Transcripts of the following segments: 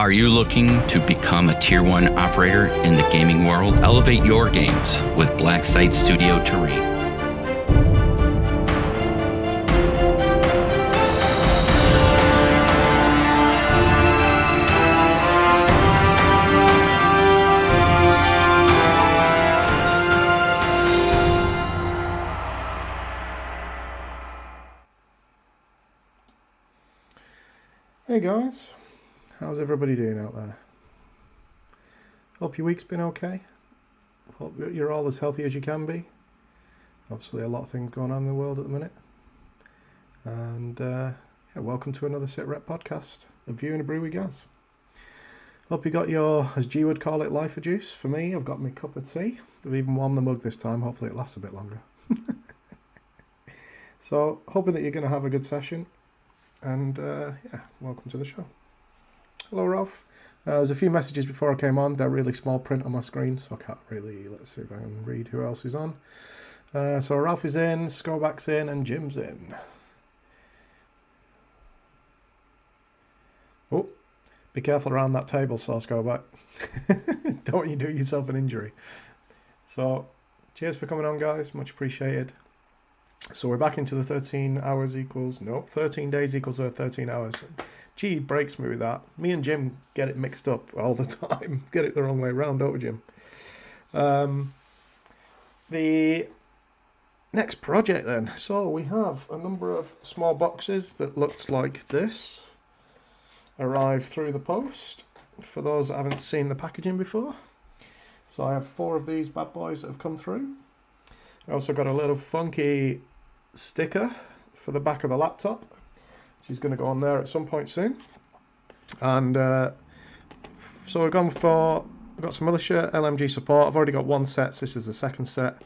Are you looking to become a Tier 1 operator in the gaming world? Elevate your games with Black Site Studio Terrain. Hey guys, how's everybody doing out there? Hope your week's been okay. Hope you're all as healthy as you can be. Obviously a lot of things going on in the world at the minute. And welcome to another Sit Rep podcast, a View and a Brew with Gaz. Hope you got your, as G would call it, life juice. For me, I've got my cup of tea. I've even warmed the mug this time, hopefully it lasts a bit longer. So, hoping that you're going to have a good session. And welcome to the show. Hello Ralph. There's a few messages before I came on. They're really small print on my screen, so I can't really, let's see if I can read who else is on. So Ralph is in, Skoback's in, and Jim's in. Oh, be careful around that table, Skoback. Don't you do yourself an injury. So, cheers for coming on guys, much appreciated. So we're back into the 13 days equals 13 hours. Gee, breaks me with that. Me and Jim get it mixed up all the time. Get it the wrong way around, don't we, Jim? The next project then. So we have a number of small boxes that looks like this. Arrived through the post. For those that haven't seen the packaging before. So I have 4 of these bad boys that have come through. I also got a little funky sticker for the back of the laptop, which is going to go on there at some point soon. And so we've gone for, I've got some Militia LMG support. I've already got 1 set, so this is the second set.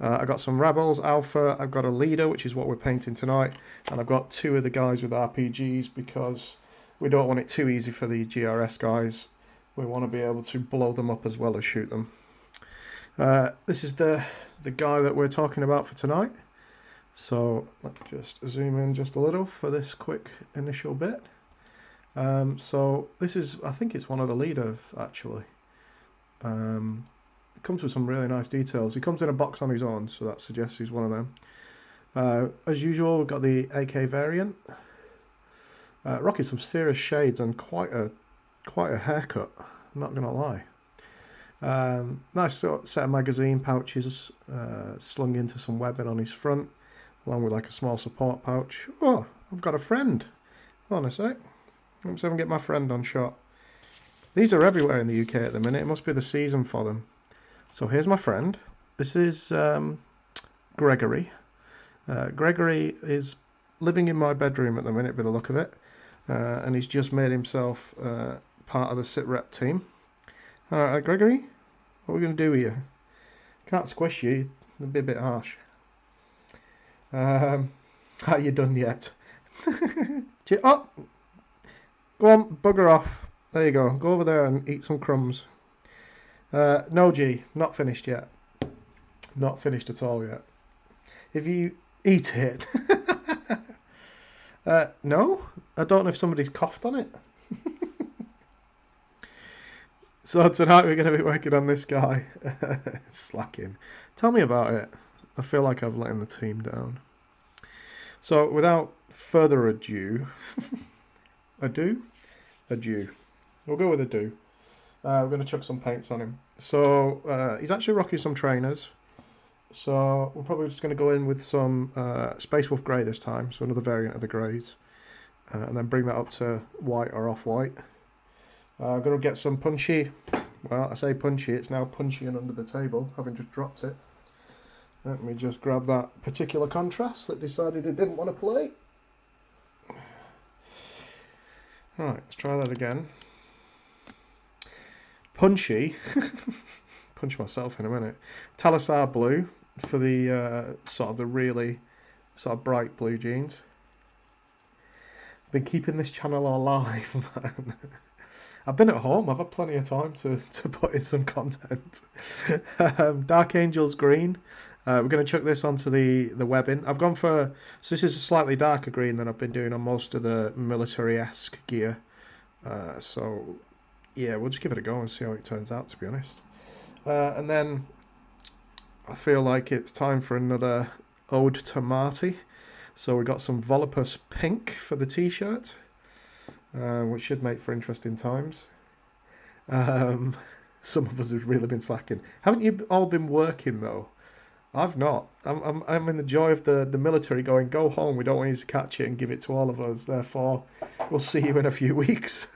I've got some Rebels, Alpha, I've got a Leader, which is what we're painting tonight, and I've got 2 of the guys with RPGs because we don't want it too easy for the GRS guys. We want to be able to blow them up as well as shoot them. This is the guy that we're talking about for tonight. So let's just zoom in just a little for this quick initial bit. So this is, I think it's one of the Leaders actually. It comes with some really nice details. He comes in a box on his own, so that suggests he's one of them. As usual, we've got the AK variant. Rocking some serious shades and quite a haircut, I'm not gonna lie. Nice set of magazine pouches slung into some webbing on his front, along with like a small support pouch. Oh, I've got a friend. Hold on a sec. Let's see if I can get my friend on shot. These are everywhere in the UK at the minute. It must be the season for them. So here's my friend. This is Gregory. Gregory is living in my bedroom at the minute by the look of it. And he's just made himself part of the Sit Rep team. Alright, Gregory, what are we going to do with you? Can't squish you, it'd be a bit harsh. Are you done yet? Oh! Go on, bugger off. There you go. Go over there and eat some crumbs. No, G, not finished yet. Not finished at all yet. If you eat it... no? I don't know if somebody's coughed on it. So tonight we're going to be working on this guy. Slacking. Tell me about it. I feel like I've letting the team down. So without further ado, adieu? We'll go with adieu. We're going to chuck some paints on him. So he's actually rocking some trainers. So we're probably just going to go in with some Space Wolf Grey this time. So another variant of the greys. And then bring that up to white or off-white. I'm going to get some punchy, well I say punchy, it's now punchy and under the table, having just dropped it. Let me just grab that particular contrast that decided it didn't want to play. Right, let's try that again. Punchy, punch myself in a minute. Talisar blue for the sort of the really sort of bright blue jeans. Been keeping this channel alive, man. I've been at home, I've had plenty of time to put in some content. Dark Angels green. We're going to chuck this onto the webbing. I've gone for, so this is a slightly darker green than I've been doing on most of the military-esque gear. So yeah, we'll just give it a go and see how it turns out, to be honest. And then I feel like it's time for another ode to Marty. So we got some Volupus Pink for the t-shirt, which should make for interesting times. Um, some of us have really been slacking. Haven't you all been working though? I've not. I'm in the joy of the military going, go home, we don't want you to catch it and give it to all of us. Therefore, we'll see you in a few weeks.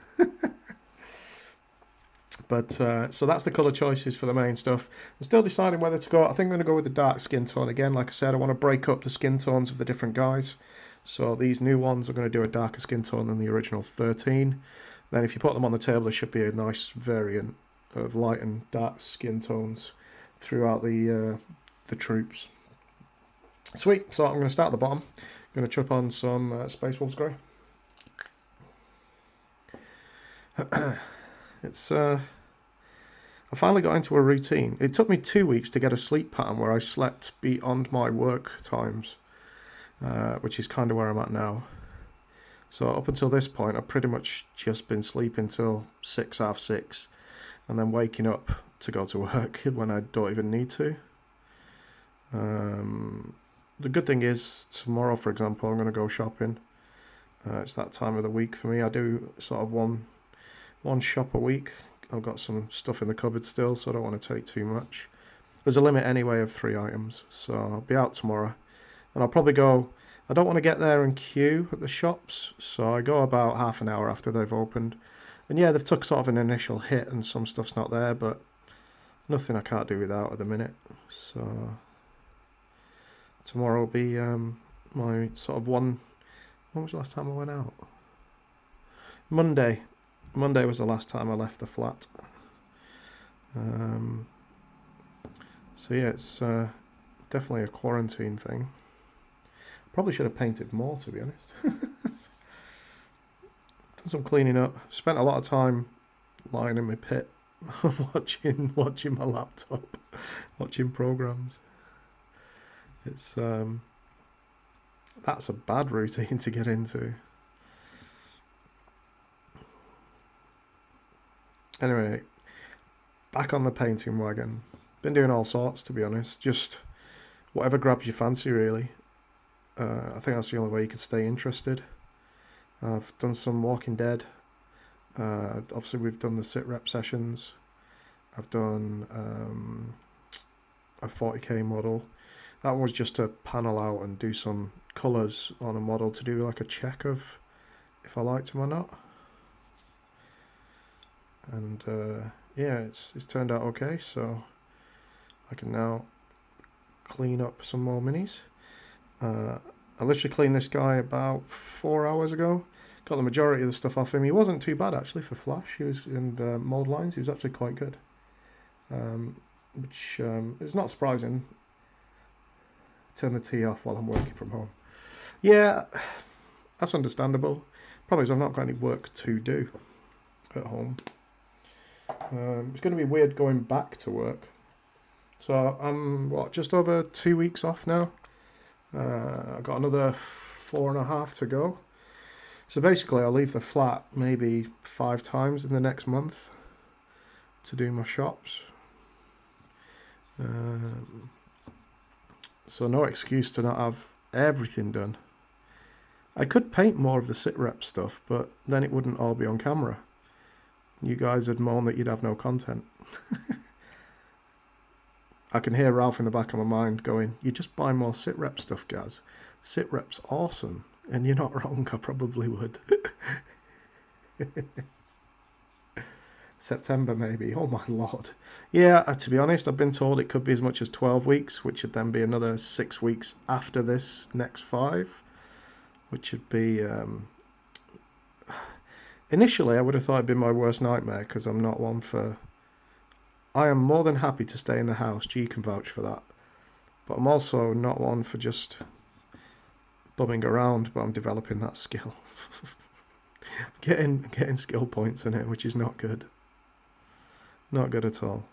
But so that's the colour choices for the main stuff. I'm still deciding whether to go. I think I'm going to go with the dark skin tone again. Like I said, I want to break up the skin tones of the different guys. So these new ones are going to do a darker skin tone than the original 13. Then if you put them on the table, there should be a nice variant of light and dark skin tones throughout the troops. Sweet. So I'm going to start at the bottom. I'm going to chop on some Space Wolves Grey. It's I finally got into a routine. It took me 2 weeks to get a sleep pattern where I slept beyond my work times, which is kind of where I'm at now. So up until this point, I've pretty much just been sleeping till 6, half 6, and then waking up to go to work when I don't even need to. The good thing is, tomorrow, for example, I'm going to go shopping. It's that time of the week for me. I do sort of one shop a week. I've got some stuff in the cupboard still, so I don't want to take too much. There's a limit anyway of 3 items, so I'll be out tomorrow. And I'll probably go, I don't want to get there and queue at the shops, so I go about half an hour after they've opened. And yeah, they've took sort of an initial hit and some stuff's not there, but nothing I can't do without at the minute. So tomorrow will be my sort of one. When was the last time I went out? Monday. Monday was the last time I left the flat. So yeah, it's definitely a quarantine thing. Probably should have painted more, to be honest. Done some cleaning up. Spent a lot of time lying in my pit, watching my laptop, watching programs. It's that's a bad routine to get into. Anyway, back on the painting wagon. Been doing all sorts, to be honest. Just whatever grabs your fancy, really. I think that's the only way you could stay interested. I've done some Walking Dead. Obviously, we've done the sit rep sessions. I've done a 40k model. That was just to panel out and do some colours on a model to do like a check of if I liked them or not. And yeah, it's turned out okay, so I can now clean up some more minis. I literally cleaned this guy about 4 hours ago. Got the majority of the stuff off him. He wasn't too bad actually for Flash. He was in mold lines. He was actually quite good, which is not surprising. Turn the tea off while I'm working from home. Yeah, that's understandable. Problem is I've not got any work to do at home. It's going to be weird going back to work. So I'm just over 2 weeks off now. I've got another 4.5 to go. So basically I'll leave the flat maybe 5 times in the next month to do my shops. So no excuse to not have everything done. I could paint more of the sit rep stuff, but then it wouldn't all be on camera. You guys would moan that you'd have no content. I can hear Ralph in the back of my mind going, you just buy more sit rep stuff, Gaz. Sit rep's awesome. And you're not wrong, I probably would. September maybe, oh my lord. Yeah, to be honest, I've been told it could be as much as 12 weeks, which would then be another 6 weeks after this next 5, which would be... Initially, I would have thought it'd been my worst nightmare, because I'm not one for... I am more than happy to stay in the house, G can vouch for that. But I'm also not one for just bumming around, but I'm developing that skill. getting skill points in it, which is not good. Not good at all.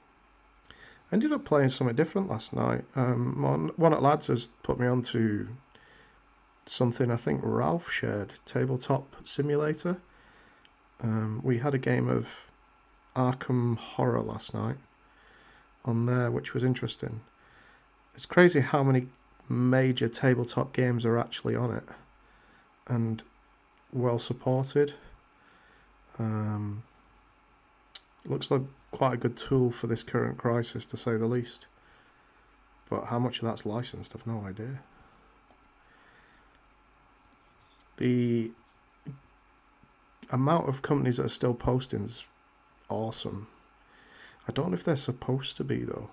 I ended up playing something different last night. One of the lads has put me on to something I think Ralph shared, Tabletop Simulator. We had a game of Arkham Horror last night on there, which was interesting. It's crazy how many major tabletop games are actually on it and well supported. Looks like quite a good tool for this current crisis, to say the least. But how much of that's licensed, I've no idea. The amount of companies that are still posting is awesome. I don't know if they're supposed to be, though.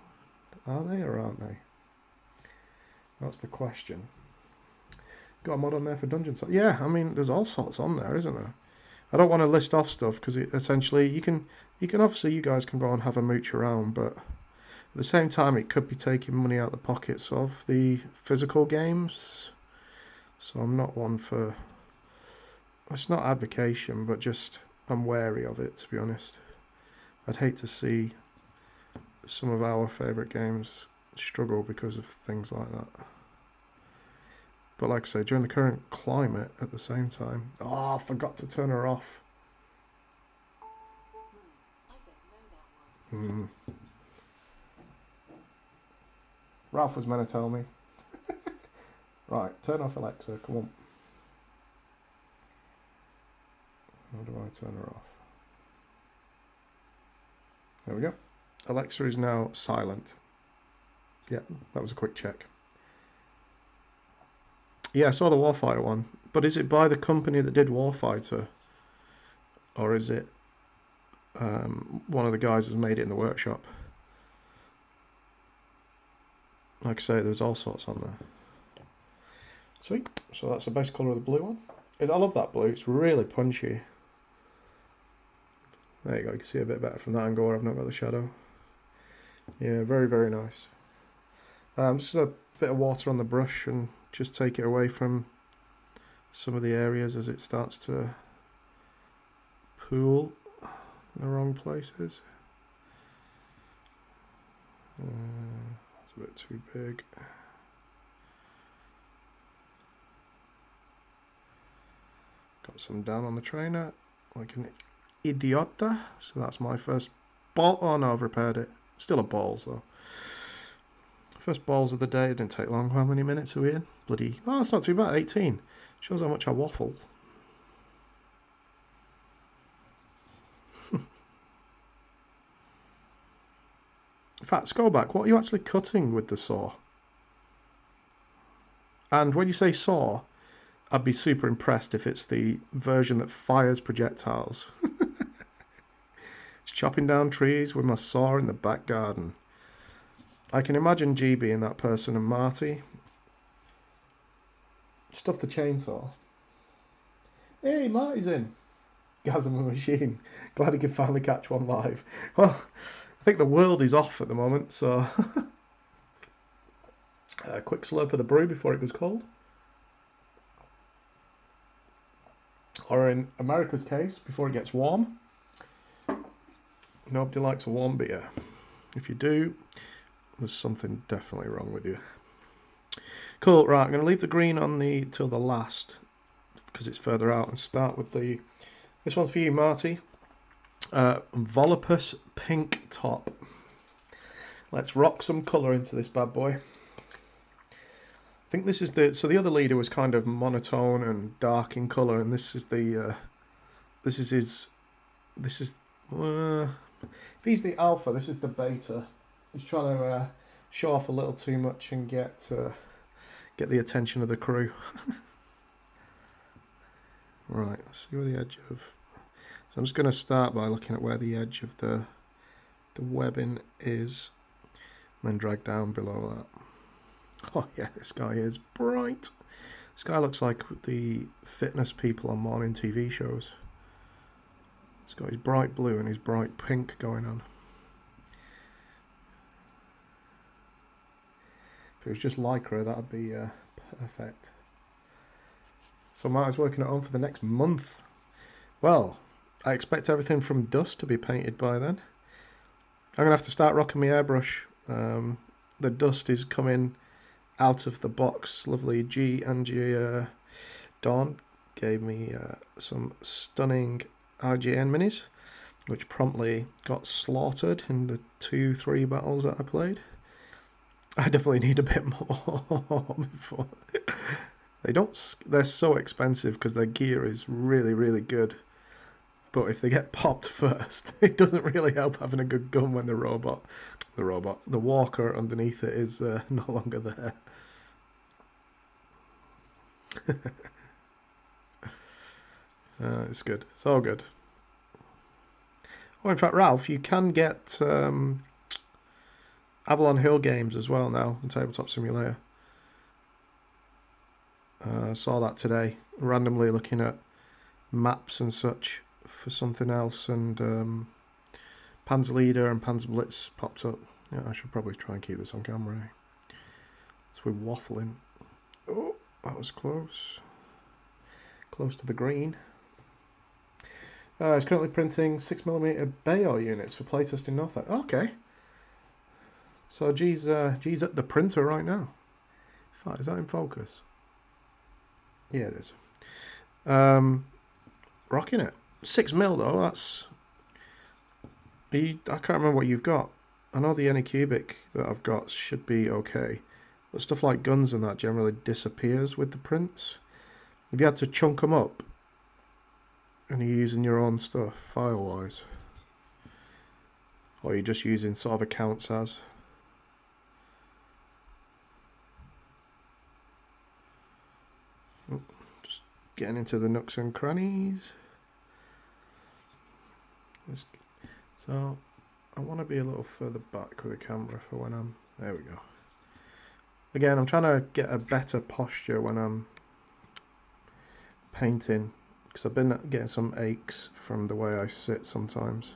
Are they or aren't they? That's the question. Got a mod on there for Dungeons. Yeah, I mean, there's all sorts on there, isn't there? I don't want to list off stuff because essentially you can obviously, you guys can go and have a mooch around, but at the same time it could be taking money out of the pockets of the physical games. So I'm not one for, it's not advocation, but just I'm wary of it, to be honest. I'd hate to see some of our favourite games struggle because of things like that. But like I say, during the current climate at the same time... Oh, I forgot to turn her off. Ralph was meant to tell me. Right, turn off Alexa, come on. How do I turn her off? There we go. Alexa is now silent. Yeah, that was a quick check. Yeah, I saw the Warfighter one, but is it by the company that did Warfighter? Or is it one of the guys who's made it in the workshop? Like I say, there's all sorts on there. Sweet. So that's the base colour of the blue one. I love that blue, it's really punchy. There you go, you can see a bit better from that angle where I've not got the shadow. Yeah, very, very nice. Just a bit of water on the brush and just take it away from some of the areas as it starts to pool in the wrong places. It's a bit too big. Got some down on the trainer like an idiota. So that's my first ball. Oh no, I've repaired it. Still a balls though. First balls of the day. It didn't take long. How many minutes are we in? Bloody. Oh, that's not too bad. 18. Shows how much I waffle. In fact, scroll back. What are you actually cutting with the saw? And when you say saw, I'd be super impressed if it's the version that fires projectiles. It's chopping down trees with my saw in the back garden. I can imagine G being that person and Marty. Stuff the chainsaw. Hey, Marty's in. Gasm the machine. Glad he could finally catch one live. Well, I think the world is off at the moment, so... A quick slurp of the brew before it goes cold. Or in America's case, before it gets warm. Nobody likes a warm beer. If you do, there's something definitely wrong with you. Cool, right, I'm going to leave the green on till the last because it's further out and start with this one's for you, Marty. Volupus pink top. Let's rock some colour into this bad boy. I think this is so the other leader was kind of monotone and dark in colour, and this is if he's the alpha, this is the beta. He's trying to show off a little too much and get the attention of the crew. Right, let's see where the edge of... So I'm just going to start by looking at where the edge of the webbing is, and then drag down below that. Oh yeah, this guy is bright. This guy looks like the fitness people on morning TV shows. He's got his bright blue and his bright pink going on. If it was just Lycra, that would be perfect. So Marty's working at home for the next month. Well, I expect everything from dust to be painted by then. I'm going to have to start rocking my airbrush. The dust is coming out of the box. Lovely G and G Dawn gave me some stunning IGN minis. which promptly got slaughtered in the 2-3 battles that I played. I definitely need a bit more before they're so expensive because their gear is really, really good. But if they get popped first, it doesn't really help having a good gun when the walker underneath it is no longer there. It's good. It's all good. Oh, in fact, Ralph, you can get Avalon Hill games as well now in Tabletop Simulator. Saw that today, randomly looking at maps and such for something else, and Panzerleader and Panzerblitz popped up. Yeah, I should probably try and keep this on camera. So we're waffling. Oh, that was close. Close to the green. It's currently printing 6mm Bayo units for playtesting Norfolk. Okay. So G's at the printer right now. In fact, is that in focus? Yeah, it is. Rocking it. 6mm though, that's... I can't remember what you've got. I know the Anycubic that I've got should be okay. But stuff like guns and that generally disappears with the prints. If you had to chunk them up, and you're using your own stuff, file-wise, or you're just using sort of accounts as... Just getting into the nooks and crannies. So I want to be a little further back with the camera for when I'm... There we go. Again, I'm trying to get a better posture when I'm painting, because I've been getting some aches from the way I sit sometimes.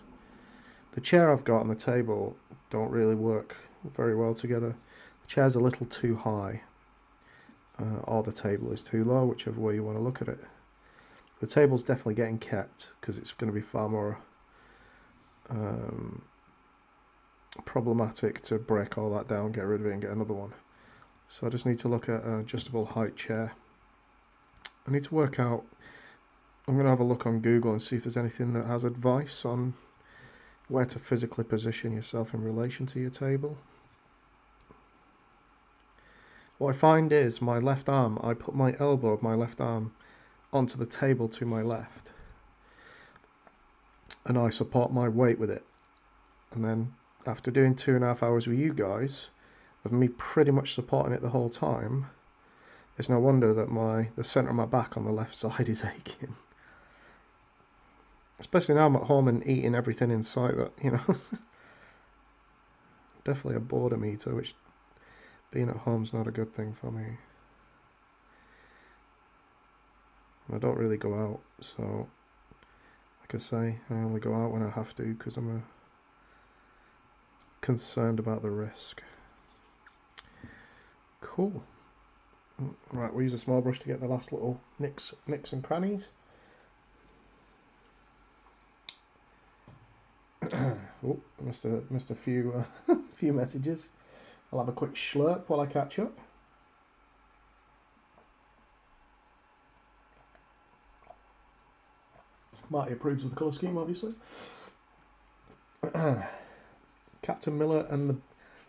The chair I've got on the table don't really work very well together. The chair's a little too high, or the table is too low, whichever way you want to look at it. The table's definitely getting kept because it's going to be far more problematic to break all that down, get rid of it and get another one. So I just need to look at an adjustable height chair. I need to work out, I'm going to have a look on Google and see if there's anything that has advice on where to physically position yourself in relation to your table. What I find is my left arm, I put my elbow of my left arm onto the table to my left, and I support my weight with it. And then after doing 2.5 hours with you guys, of me pretty much supporting it the whole time, it's no wonder that the centre of my back on the left side is aching. Especially now I'm at home and eating everything in sight that, you know, definitely a boredom eater, which being at home's not a good thing for me. I don't really go out, so like I say, I only go out when I have to because I'm concerned about the risk. Cool. Right, we'll use a small brush to get the last little nicks and crannies. Oh, missed a few few messages. I'll have a quick slurp while I catch up. Marty approves of the colour scheme, obviously. Captain Miller and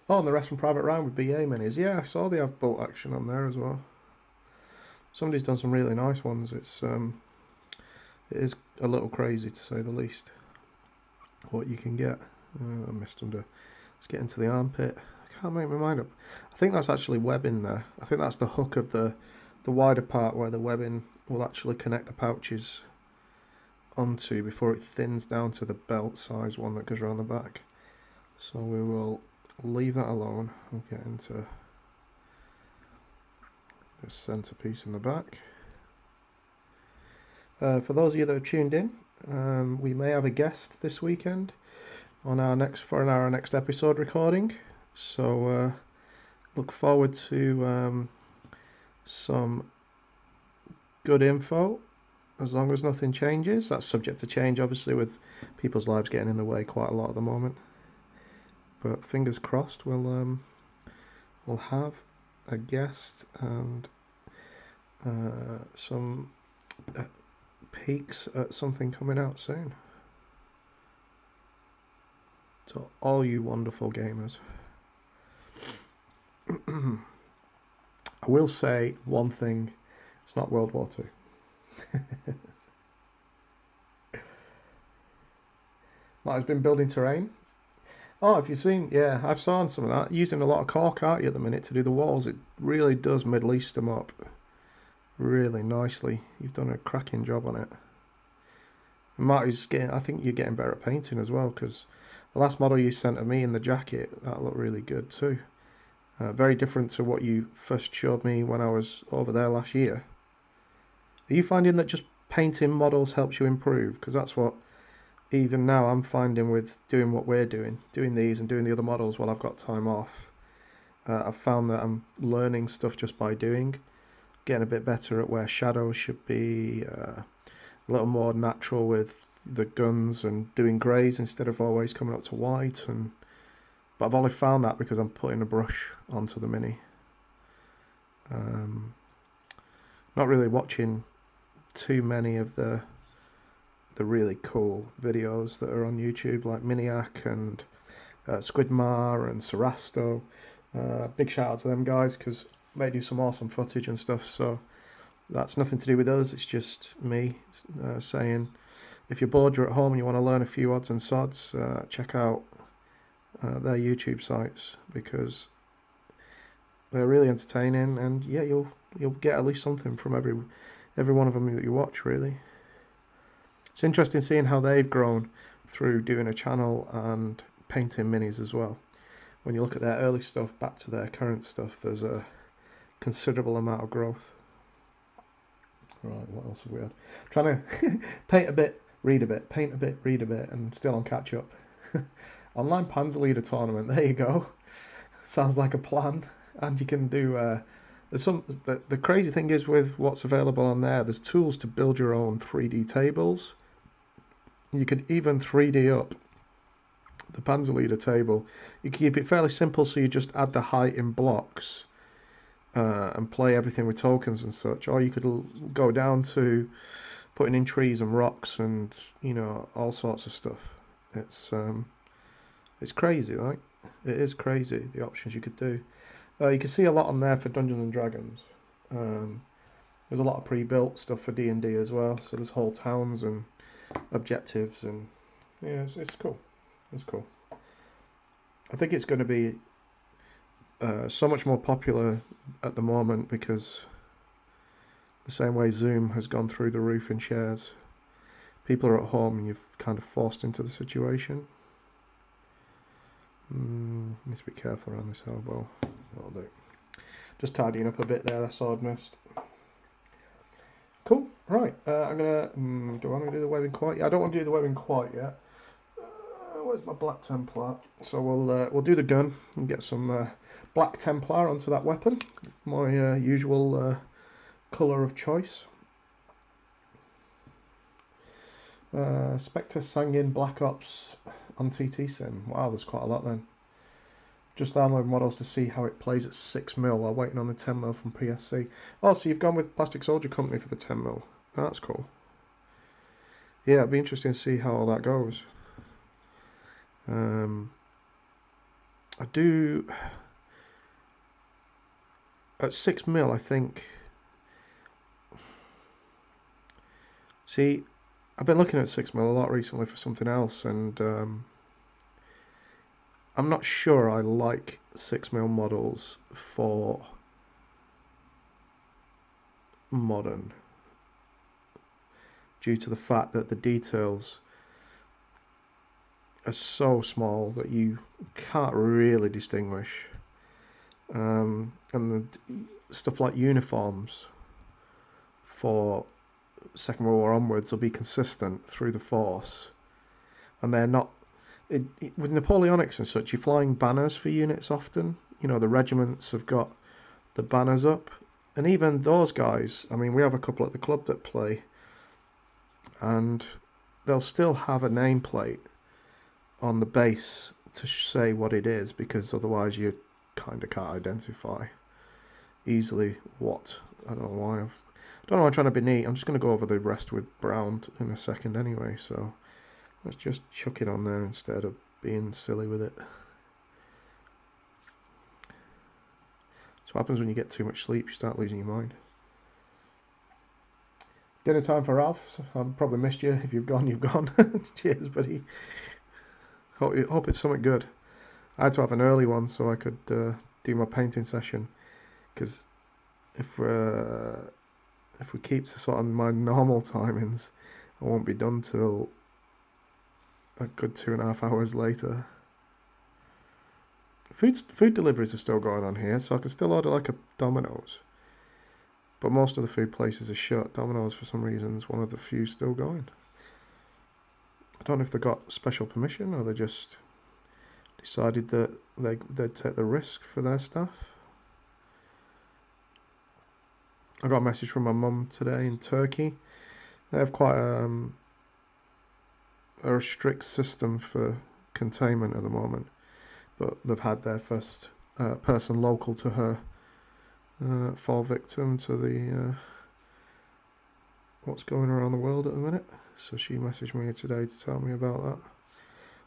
the rest from Private Ryan with BA minis. Yeah, I saw they have bolt action on there as well. Somebody's done some really nice ones. It is a little crazy to say the least what you can get. I missed under. Let's get into the armpit. I can't make my mind up. I think that's actually webbing there. I think that's the hook of the wider part where the webbing will actually connect the pouches onto before it thins down to the belt size one that goes around the back. So we will leave that alone. We'll get into this centerpiece in the back. For those of you that have tuned in, we may have a guest this weekend on our next episode recording. So look forward to some good info, as long as nothing changes. That's subject to change, obviously, with people's lives getting in the way quite a lot at the moment. But fingers crossed, we'll have a guest and some peeks at something coming out soon. to all you wonderful gamers. I will say one thing, it's not World War II. Matt has been building terrain. Oh, if you've seen, yeah, I've seen some of that. Using a lot of cork, aren't you, at the minute to do the walls? It really does Middle East them up really nicely. You've done a cracking job on it. And Matt is getting, I think you're getting better at painting as well, because the last model you sent to me in the jacket, that looked really good too. Very different to what you first showed me when I was over there last year. Are you finding that just painting models helps you improve? Because that's what even now I'm finding with doing what we're doing these and doing the other models while I've got time off. I've found that I'm learning stuff just by doing, getting a bit better at where shadows should be, a little more natural with the guns and doing greys instead of always coming up to white. But I've only found that because I'm putting a brush onto the Mini. Not really watching too many of the really cool videos that are on YouTube, like Miniac and Squidmar and Serasto. Big shout out to them guys, because they do some awesome footage and stuff. So that's nothing to do with us, it's just me saying, if you're bored, you're at home and you want to learn a few odds and sods, check out their YouTube sites, because they're really entertaining, and yeah, you'll get at least something from every one of them that you watch, really. It's interesting seeing how they've grown through doing a channel and painting minis as well. When you look at their early stuff back to their current stuff, there's a considerable amount of growth. Right, what else have we had? Trying to paint a bit, read a bit, paint a bit, read a bit, and still on catch up. Online Panzer tournament, there you go. Sounds like a plan. And you can do, the crazy thing is with what's available on there, there's tools to build your own 3D tables. You could even 3D up the Panzer table. You can keep it fairly simple, so you just add the height in blocks and play everything with tokens and such. Or you could go down to putting in trees and rocks and, you know, all sorts of stuff. It's crazy, like. It is crazy, the options you could do. You can see a lot on there for Dungeons and Dragons. There's a lot of pre-built stuff for D&D as well. So there's whole towns and objectives, and yeah, it's cool. It's cool. I think it's going to be so much more popular at the moment because the same way Zoom has gone through the roof in shares. People are at home and you've kind of forced into the situation. Need to be careful around this elbow. That'll do. Just tidying up a bit there, that's all I've missed. Cool, right, I'm gonna, do I want to do the webbing quite yet? I don't want to do the webbing quite yet. Where's my black Templar? So we'll do the gun and get some black Templar onto that weapon. My usual colour of choice. Spectre Sangin Black Ops on TT Sim. Wow, there's quite a lot then. Just download models to see how it plays at 6mm while waiting on the 10mm from PSC. Oh, so you've gone with Plastic Soldier Company for the 10mm. That's cool. Yeah, it'd be interesting to see how all that goes. I do... At 6mm, I think... See, I've been looking at 6mm a lot recently for something else, and I'm not sure I like 6mm models for modern, due to the fact that the details are so small that you can't really distinguish, and the stuff like uniforms for Second World War onwards will be consistent through the force, and they're not. With Napoleonics and such, you're flying banners for units often. You know, the regiments have got the banners up, and even those guys, I mean, we have a couple at the club that play, and they'll still have a nameplate on the base to say what it is, because otherwise you kind of can't identify easily what. I don't know why. I don't know, I'm trying to be neat. I'm just going to go over the rest with brown in a second anyway, so let's just chuck it on there instead a being silly with it. That's what happens when you get too much sleep, you start losing your mind. Dinner time for Ralph. So I've probably missed you. If you've gone, you've gone. Cheers, buddy. Hope it's something good. I had to have an early one so I could do my painting session, because if we keep to sort of my normal timings, I won't be done till a good 2.5 hours later. Food deliveries are still going on here, so I can still order like a Domino's. But most of the food places are shut. Domino's, for some reason, is one of the few still going. I don't know if they got special permission or they just decided that they'd take the risk for their staff. I got a message from my mum today in Turkey. They have quite a strict system for containment at the moment, but they've had their first person local to her fall victim to the what's going around the world at the minute. So she messaged me today to tell me about that.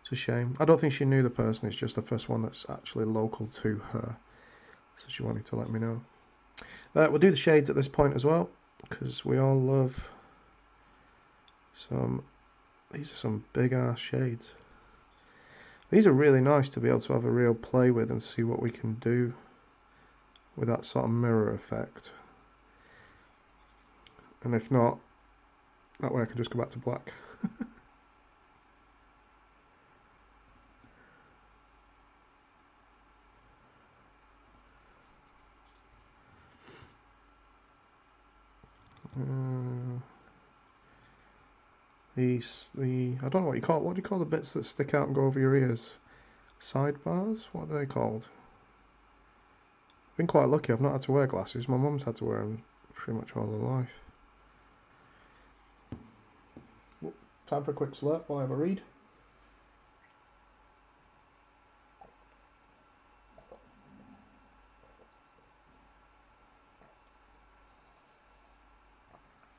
It's a shame. I don't think she knew the person. It's just the first one that's actually local to her. So she wanted to let me know. We'll do the shades at this point as well, because we all love some. These are some big ass shades. These are really nice to be able to have a real play with and see what we can do with that sort of mirror effect. And if not, that way I can just go back to black. I don't know what you call it. What do you call the bits that stick out and go over your ears? Sidebars? What are they called? I've been quite lucky. I've not had to wear glasses. My mum's had to wear them pretty much all her life. Time for a quick slurp while I have a read.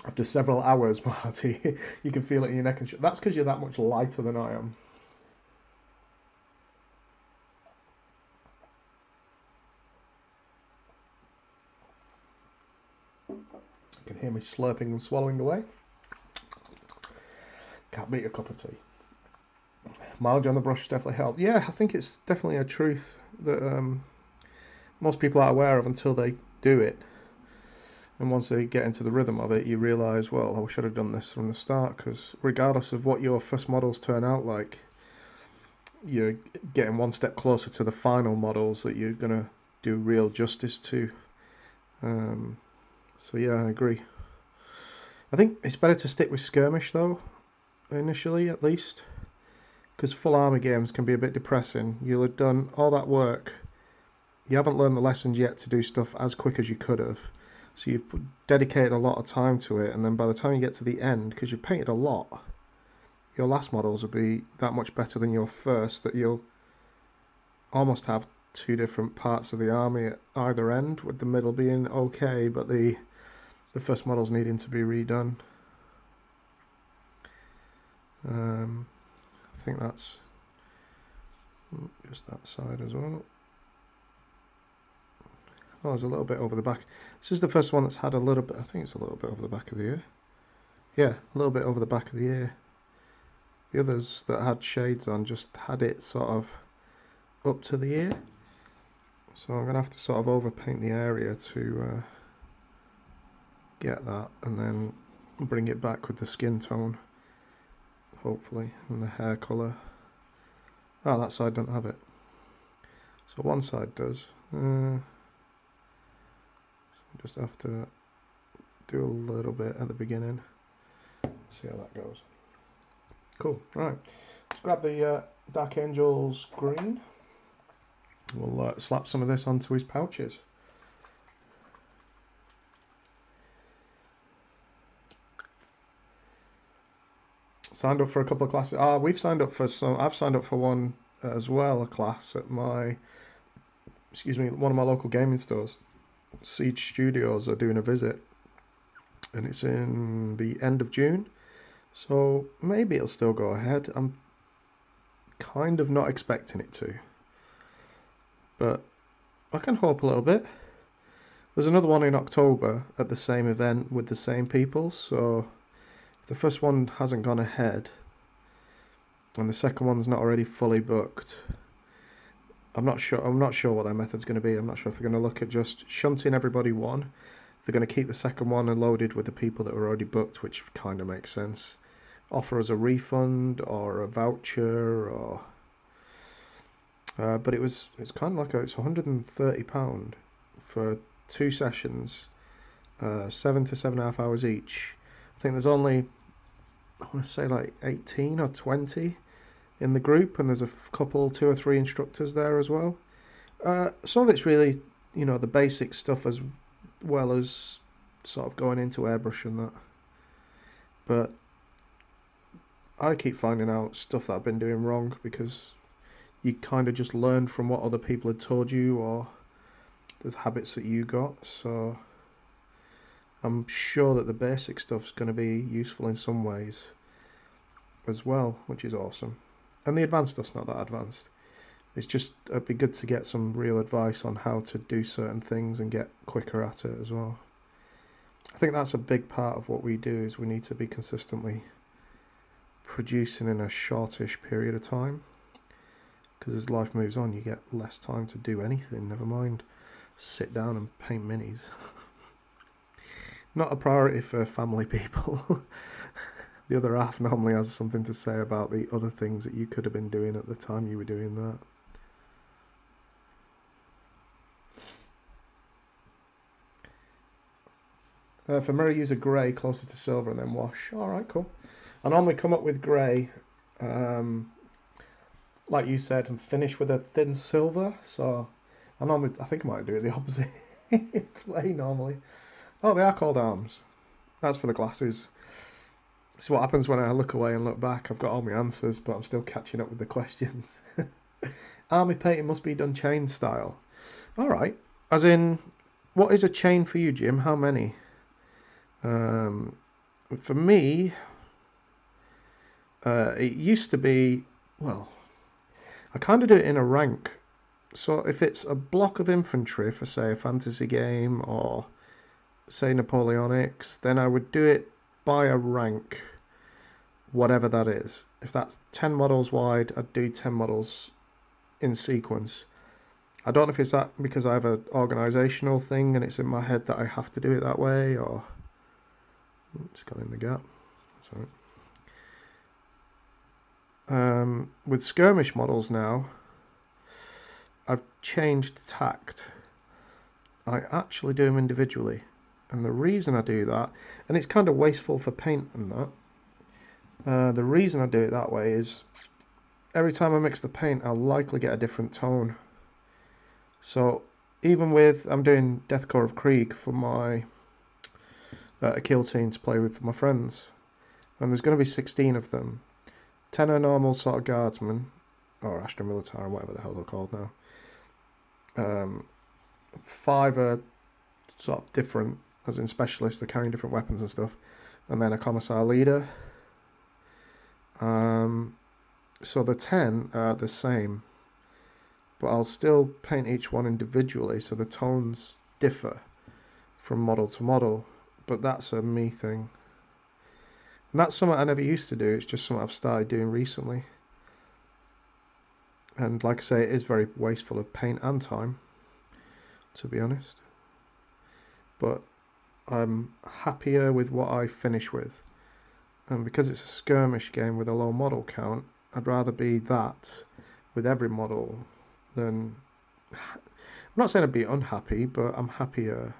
After several hours, Marty, you can feel it in your neck and that's because you're that much lighter than I am. You can hear me slurping and swallowing away. Can't beat a cup of tea. Mileage on the brush definitely helped. Yeah, I think it's definitely a truth that most people aren't aware of until they do it. And once they get into the rhythm of it, you realise, well, I should have done this from the start, because regardless of what your first models turn out like, you're getting one step closer to the final models that you're going to do real justice to. So yeah, I agree. I think it's better to stick with skirmish though, initially at least, because full army games can be a bit depressing. You'll have done all that work, you haven't learned the lessons yet to do stuff as quick as you could have. So you've dedicated a lot of time to it, and then by the time you get to the end, because you've painted a lot, your last models will be that much better than your first that you'll almost have two different parts of the army at either end, with the middle being okay, but the first models needing to be redone. I think that's just that side as well. Oh, there's a little bit over the back. This is the first one that's had a little bit, I think it's a little bit over the back of the ear. Yeah, a little bit over the back of the ear. The others that had shades on just had it sort of up to the ear. So I'm going to have to sort of overpaint the area to get that, and then bring it back with the skin tone, hopefully, and the hair colour. Ah, that side doesn't have it. So one side does. Just have to do a little bit at the beginning. See how that goes. Cool. Right. Let's grab the Dark Angels green. We'll slap some of this onto his pouches. Signed up for a couple of classes. We've signed up for some. I've signed up for one as well, a class at one of my local gaming stores. Siege Studios are doing a visit, and it's in the end of June, so maybe it'll still go ahead. I'm kind of not expecting it to. But I can hope a little bit. There's another one in October at the same event with the same people, so if the first one hasn't gone ahead and the second one's not already fully booked, I'm not sure what their method's going to be. I'm not sure if they're going to look at just shunting everybody one. If they're going to keep the second one loaded with the people that were already booked, which kind of makes sense. Offer us a refund or a voucher, or but it's kind of like it's £130 for 2 sessions, 7 to 7.5 hours each. I think there's only, I want to say like 18 or 20 in the group, and there's a couple, 2 or 3 instructors there as well. Some of it's really, the basic stuff as well as sort of going into airbrush and that. But I keep finding out stuff that I've been doing wrong because you kind of just learn from what other people had told you or the habits that you got. So I'm sure that the basic stuff's going to be useful in some ways as well, which is awesome. And the advanced stuff's not that advanced. It's just, it'd be good to get some real advice on how to do certain things and get quicker at it as well. I think that's a big part of what we do, is we need to be consistently producing in a shortish period of time, because as life moves on you get less time to do anything, never mind sit down and paint minis. Not a priority for family people. The other half normally has something to say about the other things that you could have been doing at the time you were doing that. For mirror, use a grey closer to silver and then wash. Alright, cool. I normally come up with grey, like you said, and finish with a thin silver. So I think I might do it the opposite way normally. Oh, they are called arms. That's for the glasses. So what happens when I look away and look back? I've got all my answers, but I'm still catching up with the questions. Army painting must be done chain style. Alright. As in, what is a chain for you, Jim? How many? For me, it used to be, well, I kind of do it in a rank. So if it's a block of infantry for, say, a fantasy game or, say, Napoleonics, then I would do it by a rank, whatever that is. If that's 10 models wide, I'd do 10 models in sequence. I don't know if it's that because I have an organisational thing and it's in my head that I have to do it that way, or... It's got in the gap. Sorry. With skirmish models now, I've changed tact. I actually do them individually. And the reason I do that, and it's kind of wasteful for paint and that, the reason I do it that way is every time I mix the paint I'll likely get a different tone. So even with, I'm doing Deathcore of Krieg for my a kill team to play with my friends, and there's going to be 16 of them. 10 are normal sort of guardsmen, or Astra Militar, or whatever the hell they're called now. 5 are sort of different, as in specialists, they're carrying different weapons and stuff, and then a commissar leader. So the 10 are the same, but I'll still paint each one individually, so the tones differ from model to model. But that's a me thing. And that's something I never used to do, it's just something I've started doing recently. And like I say, it is very wasteful of paint and time, to be honest. But I'm happier with what I finish with. And because it's a skirmish game with a low model count, I'd rather be that with every model than... I'm not saying I'd be unhappy, but I'm happier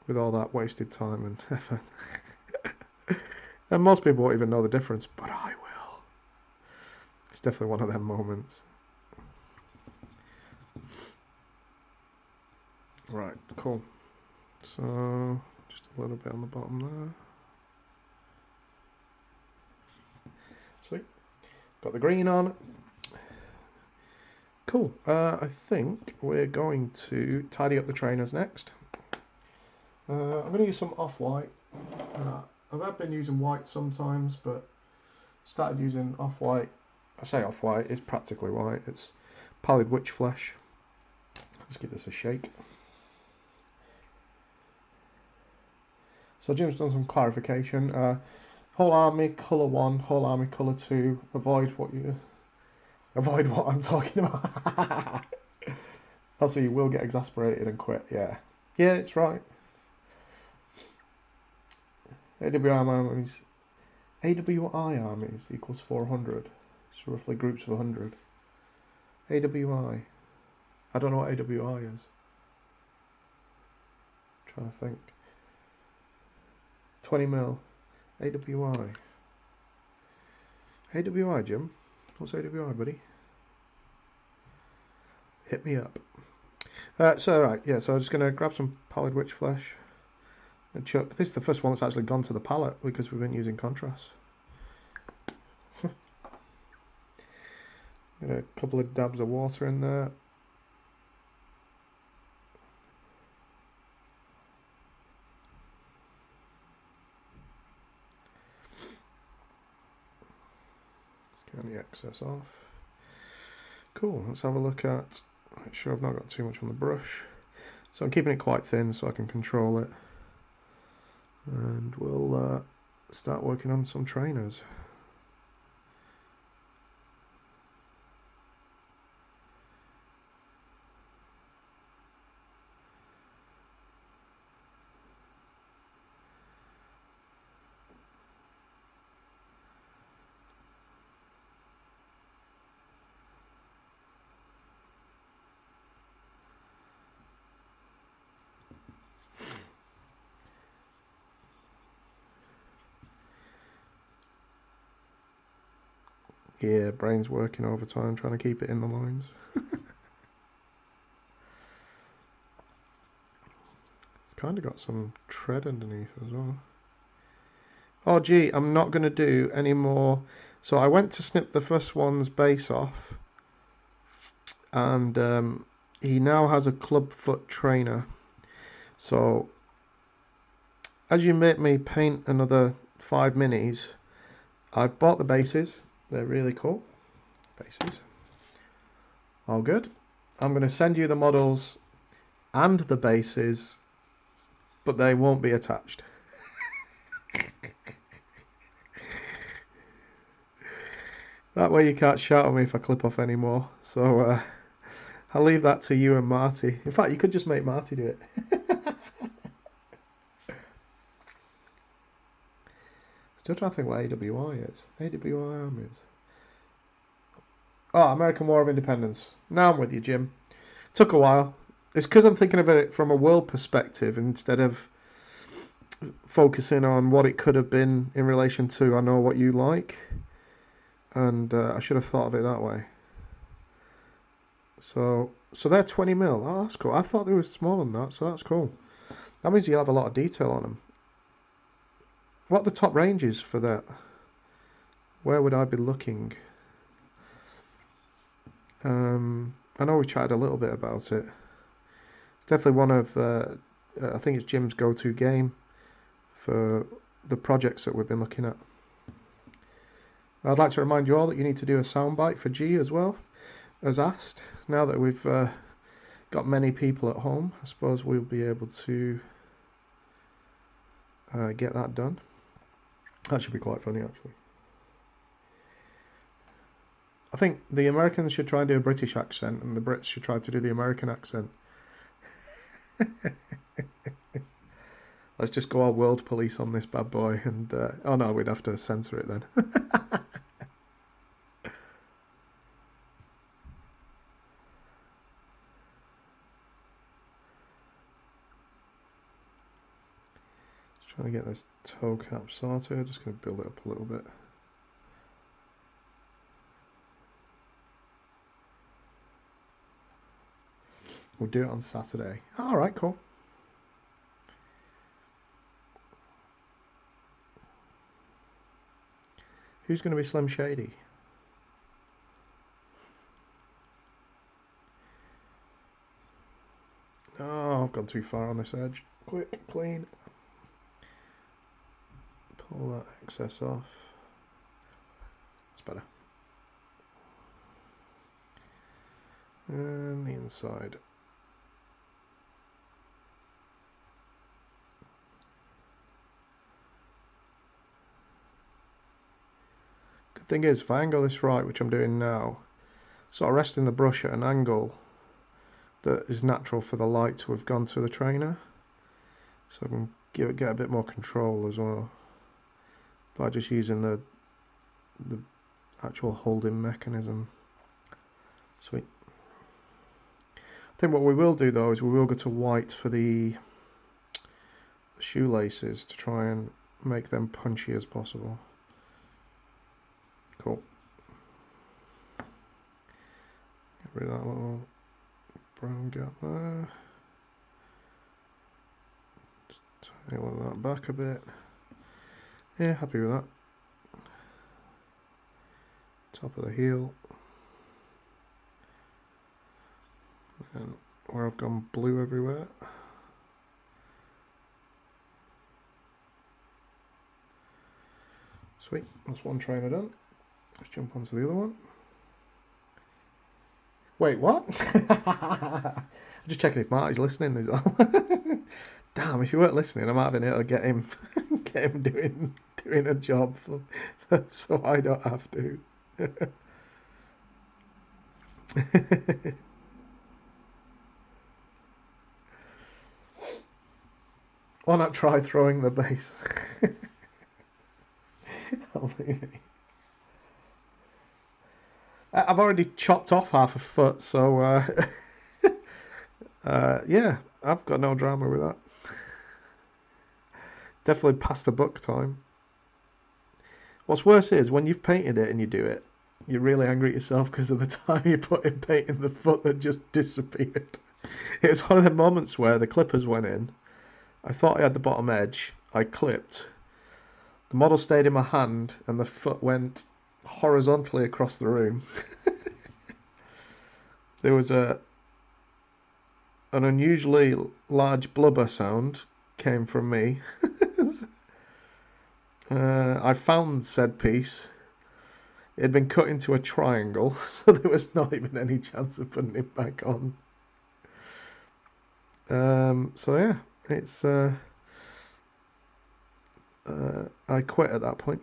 with all that wasted time and effort. And most people won't even know the difference, but I will. It's definitely one of them moments. Right, cool. So, just a little bit on the bottom there. Sweet. Got the green on. Cool. I think we're going to tidy up the trainers next. I'm going to use some off-white. I've been using white sometimes, but started using off-white I say off-white, it's practically white. It's pallid witch flesh. Let's give this a shake. So Jim's done some clarification. Whole army colour 1, whole army colour 2. Avoid what I'm talking about. Also, you will get exasperated and quit. Yeah, it's right. AWI armies equals 400. So roughly groups of 100. AWI. I don't know what AWI is. I'm trying to think. 20 mil. AWI. AWI, Jim. What's AWI, buddy? Hit me up. So I'm just going to grab some pallid witch flesh and chuck. This is the first one that's actually gone to the palette because we've been using contrast. Get a couple of dabs of water in there. Get the excess off. Cool, let's have a look at, make sure I've not got too much on the brush. So I'm keeping it quite thin so I can control it. And we'll start working on some trainers. Yeah, brain's working overtime trying to keep it in the lines. It's kind of got some tread underneath as well. Oh gee, I'm not going to do any more. So I went to snip the first one's base off, and he now has a clubfoot trainer. So as you make me paint another 5 minis, I've bought the bases. They're really cool. Bases. All good. I'm going to send you the models and the bases, but they won't be attached. That way you can't shout at me if I clip off anymore. So I'll leave that to you and Marty. In fact, you could just make Marty do it. Still trying to think what AWI is. AWI armies. Oh, American War of Independence. Now I'm with you, Jim. Took a while. It's because I'm thinking of it from a world perspective instead of focusing on what it could have been in relation to I know what you like. And I should have thought of it that way. So they're 20 mil. Oh, that's cool. I thought they were smaller than that, so that's cool. That means you'll have a lot of detail on them. What are the top ranges for that? Where would I be looking? I know we chatted a little bit about it. It's definitely one of, I think it's Jim's go-to game for the projects that we've been looking at. I'd like to remind you all that you need to do a soundbite for G as well, as asked. Now that we've got many people at home, I suppose we'll be able to get that done. That should be quite funny, actually. I think the Americans should try and do a British accent, and the Brits should try to do the American accent. Let's just go all world police on this bad boy, and oh no, we'd have to censor it then. Just trying to get this toe cap sorted. Just going to build it up a little bit. We'll do it on Saturday. All right, cool. Who's going to be Slim Shady? Oh, I've gone too far on this edge. Quick, clean. Pull that excess off. It's better. And the inside. Good thing is, if I angle this right, which I'm doing now, sort of resting the brush at an angle that is natural for the light to have gone to the trainer, so I can get a bit more control as well by just using the actual holding mechanism. Sweet. I think what we will do though is we will go to white for the shoelaces to try and make them punchy as possible. Cool. Get rid of that little brown gap there. Just tailor that back a bit. Yeah, happy with that. Top of the heel. And where I've gone blue everywhere. Sweet, that's one trainer done. Let's jump onto the other one. Wait, what? Just checking if Marty's listening is all. Damn, if you weren't listening, I might have been able to get him doing a job so I don't have to. Why not try throwing the base? I've already chopped off half a foot, so yeah, I've got no drama with that. Definitely past the book time. What's worse is when you've painted it and you do it, you're really angry at yourself because of the time you put in painting the foot that just disappeared. It was one of the moments where the clippers went in. I thought I had the bottom edge. I clipped. The model stayed in my hand and the foot went horizontally across the room. There was an unusually large blubber sound came from me. I found said piece. It had been cut into a triangle, so there was not even any chance of putting it back on. So yeah, it's I quit at that point.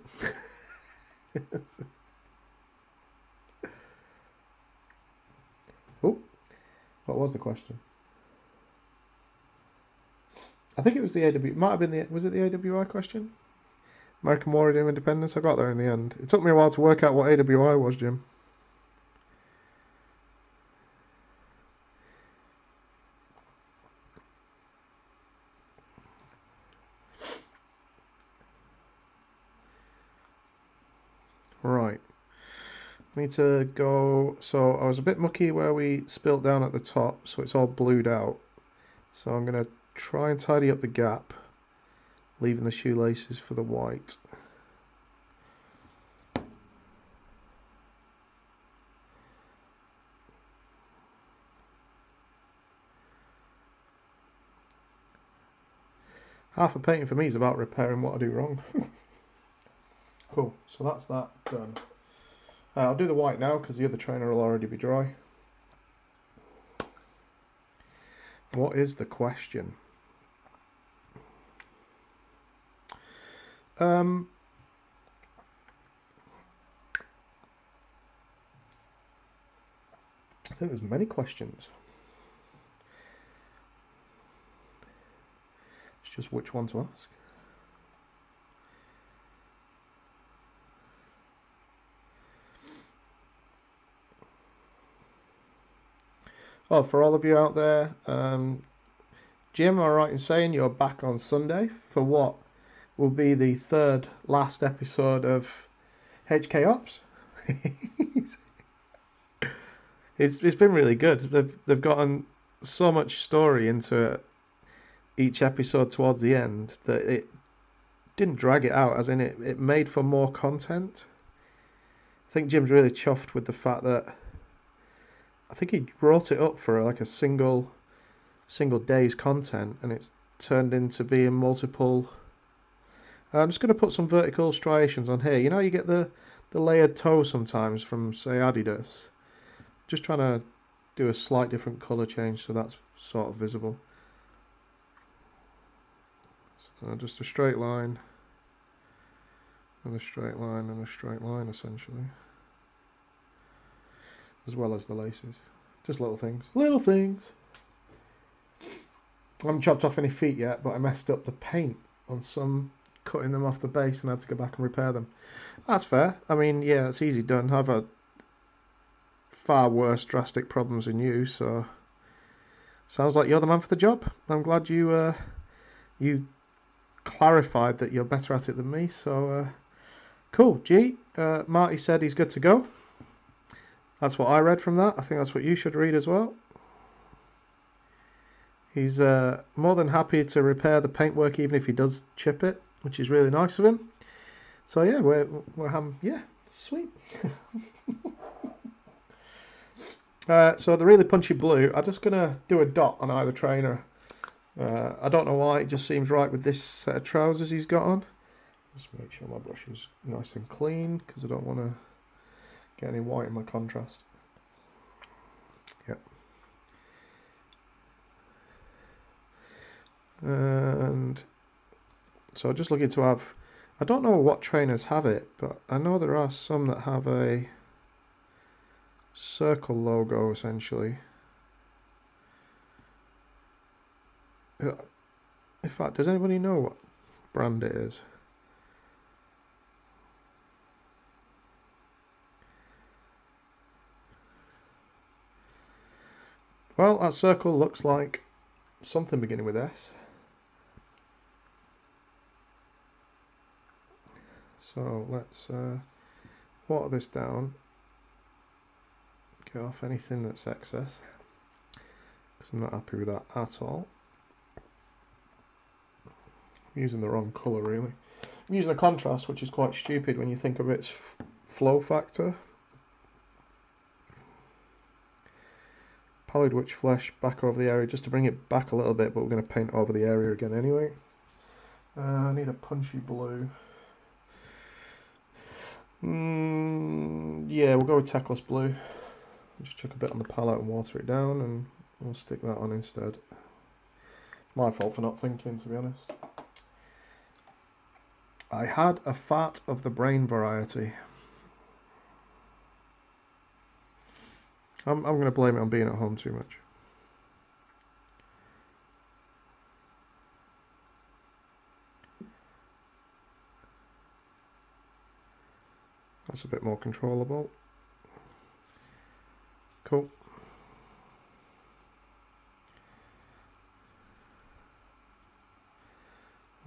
Oh, what was the question? I think it was the AW. Might have been the. Was it the AWI question? American War of Independence. I got there in the end. It took me a while to work out what AWI was, Jim. Right. Need to go. So I was a bit mucky where we spilt down at the top, so it's all blued out. So I'm gonna try and tidy up the gap, leaving the shoelaces for the white. Half of painting for me is about repairing what I do wrong. Cool, so that's that done. I'll do the white now because the other trainer will already be dry. What is the question? I think there's many questions. It's just which one to ask. Oh, for all of you out there, Jim, am I right in saying you're back on Sunday for what will be the third last episode of HK Ops? It's been really good. They've gotten so much story into each episode towards the end that it didn't drag it out, as in it made for more content. I think Jim's really chuffed with the fact that I think he wrote it up for like a single day's content, and it's turned into being multiple. I'm just going to put some vertical striations on here. You know, you get the layered toe sometimes from, say, Adidas. Just trying to do a slight different colour change so that's sort of visible. So just a straight line, and a straight line, and a straight line essentially. As well as the laces. Just little things. Little things! I haven't chopped off any feet yet, but I messed up the paint on some, cutting them off the base, and I had to go back and repair them. That's fair. I mean, yeah, it's easy done. I've had far worse drastic problems than you, so sounds like you're the man for the job. I'm glad you you clarified that you're better at it than me, so cool. G, Marty said he's good to go. That's what I read from that. I think that's what you should read as well. He's more than happy to repair the paintwork even if he does chip it, which is really nice of him. So yeah, we're yeah, sweet. So the really punchy blue, I'm just gonna do a dot on either trainer. I don't know why, it just seems right with this set of trousers he's got on. Just make sure my brush is nice and clean because I don't want to get any white in my contrast. Yep. And so just looking to have, I don't know what trainers have it, but I know there are some that have a circle logo essentially. In fact, does anybody know what brand it is? Well, that circle looks like something beginning with S. So let's water this down, get off anything that's excess, because I'm not happy with that at all. I'm using the wrong colour really. I'm using a contrast, which is quite stupid when you think of its flow factor. Pallid witch flesh back over the area just to bring it back a little bit, but we're going to paint over the area again anyway. I need a punchy blue. Yeah, we'll go with Techless blue. Just chuck a bit on the palette and water it down, and we'll stick that on instead. My fault for not thinking, to be honest. I had a fat of the brain variety. I'm going to blame it on being at home too much. That's a bit more controllable. Cool.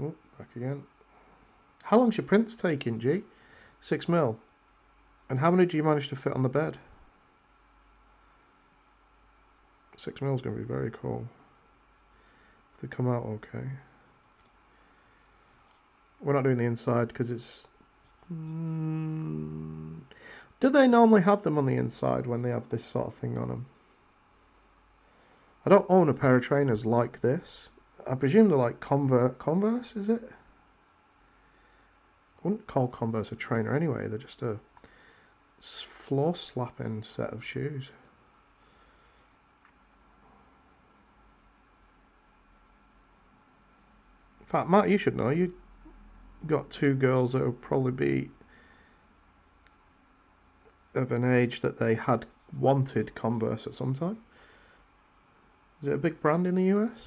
Oh, back again. How long's your prints taking, G? 6mm. And how many do you manage to fit on the bed? 6mm is going to be very cool. If they come out okay. We're not doing the inside because it's... Do they normally have them on the inside when they have this sort of thing on them? I don't own a pair of trainers like this. I presume they're like Converse, is it? I wouldn't call Converse a trainer anyway, they're just a floor slapping set of shoes. In fact, Matt, you should know, you got two girls that would probably be of an age that they had wanted Converse at some time. Is it a big brand in the US?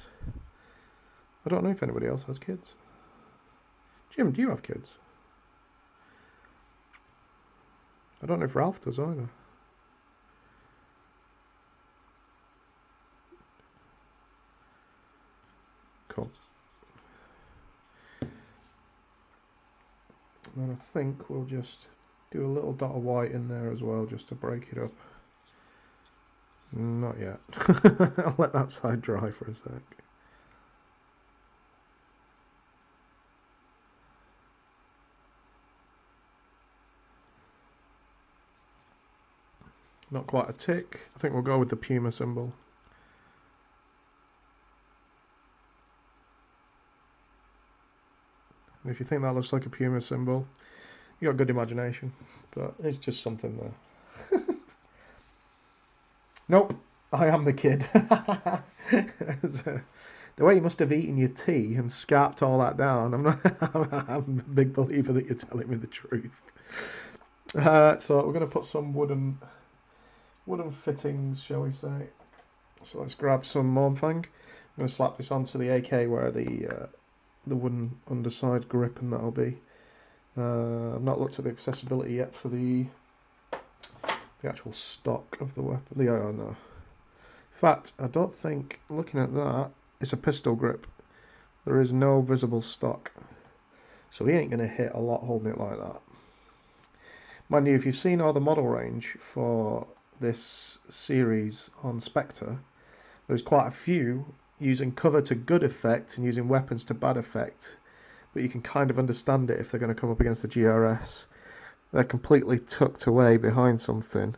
I don't know if anybody else has kids. Jim, do you have kids? I don't know if Ralph does either. Cool. And then I think we'll just do a little dot of white in there as well, just to break it up. Not yet. I'll let that side dry for a sec. Not quite a tick. I think we'll go with the Puma symbol. And if you think that looks like a Puma symbol, you got good imagination, but it's just something there. Nope, I am the kid. The way you must have eaten your tea and scarped all that down, I'm a big believer that you're telling me the truth. So we're going to put some wooden fittings, shall we say. So let's grab some Mornfang. I'm going to slap this onto the AK where the wooden underside grip and that'll be. I've not looked at the accessibility yet for the actual stock of the weapon. Oh no. In fact, I don't think, looking at that, it's a pistol grip. There is no visible stock. So he ain't going to hit a lot holding it like that. Mind you, if you've seen all the model range for this series on Spectre, there's quite a few using cover to good effect and using weapons to bad effect. But you can kind of understand it if they're going to come up against the GRS. They're completely tucked away behind something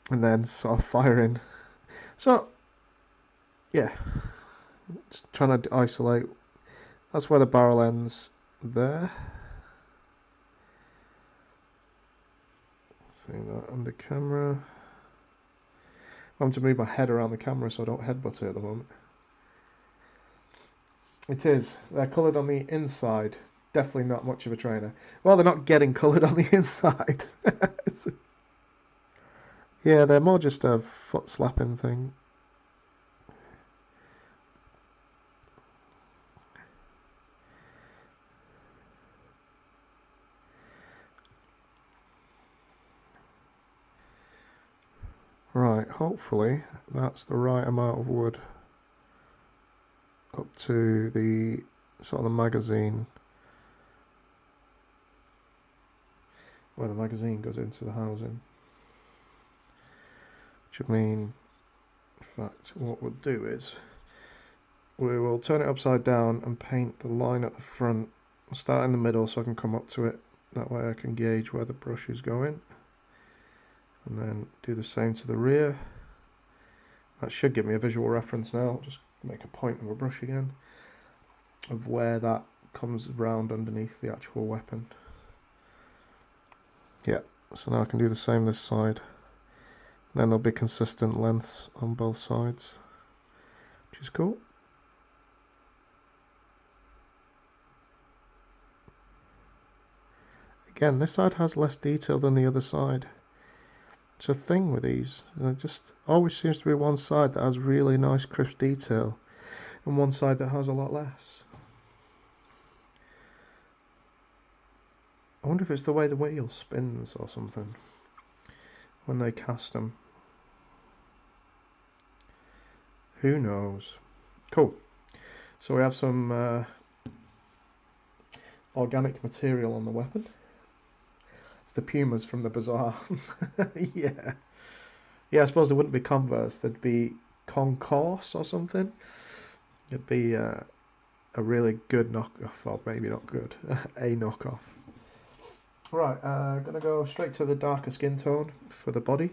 and then sort of firing. So, yeah. Just trying to isolate. That's where the barrel ends there. See that under camera. I'm having to move my head around the camera so I don't headbutt it at the moment. It is. They're coloured on the inside. Definitely not much of a trainer. Well, they're not getting coloured on the inside. Yeah, they're more just a foot slapping thing. Right, hopefully that's the right amount of wood up to the sort of the magazine, where the magazine goes into the housing. Which would mean, in fact, what we'll do is we will turn it upside down and paint the line at the front. I'll start in the middle so I can come up to it. That way I can gauge where the brush is going. And then do the same to the rear. That should give me a visual reference now. I'll just make a point of a brush again of where that comes round underneath the actual weapon. Yeah, so now I can do the same this side. And then there'll be consistent lengths on both sides, which is cool. Again, this side has less detail than the other side. It's a thing with these. There just always seems to be one side that has really nice crisp detail and one side that has a lot less. I wonder if it's the way the wheel spins or something when they cast them. Who knows? Cool. So we have some organic material on the weapon. It's the Pumas from the bazaar. Yeah. Yeah, I suppose they wouldn't be Converse. They'd be Concourse or something. It'd be a really good knockoff, or maybe not good, a knockoff. Right, going to go straight to the darker skin tone for the body.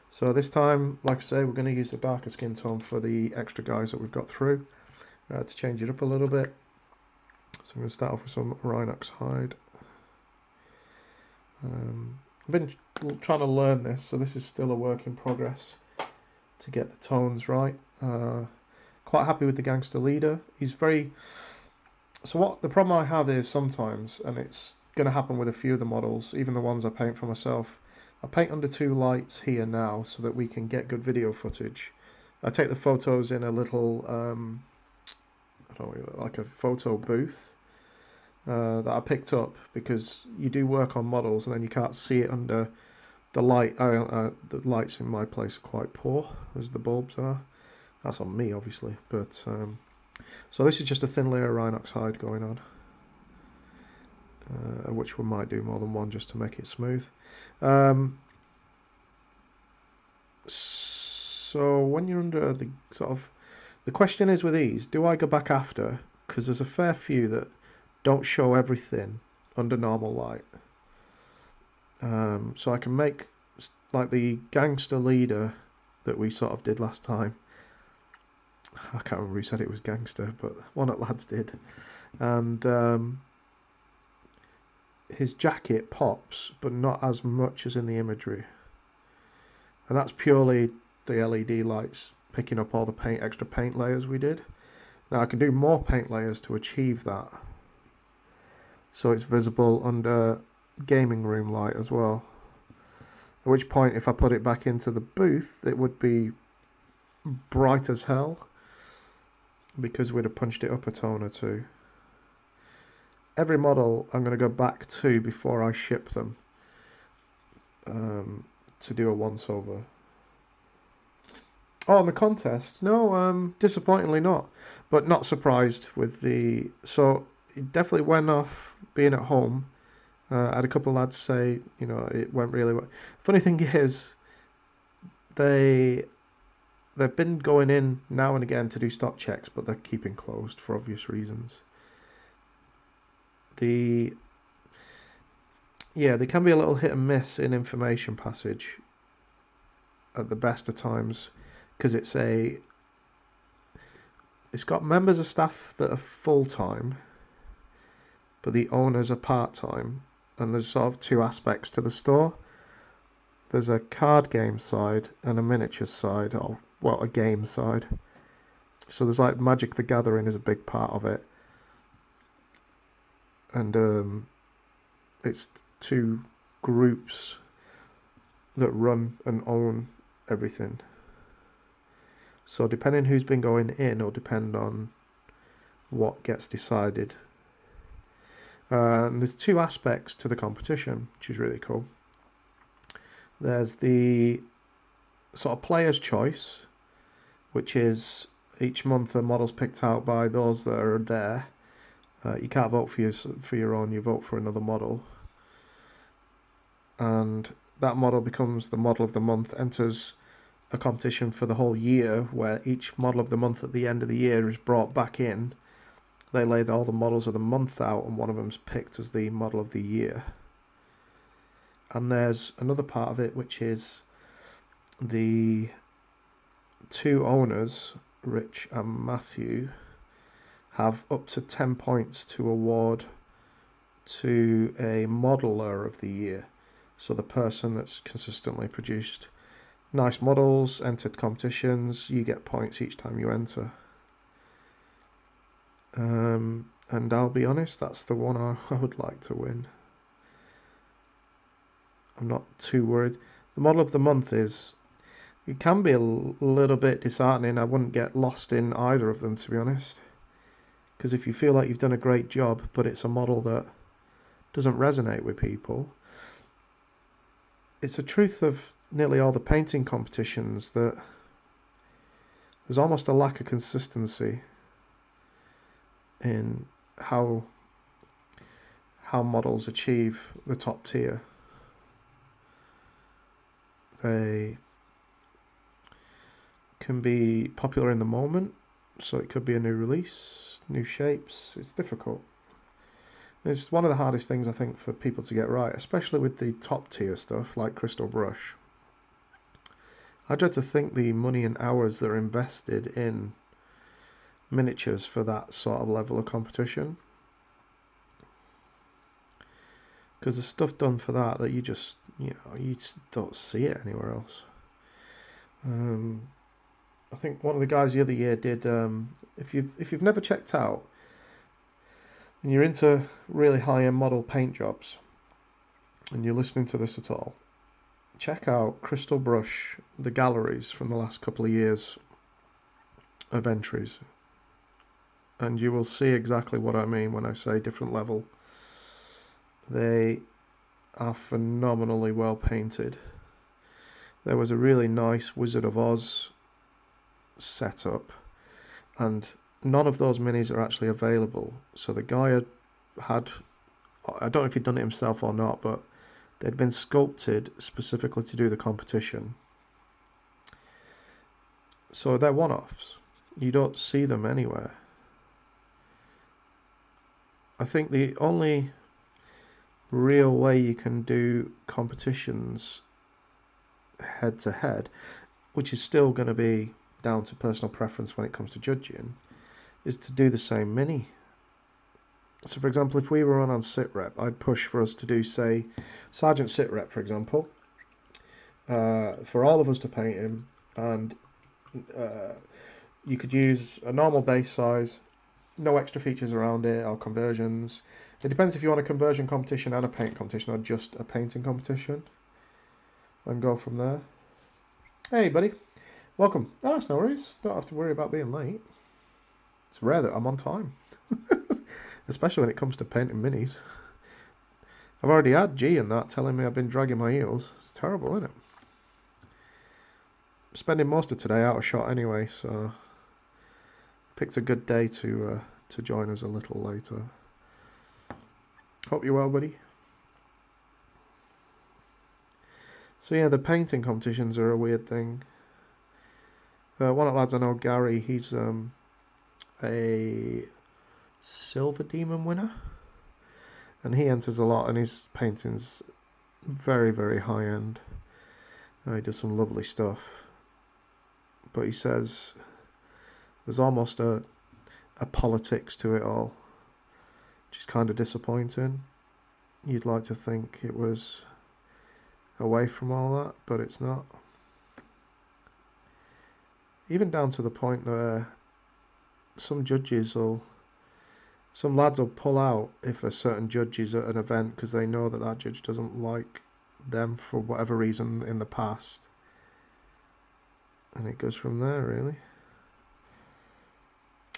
So this time, like I say, we're going to use the darker skin tone for the extra guys that we've got through to change it up a little bit. So I'm going to start off with some Rhinox hide. I've been trying to learn this, so this is still a work in progress to get the tones right. Quite happy with the gangster leader. He's very... So what the problem I have is sometimes, and it's going to happen with a few of the models, even the ones I paint for myself, I paint under two lights here now so that we can get good video footage. I take the photos in a little, I don't know, like a photo booth. That I picked up because you do work on models and then you can't see it under the light. The lights in my place are quite poor, as the bulbs are. That's on me, obviously. But so this is just a thin layer of Rhinox hide going on, which we might do more than one just to make it smooth. So when you're under the sort of, the question is with these, do I go back after? Because there's a fair few that don't show everything under normal light. So I can make like the gangster leader that we sort of did last time. I can't remember who said it was gangster, but one of the lads did. And his jacket pops, but not as much as in the imagery. And that's purely the LED lights picking up all the extra paint layers we did. Now I can do more paint layers to achieve that, so it's visible under gaming room light as well. At which point, if I put it back into the booth, it would be bright as hell, because we'd have punched it up a tone or two. Every model I'm going to go back to before I ship them, to do a once over. Oh, and the contest? No, disappointingly not. But not surprised with the... So, it definitely went off being at home. I had a couple of lads say, you know, it went really well. Funny thing is, they've been going in now and again to do stock checks, but they're keeping closed for obvious reasons. They can be a little hit and miss in information passage at the best of times, because it's got members of staff that are full-time, but the owners are part-time, and there's sort of two aspects to the store. There's a card game side and a miniatures side, or well, a game side. So there's like Magic the Gathering is a big part of it, and it's two groups that run and own everything. So depending who's been going in, will depend on what gets decided. And there's two aspects to the competition, which is really cool. There's the sort of player's choice, which is each month a model's picked out by those that are there. You can't vote for your own, you vote for another model. And that model becomes the model of the month, enters a competition for the whole year, where each model of the month at the end of the year is brought back in. They lay all the models of the month out, and one of them's picked as the model of the year. And there's another part of it, which is the two owners, Rich and Matthew, have up to 10 points to award to a modeler of the year. So the person that's consistently produced nice models, entered competitions, you get points each time you enter. And I'll be honest, that's the one I would like to win. I'm not too worried. The model of the month it can be a little bit disheartening. I wouldn't get lost in either of them, to be honest. Because if you feel like you've done a great job, but it's a model that doesn't resonate with people, it's a truth of nearly all the painting competitions that there's almost a lack of consistency in how models achieve the top tier. They can be popular in the moment, so it could be a new release, new shapes. It's difficult. It's one of the hardest things, I think, for people to get right, especially with the top tier stuff like Crystal Brush. I dread to think the money and hours that are invested in miniatures for that sort of level of competition, because the stuff done for that you just don't see it anywhere else. I think one of the guys the other year did, if you've never checked out and you're into really high-end model paint jobs and you're listening to this at all, check out Crystal Brush, the galleries from the last couple of years of entries, and you will see exactly what I mean when I say different level. They are phenomenally well painted. There was a really nice Wizard of Oz setup, and none of those minis are actually available. So the guy had I don't know if he'd done it himself or not, but they'd been sculpted specifically to do the competition. So they're one-offs. You don't see them anywhere. I think the only real way you can do competitions head to head, which is still going to be down to personal preference when it comes to judging, is to do the same mini. So for example, if we were on SitRep, I'd push for us to do, say, Sergeant SitRep, for example, for all of us to paint him, and you could use a normal base size, no extra features around it or conversions. It depends if you want a conversion competition and a paint competition or just a painting competition, and go from there. Hey buddy, welcome. Oh, that's no worries, don't have to worry about being late. It's rare that I'm on time. Especially when it comes to painting minis. I've already had G and that telling me I've been dragging my heels. It's terrible, isn't it? Spending most of today out of shot anyway, so picked a good day to join us a little later. Hope you're well, buddy. So yeah, the painting competitions are a weird thing. One of the lads I know, Gary, he's a Silver Demon winner, and he enters a lot, and his painting's very, very high end. He does some lovely stuff, but he says there's almost a politics to it all, which is kind of disappointing. You'd like to think it was away from all that, but it's not. Even down to the point where some lads will pull out if a certain judge is at an event because they know that judge doesn't like them for whatever reason in the past. And it goes from there, really.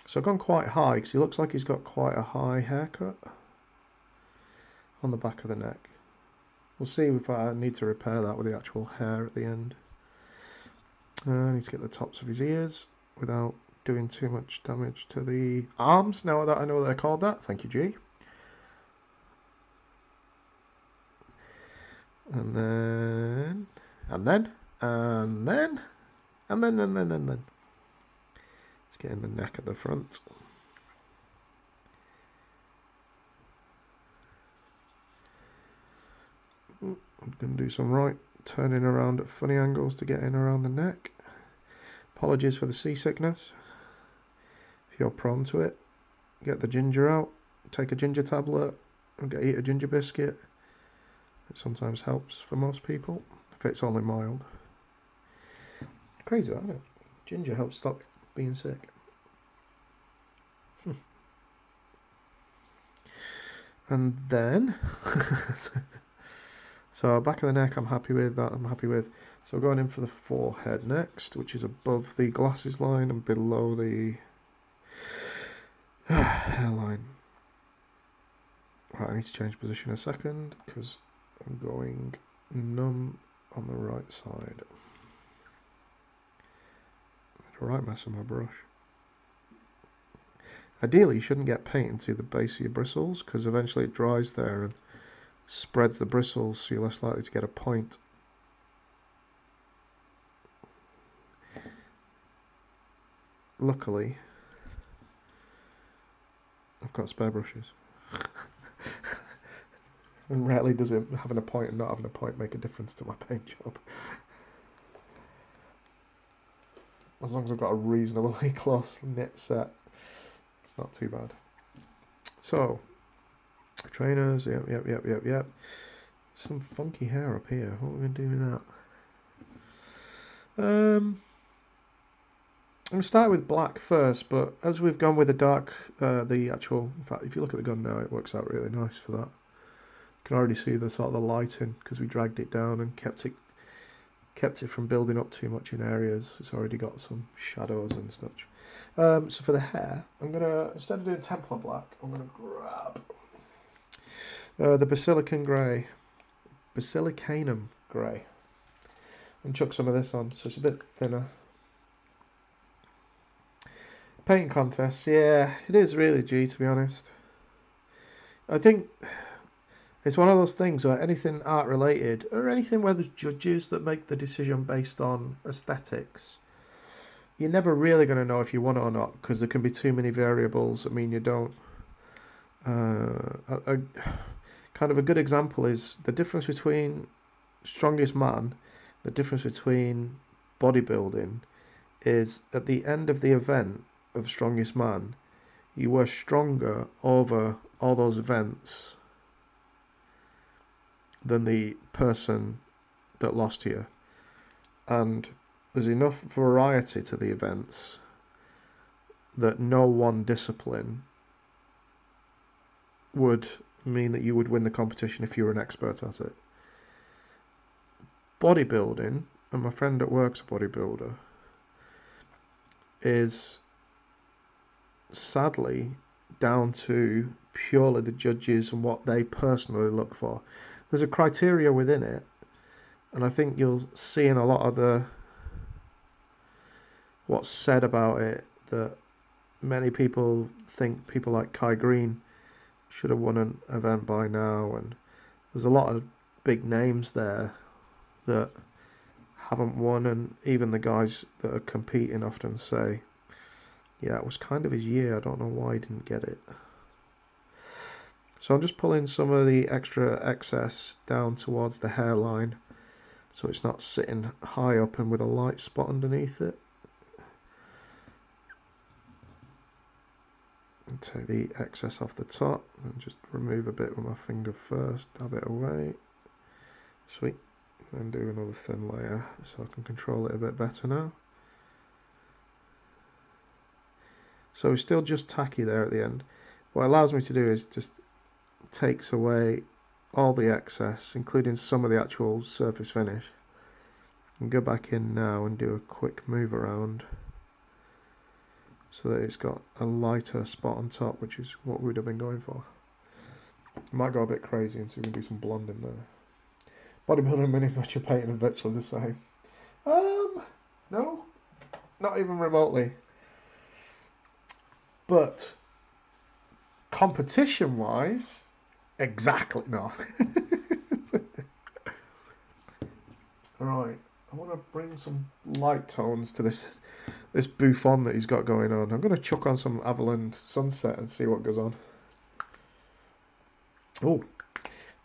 So I've gone quite high because he looks like he's got quite a high haircut on the back of the neck. We'll see if I need to repair that with the actual hair at the end. I need to get the tops of his ears without doing too much damage to the arms, now that I know they're called that. Thank you, G. And then. Let's get in the neck at the front. I'm going to do some right turning around at funny angles to get in around the neck. Apologies for the seasickness. If you're prone to it, get the ginger out, take a ginger tablet, and eat a ginger biscuit. It sometimes helps for most people, if it's only mild. Crazy, isn't it? Ginger helps stop being sick. And then, so back of the neck I'm happy with, that I'm happy with. So going in for the forehead next, which is above the glasses line and below the hairline. Right, I need to change position a second because I'm going numb on the right side. Made a right mess of my brush. Ideally, you shouldn't get paint into the base of your bristles because eventually it dries there and spreads the bristles, so you're less likely to get a point. Luckily, I've got spare brushes. And rarely does it having a point and not having a point make a difference to my paint job. As long as I've got a reasonably close knit set, it's not too bad. So, trainers, yep. Some funky hair up here. What are we going to do with that? I'm going to start with black first, but as we've gone with the dark, in fact, if you look at the gun now, it works out really nice for that. You can already see the sort of the lighting because we dragged it down and kept it from building up too much in areas. It's already got some shadows and such. So for the hair, I'm going to, instead of doing Templar black, I'm going to grab the Basilicanum grey and chuck some of this on, so it's a bit thinner. Painting contest, yeah, it is really, G, to be honest. I think it's one of those things where anything art related, or anything where there's judges that make the decision based on aesthetics, you're never really going to know if you won it or not, because there can be too many variables. I mean, you don't. Kind of a good example is the difference between strongest man, the difference between bodybuilding, is at the end of the event of strongest man, you were stronger over all those events than the person that lost here. And there's enough variety to the events that no one discipline would mean that you would win the competition if you were an expert at it. Bodybuilding, and my friend at work's a bodybuilder, is sadly down to purely the judges and what they personally look for. There's a criteria within it, and I think you'll see in a lot of what's said about it that many people think people like Kai Green should have won an event by now, and there's a lot of big names there that haven't won, and even the guys that are competing often say, yeah, it was kind of his year, I don't know why he didn't get it. So I'm just pulling some of the extra excess down towards the hairline so it's not sitting high up and with a light spot underneath it. And take the excess off the top and just remove a bit with my finger first, dab it away. Sweet. Then do another thin layer so I can control it a bit better now. So it's still just tacky there at the end. What it allows me to do is just takes away all the excess, including some of the actual surface finish. And go back in now and do a quick move around so that it's got a lighter spot on top, which is what we'd have been going for. Might go a bit crazy and see if we can do some blonding there. Bodybuilding and miniature painting are virtually the same. No, not even remotely. But competition-wise, exactly no. Right, I want to bring some light tones to this bouffon that he's got going on. I'm going to chuck on some Avalon Sunset and see what goes on. Oh,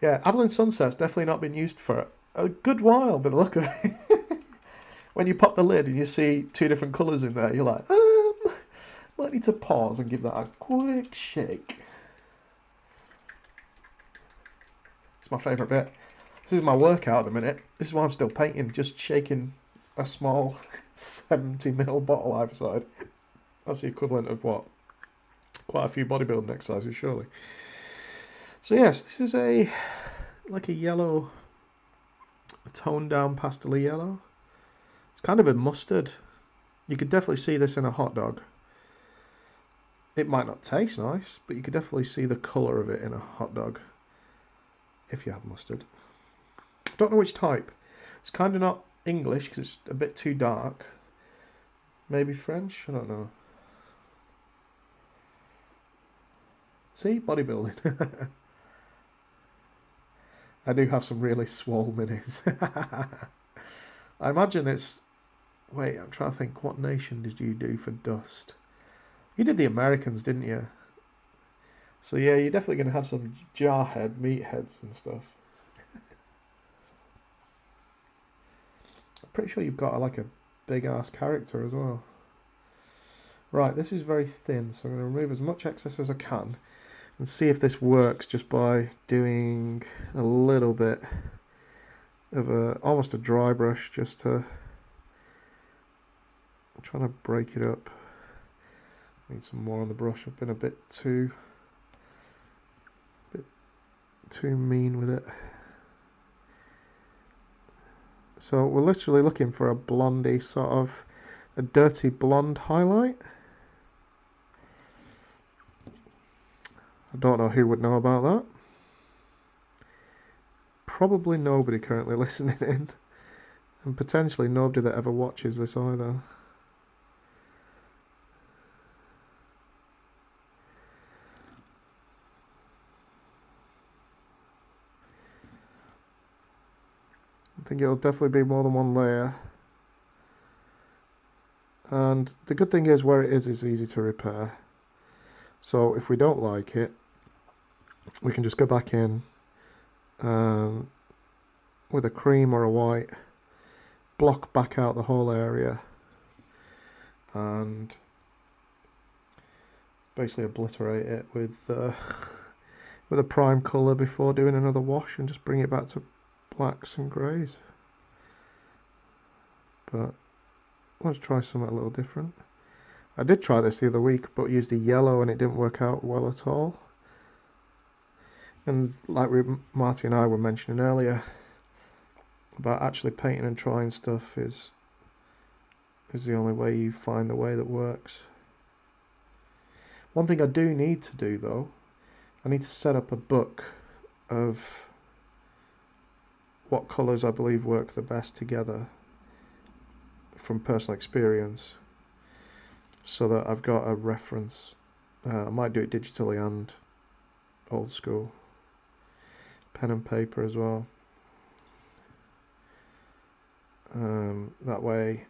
yeah, Avalon Sunset's definitely not been used for a good while, by the look of it. When you pop the lid and you see two different colours in there, you're like, might need to pause and give that a quick shake. It's my favourite bit. This is my workout at the minute. This is why I'm still painting, just shaking a small 70ml bottle either side. That's the equivalent of what? Quite a few bodybuilding exercises, surely. So yes, this is like a yellow, toned down pastel yellow. It's kind of a mustard. You could definitely see this in a hot dog. It might not taste nice, but you could definitely see the colour of it in a hot dog if you have mustard. Don't know which type. It's kind of not English because it's a bit too dark. Maybe French? I don't know. See? Bodybuilding. I do have some really swole minis. I imagine it's... Wait, I'm trying to think. What nation did you do for dust? You did the Americans, didn't you? So yeah, you're definitely going to have some jarhead meatheads and stuff. I'm pretty sure you've got like a big ass character as well. Right, this is very thin, so I'm going to remove as much excess as I can and see if this works just by doing a little bit of almost a dry brush, just to... I'm trying to break it up. Need some more on the brush. I've been a bit too mean with it. So we're literally looking for a blondie, sort of a dirty blonde highlight. I don't know who would know about that. Probably nobody currently listening in, and potentially nobody that ever watches this either. I think it'll definitely be more than one layer. And the good thing is, where it is easy to repair. So if we don't like it, we can just go back in with a cream or a white, block back out the whole area, and basically obliterate it with a prime colour before doing another wash, and just bring it back to blacks and greys. But let's try something a little different. I did try this the other week, but used a yellow and it didn't work out well at all. And like Marty and I were mentioning earlier, about actually painting and trying stuff is the only way you find the way that works. One thing I do need to do though, I need to set up a book of what colours I believe work the best together from personal experience, so that I've got a reference. I might do it digitally and old school, pen and paper as well. That way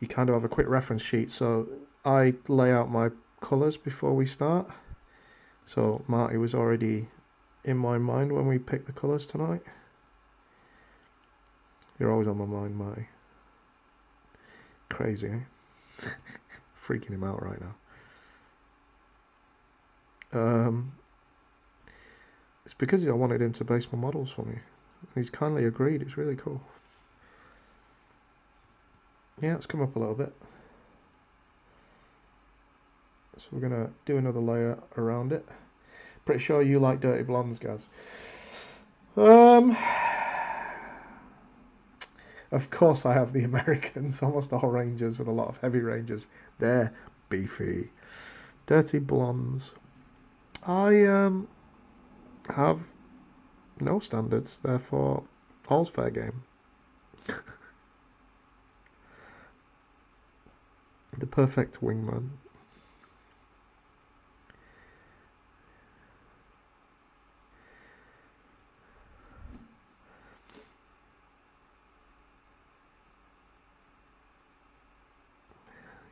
you kind of have a quick reference sheet. So I lay out my colours before we start, so Marty was already in my mind when we picked the colours tonight. You're always on my mind, Marty. Crazy, eh? Freaking him out right now. It's because I wanted him to base my models for me. He's kindly agreed. It's really cool. Yeah, it's come up a little bit. So we're going to do another layer around it. Pretty sure you like dirty blondes, guys. Of course I have the Americans, almost all rangers with a lot of heavy rangers. They're beefy. Dirty blondes. I have no standards, therefore all's fair game. The perfect wingman.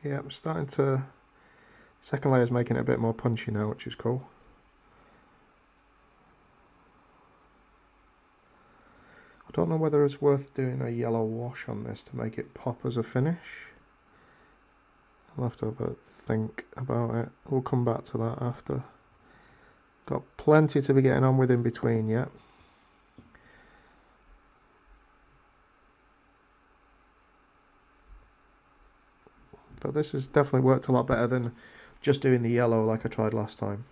Yeah, I'm starting to... Second layer is making it a bit more punchy now, which is cool. I don't know whether it's worth doing a yellow wash on this to make it pop as a finish. I'll have to have a think about it. We'll come back to that after. Got plenty to be getting on with in between yet. But this has definitely worked a lot better than just doing the yellow like I tried last time.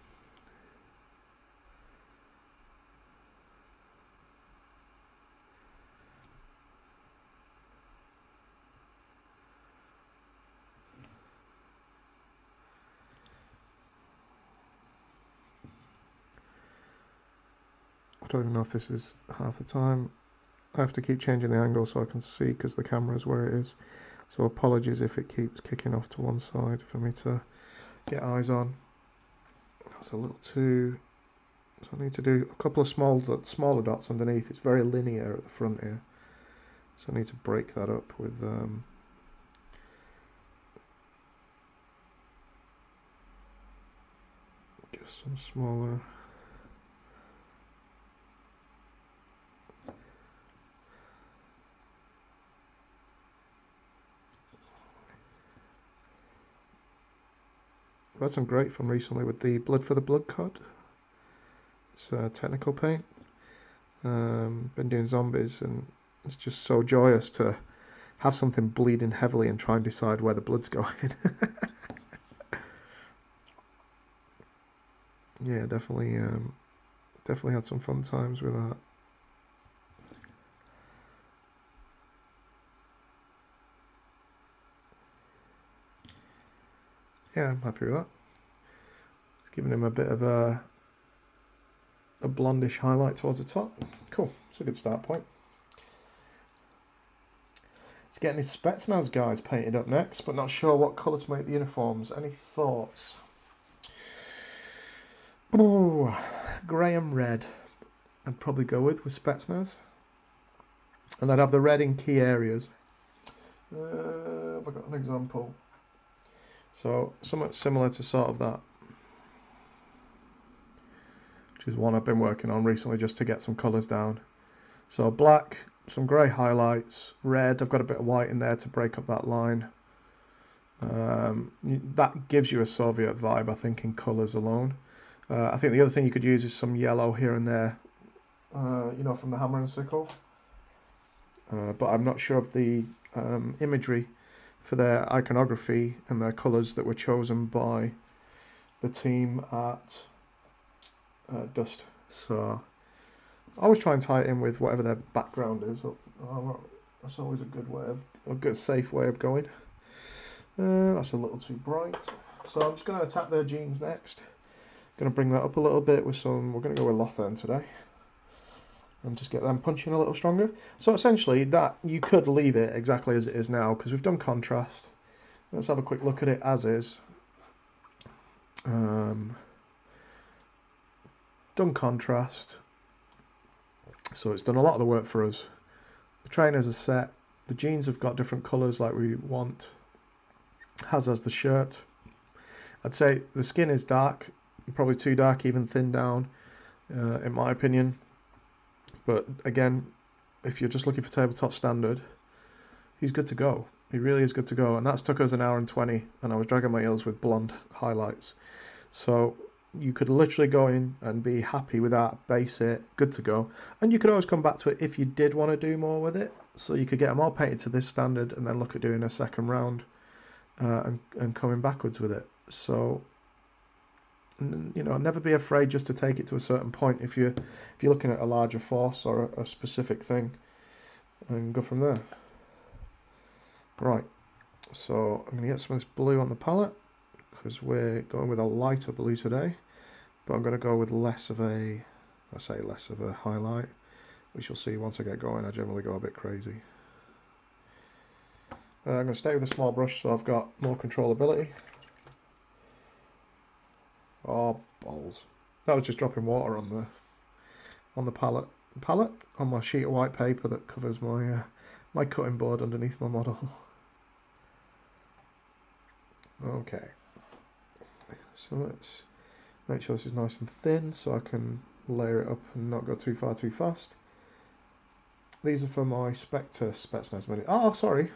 I don't even know if this is half the time. I have to keep changing the angle so I can see because the camera is where it is. So apologies if it keeps kicking off to one side for me to get eyes on. That's a little too... So I need to do a couple of smaller dots underneath. It's very linear at the front here. So I need to break that up with... just some smaller... I've had some great fun recently with the Blood for the Blood card. It's technical paint. Been doing zombies and it's just so joyous to have something bleeding heavily and try and decide where the blood's going. Yeah, definitely had some fun times with that. Yeah, I'm happy with that. It's giving him a bit of a blondish highlight towards the top. Cool, it's a good start point. He's getting his Spectre guys painted up next, but not sure what colour to make the uniforms. Any thoughts? Ooh, grey and red I'd probably go with Spectre. And I'd have the red in key areas. Have I got an example? So somewhat similar to sort of that, which is one I've been working on recently just to get some colours down. So black, some grey highlights, red, I've got a bit of white in there to break up that line. That gives you a Soviet vibe, I think, in colours alone. I think the other thing you could use is some yellow here and there, you know, from the hammer and sickle. But I'm not sure of the imagery for their iconography and their colours that were chosen by the team at Dust. So I always try and tie it in with whatever their background is. That's always a good safe way of going. That's a little too bright. So I'm just going to attack their jeans next. Going to bring that up a little bit with some. We're going to go with Lothern today, and just get them punching a little stronger. So essentially, that you could leave it exactly as it is now because we've done contrast. Let's have a quick look at it as is. Done contrast. So it's done a lot of the work for us. The trainers are set. The jeans have got different colours like we want. Has the shirt. I'd say the skin is dark, probably too dark, even thin down, in my opinion. But again, if you're just looking for tabletop standard, he's good to go. He really is good to go. And that's took us an hour and 20, and I was dragging my heels with blonde highlights. So you could literally go in and be happy with that, base it, good to go. And you could always come back to it if you did want to do more with it. So you could get them all painted to this standard and then look at doing a second round and coming backwards with it. So, you know, never be afraid just to take it to a certain point if you're looking at a larger force or a specific thing, and go from there. Right, so I'm going to get some of this blue on the palette because we're going with a lighter blue today, but I'm going to go with less of a highlight, which you'll see once I get going. I generally go a bit crazy. I'm going to stay with a small brush so I've got more controllability. Oh, balls. That was just dropping water on the palette on my sheet of white paper that covers my cutting board underneath my model. Okay. So let's make sure this is nice and thin so I can layer it up and not go too far too fast. These are for my Spectre Spetsnaz mini. Oh, sorry.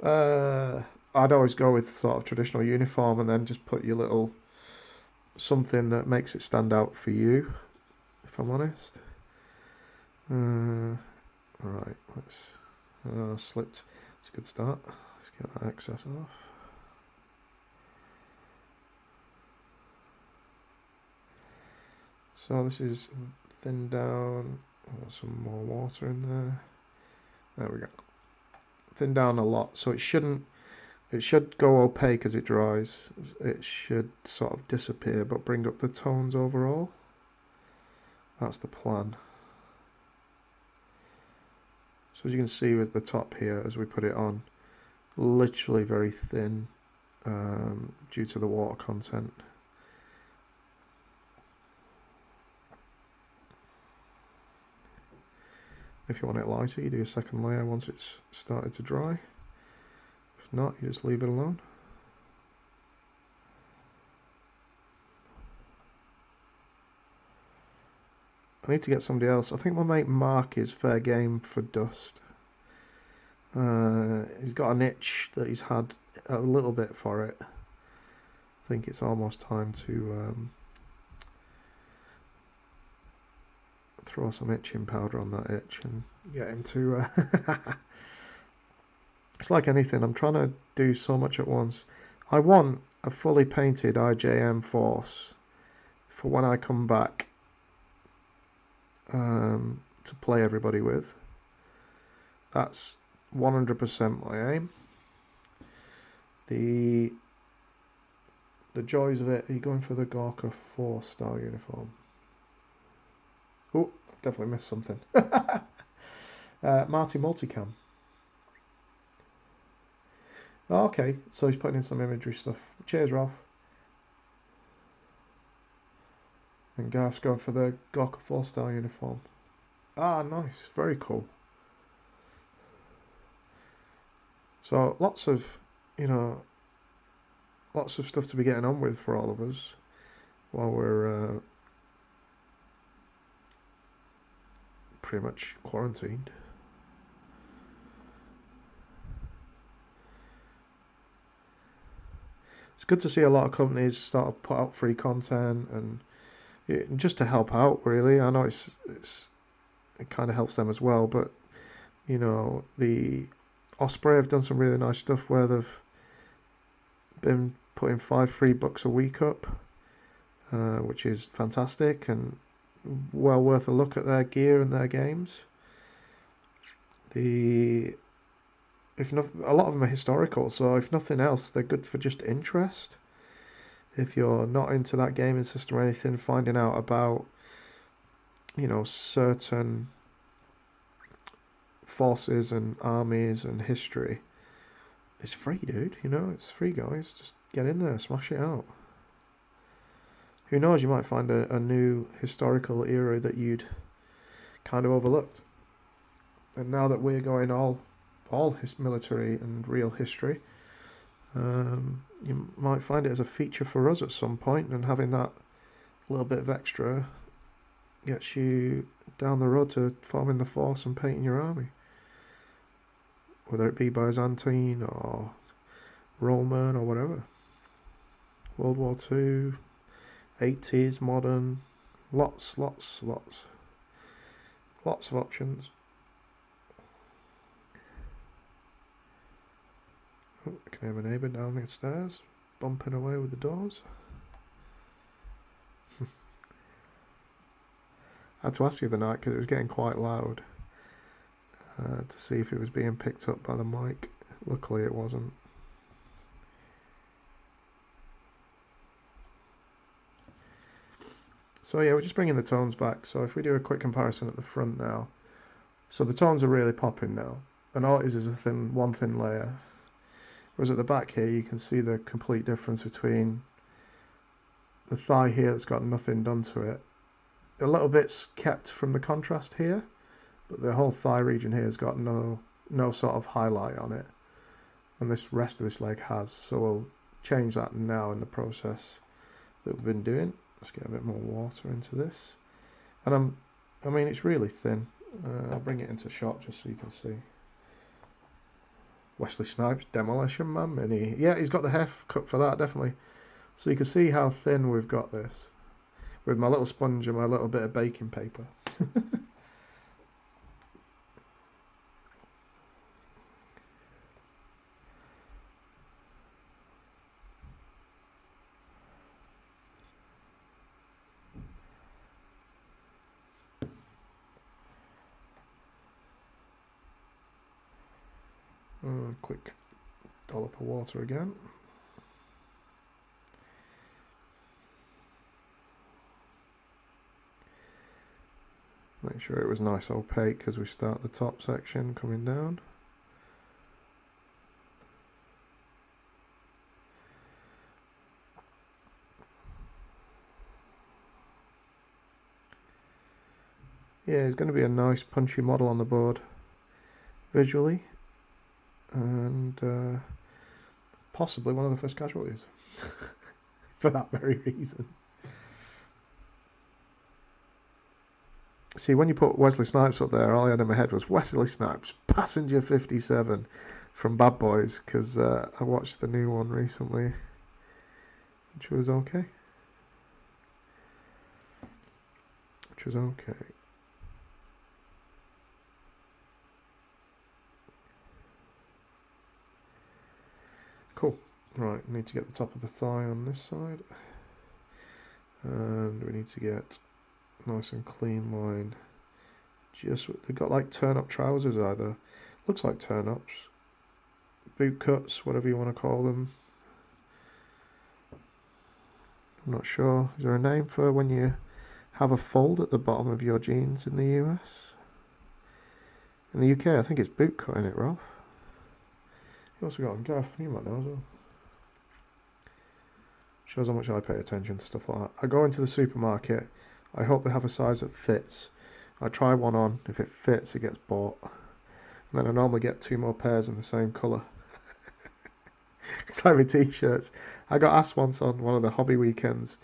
I'd always go with sort of traditional uniform and then just put your little something that makes it stand out for you, if I'm honest. Alright, let's slipped. It's a good start. Let's get that excess off. So this is thinned down. Got some more water in there. There we go. Thin down a lot, so it should go opaque as it dries. It should sort of disappear, but bring up the tones overall. That's the plan. So as you can see with the top here, as we put it on, literally very thin due to the water content. If you want it lighter, you do a second layer once it's started to dry. If not, you just leave it alone. I need to get somebody else. I think my mate Mark is fair game for Dust. He's got an itch that he's had a little bit for it. I think it's almost time to throw some itching powder on that itch and get him to it's like anything, I'm trying to do so much at once. I want a fully painted IJM force for when I come back to play everybody with. That's 100% my aim. The joys of it. Are you going for the Gorka 4-star uniform? Oh, definitely missed something. Marty Multicam. Oh, okay, so he's putting in some imagery stuff. Cheers, Ralph. And Garth's going for the Gorka 4-star uniform. Ah, nice. Very cool. So lots of, lots of stuff to be getting on with for all of us while we're pretty much quarantined. It's good to see a lot of companies start to put out free content and just to help out, really. I know it kind of helps them as well, but the Osprey have done some really nice stuff where they've been putting 5 free bucks a week up, which is fantastic and well worth a look at their gear and their games. A lot of them are historical, so if nothing else, they're good for just interest. If you're not into that gaming system or anything, finding out about, certain forces and armies and history, it's free, dude. It's free, guys. Just get in there, smash it out. Who knows, you might find a new historical era that you'd kind of overlooked. And now that we're going all military and real history, you might find it as a feature for us at some point, and having that little bit of extra gets you down the road to forming the force and painting your army. Whether it be Byzantine or Roman or whatever. World War II, 80s, modern, lots of options. Oh, I can hear my neighbour down the stairs, bumping away with the doors. I had to ask you the night because it was getting quite loud to see if it was being picked up by the mic. Luckily it wasn't. So yeah, we're just bringing the tones back. So if we do a quick comparison at the front now. So the tones are really popping now. And all it is one thin layer. Whereas at the back here you can see the complete difference between the thigh here that's got nothing done to it. A little bit's kept from the contrast here, but the whole thigh region here has got no sort of highlight on it. And this rest of this leg has. So we'll change that now in the process that we've been doing. Let's get a bit more water into this. And I mean it's really thin. I'll bring it into shot just so you can see. Wesley Snipes, Demolition Man Mini. Yeah, he's got the heft cut for that, definitely. So you can see how thin we've got this. With my little sponge and my little bit of baking paper. Quick dollop of water again. Make sure it was nice opaque as we start the top section coming down. Yeah, it's going to be a nice punchy model on the board visually, and possibly one of the first casualties for that very reason. See, when you put Wesley Snipes up there, all I had in my head was Wesley Snipes, Passenger 57 from Bad Boys, because I watched the new one recently, which was okay. Cool. Right, need to get the top of the thigh on this side, and we need to get nice and clean line. They've got like turn-up trousers either. Looks like turn-ups. Boot cuts, whatever you want to call them. I'm not sure. Is there a name for when you have a fold at the bottom of your jeans in the US? In the UK, I think it's boot cutting it, Ralph. You also got Gaff, you might know as well. Shows how much I pay attention to stuff like that. I go into the supermarket, I hope they have a size that fits. I try one on, if it fits it gets bought. And then I normally get 2 more pairs in the same colour. It's like with t-shirts. I got asked once on one of the hobby weekends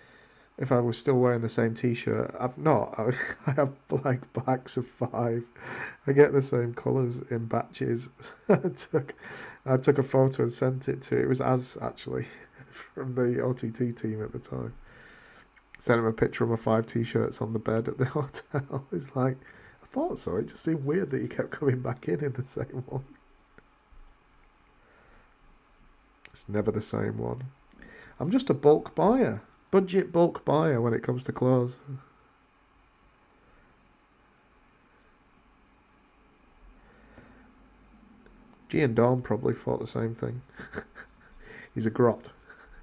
if I was still wearing the same t-shirt. I've not. I have like packs of 5. I get the same colours in batches. I took a photo and sent it to, it was Az actually, from the OTT team at the time. Sent him a picture of my 5 t-shirts on the bed at the hotel. It's like, I thought so. It just seemed weird that you kept coming back in the same one. It's never the same one. I'm just a bulk buyer. Budget bulk buyer when it comes to clothes. G and Dawn probably thought the same thing. He's a grot.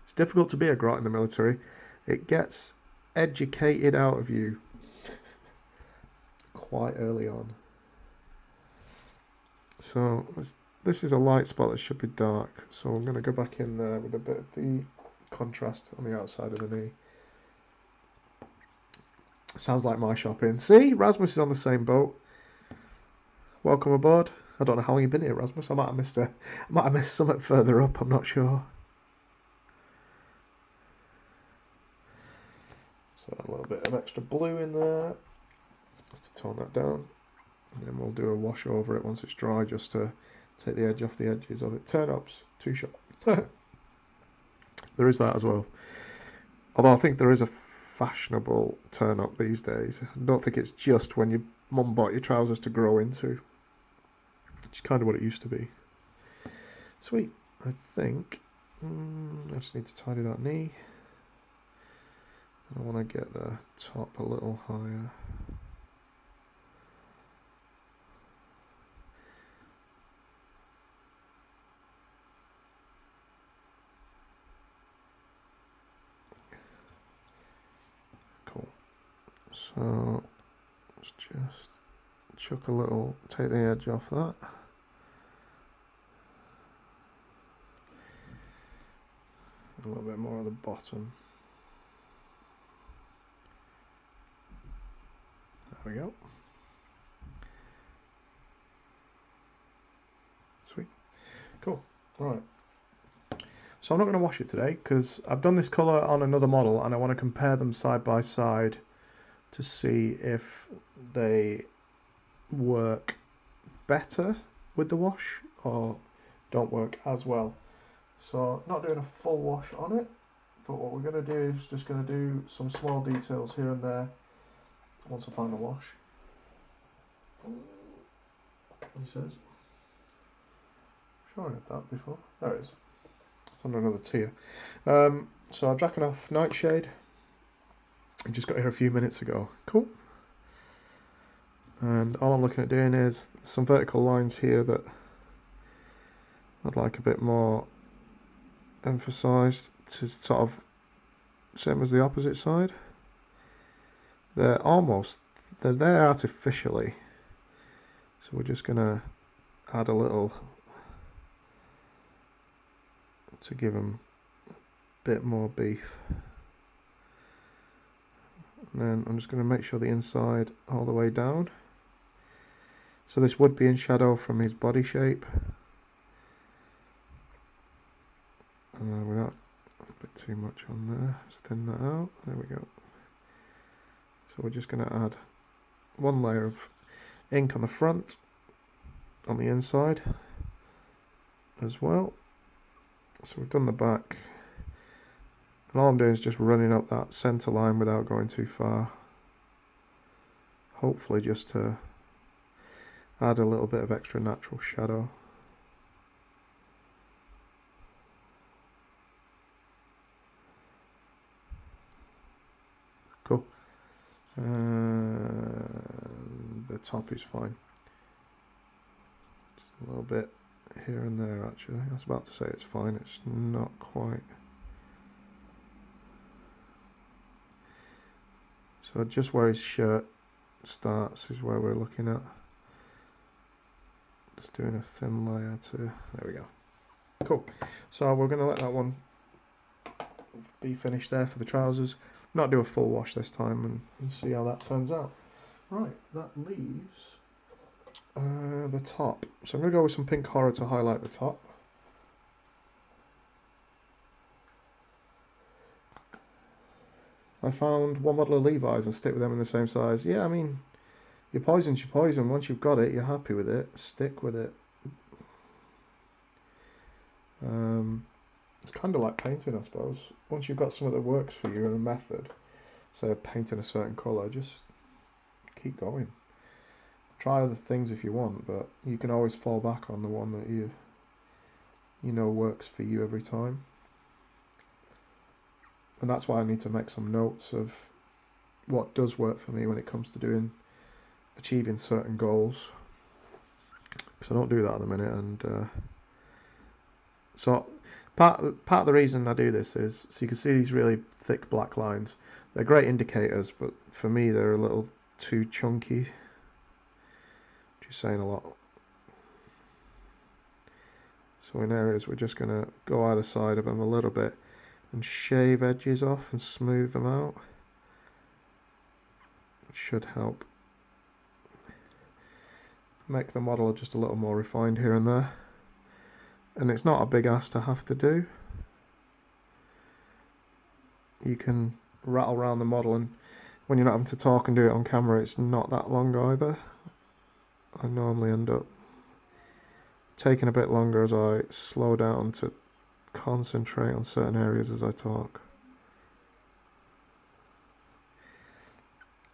It's difficult to be a grot in the military. It gets educated out of you quite early on. So this is a light spot that should be dark. So I'm going to go back in there with a bit of the contrast on the outside of the knee. Sounds like my shopping. See, Rasmus is on the same boat. Welcome aboard. I don't know how long you've been here, Rasmus. I might have missed something further up. I'm not sure. So a little bit of extra blue in there, just to tone that down. And then we'll do a wash over it once it's dry, just to take the edge off the edges of it. Turn-ups, too sharp. There is that as well. Although I think there is a fashionable turn-up these days. I don't think it's just when your mum bought your trousers to grow into. Which is kind of what it used to be. Sweet. I think I just need to tidy that knee. I want to get the top a little higher. Cool. So let's just chuck a little, take the edge off that. A little bit more at the bottom. There we go. Sweet. Cool. Right. So I'm not going to wash it today because I've done this colour on another model and I want to compare them side by side to see if they work better with the wash or don't work as well. So not doing a full wash on it, but what we're going to do is just going to do some small details here and there once I find the wash. He says, sure I had that before. There it is. It's under another tier. So I've jacking off Nightshade. I just got here a few minutes ago. Cool. And all I'm looking at doing is some vertical lines here that I'd like a bit more emphasised to sort of same as the opposite side. They're there artificially. So we're just going to add a little to give them a bit more beef. And then I'm just going to make sure the inside all the way down. So this would be in shadow from his body shape. Without a bit too much on there, just thin that out. There we go. So we're just going to add one layer of ink on the front, on the inside as well. So we've done the back. And all I'm doing is just running up that centre line without going too far. Hopefully just to add a little bit of extra natural shadow. Cool. And the top is fine. Just a little bit here and there actually. I was about to say it's fine, it's not quite. So just where his shirt starts is where we're looking at. Just doing a thin layer to, there we go. Cool. So we're going to let that one be finished there for the trousers. Not do a full wash this time and see how that turns out. Right, that leaves the top. So I'm going to go with some pink horror to highlight the top. I found one model of Levi's and stick with them in the same size. Yeah, I mean, your poison's your poison. Once you've got it, you're happy with it. Stick with it. It's kind of like painting, I suppose. Once you've got something that works for you in a method, say painting a certain colour, just keep going. Try other things if you want, but you can always fall back on the one that you know works for you every time. And that's why I need to make some notes of what does work for me when it comes to achieving certain goals. Because I don't do that at the minute, and so part of the reason I do this is so you can see these really thick black lines. They're great indicators, but for me they're a little too chunky. Which is saying a lot. So in areas we're just going to go either side of them a little bit and shave edges off and smooth them out. It should help make the model just a little more refined here and there. And it's not a big ask to have to do. You can rattle around the model, and when you're not having to talk and do it on camera, it's not that long either. I normally end up taking a bit longer as I slow down to concentrate on certain areas as I talk.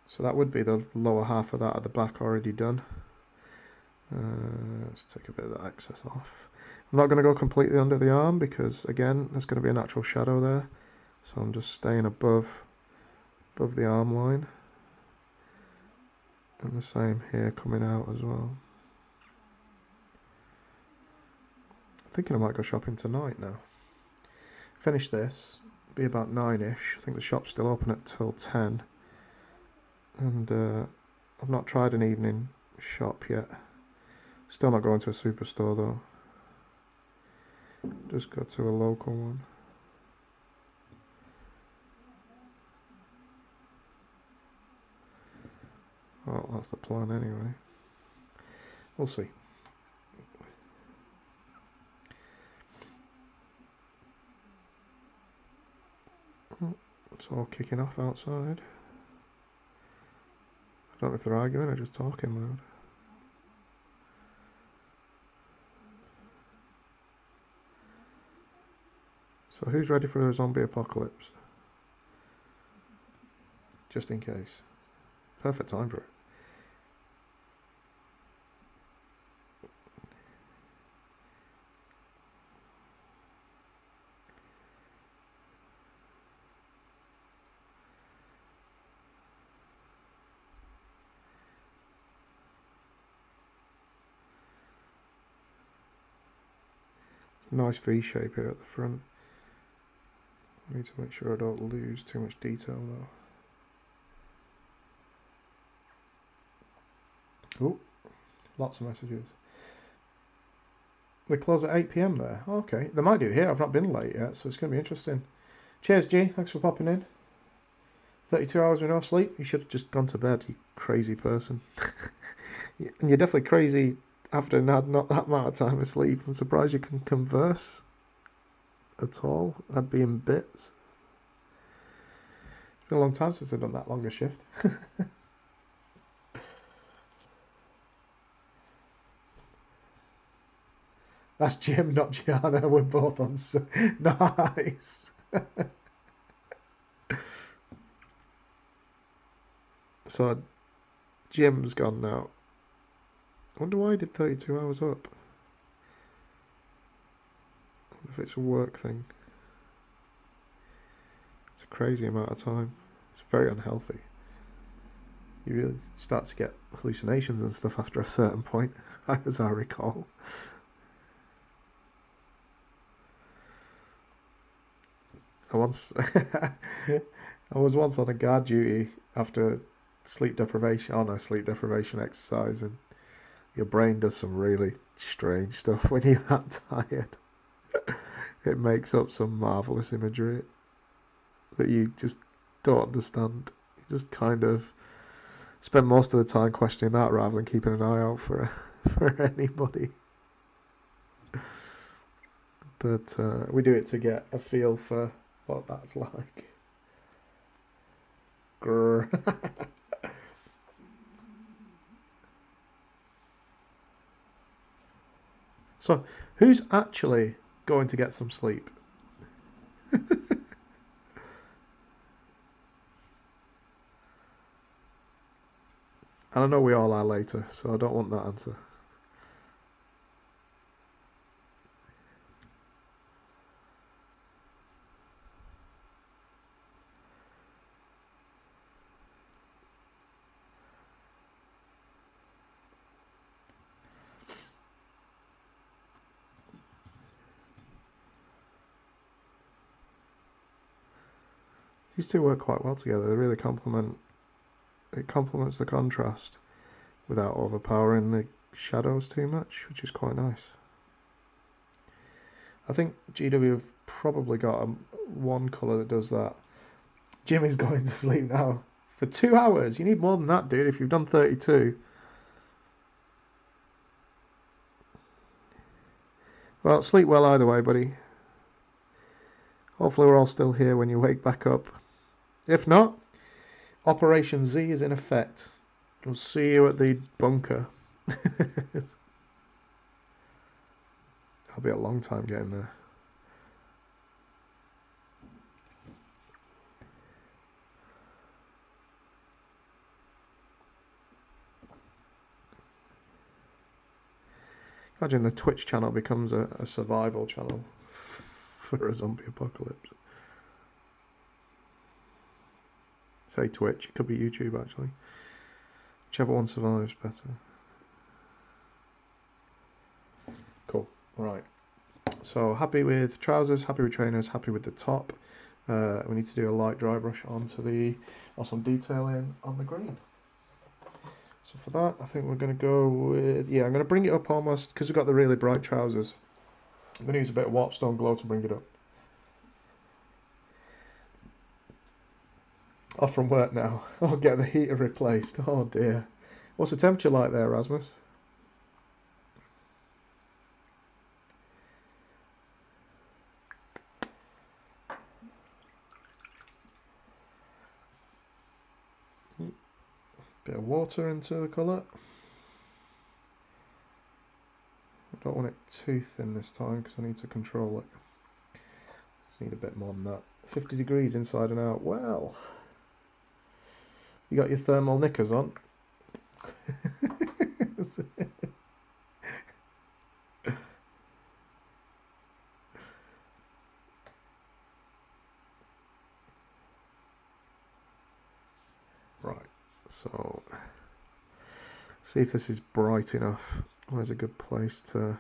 So that would be the lower half of that at the back already done. Let's take a bit of that excess off. I'm not going to go completely under the arm because again there's going to be a natural shadow there, so I'm just staying above the arm line, and the same here coming out as well. I'm thinking I might go shopping tonight now. Finish this, be about 9ish. I think the shop's still open till 10, and I've not tried an evening shop yet. Still not going to a superstore though. Just go to a local one. Well, that's the plan anyway. We'll see. It's all kicking off outside. I don't know if they're arguing or just talking loud. So who's ready for a zombie apocalypse? Just in case. Perfect time for it. Nice V shape here at the front. I need to make sure I don't lose too much detail though. Oh, lots of messages. They close at 8 PM there. Okay, they might do here. I've not been late yet, so it's going to be interesting. Cheers, G. Thanks for popping in. 32 hours with no sleep? You should have just gone to bed, you crazy person. And you're definitely crazy after had not that amount of time of sleep. I'm surprised you can converse at all. I'd be in bits. It's been a long time since I've done that longer shift. That's Jim, not Gianna. We're both on. Nice. So Jim's gone now. I wonder why he did 32 hours up. I wonder if it's a work thing. It's a crazy amount of time. It's very unhealthy. You really start to get hallucinations and stuff after a certain point, as I recall. I was once on a guard duty after sleep deprivation, on a sleep deprivation exercise, and your brain does some really strange stuff when you're that tired. It makes up some marvelous imagery that you just don't understand. You just kind of spend most of the time questioning that rather than keeping an eye out for anybody. But we do it to get a feel for what that's like. Grrr. So, who's actually going to get some sleep? And I know we all are later, so I don't want that answer. These two work quite well together. They really complement. It complements the contrast without overpowering the shadows too much, which is quite nice. I think GW have probably got one colour that does that. Jimmy's going to sleep now. For 2 hours? You need more than that, dude, if you've done 32. Well, sleep well either way, buddy. Hopefully we're all still here when you wake back up. If not, Operation Z is in effect. We'll see you at the bunker. That'll be a long time getting there. Imagine the Twitch channel becomes a survival channel for a zombie apocalypse. Say Twitch, it could be YouTube actually. Whichever one survives better. Cool, right. So happy with trousers, happy with trainers, happy with the top. We need to do a light dry brush onto or some detailing on the green. So for that, I think we're going to go with, yeah, I'm going to bring it up almost, because we've got the really bright trousers. I'm going to use a bit of Warpstone Glow to bring it up. Off from work now. I'll get the heater replaced. Oh dear. What's the temperature like there, Rasmus? Bit of water into the colour. I don't want it too thin this time because I need to control it. Just need a bit more than that. 50 degrees inside and out. Well, you got your thermal knickers on. Right, so see if this is bright enough. Where's a good place to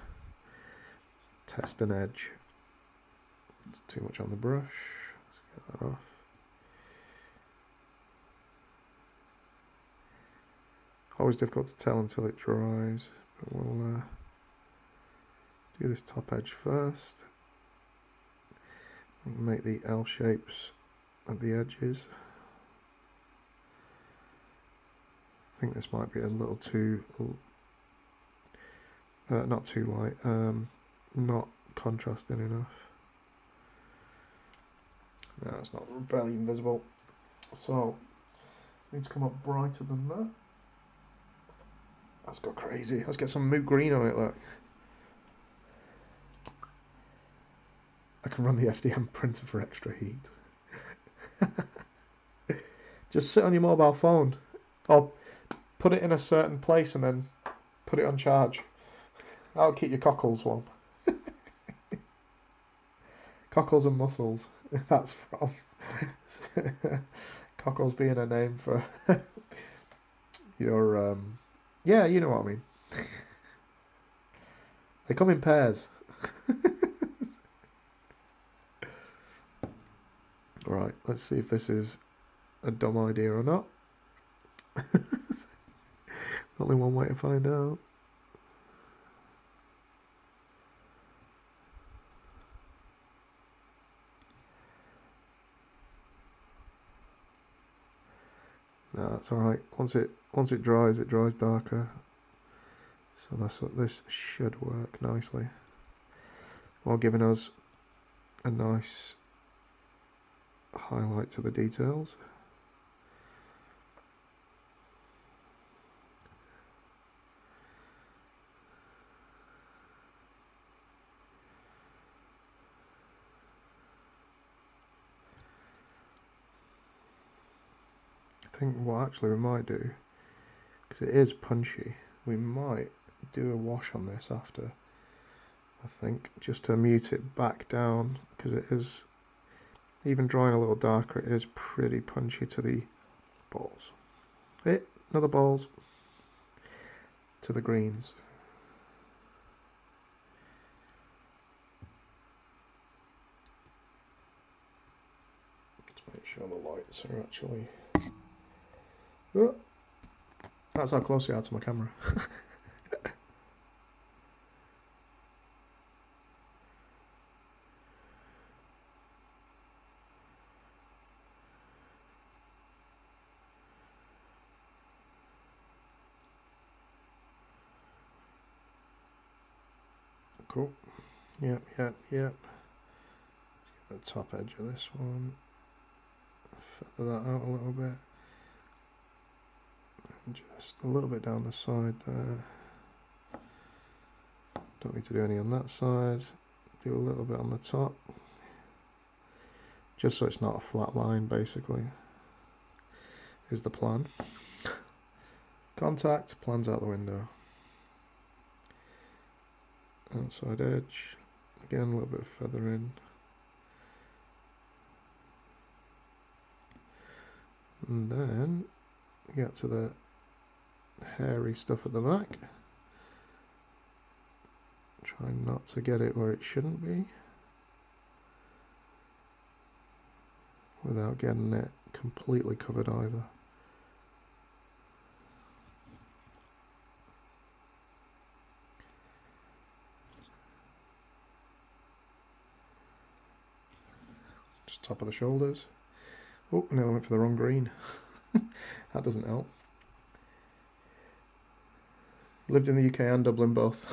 test an edge? It's too much on the brush. Let's get that off. Always difficult to tell until it dries, but we'll do this top edge first. Make the L shapes at the edges. I think this might be a little too, not too light, not contrasting enough. No, it's not, barely even visible. So, need to come up brighter than that. Let's go crazy. Let's get some moot green on it, look. I can run the FDM printer for extra heat. Just sit on your mobile phone. Or put it in a certain place and then put it on charge. That'll keep your cockles warm. Cockles and mussels. That's from cockles being a name for your yeah, you know what I mean. They come in pairs. Right, let's see if this is a dumb idea or not. Only one way to find out. No, that's alright. Once it dries darker. So that's what this should work nicely. While giving us a nice highlight to the details. I think what actually we might do, because it is punchy, we might do a wash on this after, I think, just to mute it back down, because it is, even drawing a little darker, it is pretty punchy to the balls. Another balls to the greens. Let's Make sure the lights are actually... Oh, that's how close you are to my camera. Cool. Yep. The top edge of this one. Feather that out a little bit. And just a little bit down the side there. Don't need to do any on that side. Do a little bit on the top. Just so it's not a flat line, basically. Is the plan. Contact, plan's out the window. Outside edge. Again, a little bit of feathering. And then get to the hairy stuff at the back. Try not to get it where it shouldn't be, without getting it completely covered either. Just top of the shoulders. Oh, no, I went for the wrong green. That doesn't help. Lived in the UK and Dublin both.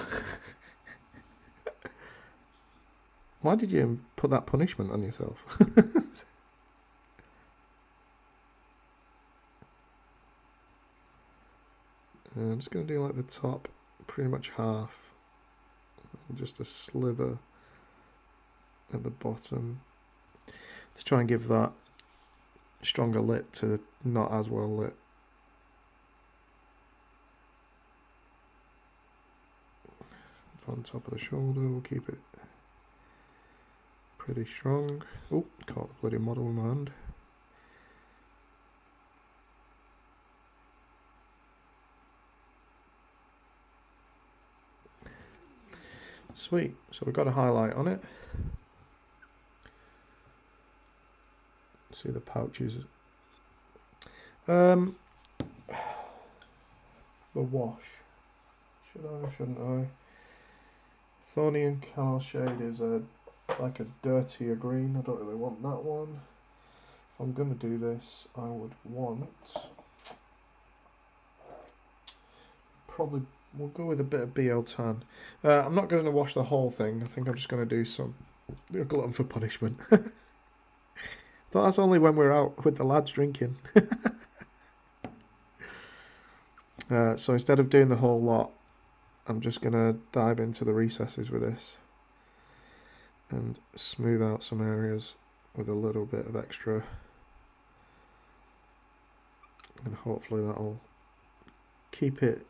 Why did you put that punishment on yourself? I'm just going to do like the top, pretty much half. And just a slither at the bottom. To try and give that stronger lit to not as well lit. On top of the shoulder, we'll keep it pretty strong. Oh, caught the bloody model in my hand. Sweet, so we've got a highlight on it. See the pouches. The wash. Should I, shouldn't I? Thorny and Camel Shade is like a dirtier green. I don't really want that one. If I'm going to do this, I would want... Probably, we'll go with a bit of BL tan. I'm not going to wash the whole thing. I think I'm just going to do a glutton for punishment. But that's only when we're out with the lads drinking. So instead of doing the whole lot, I'm just going to dive into the recesses with this and smooth out some areas with a little bit of extra, and hopefully that'll keep it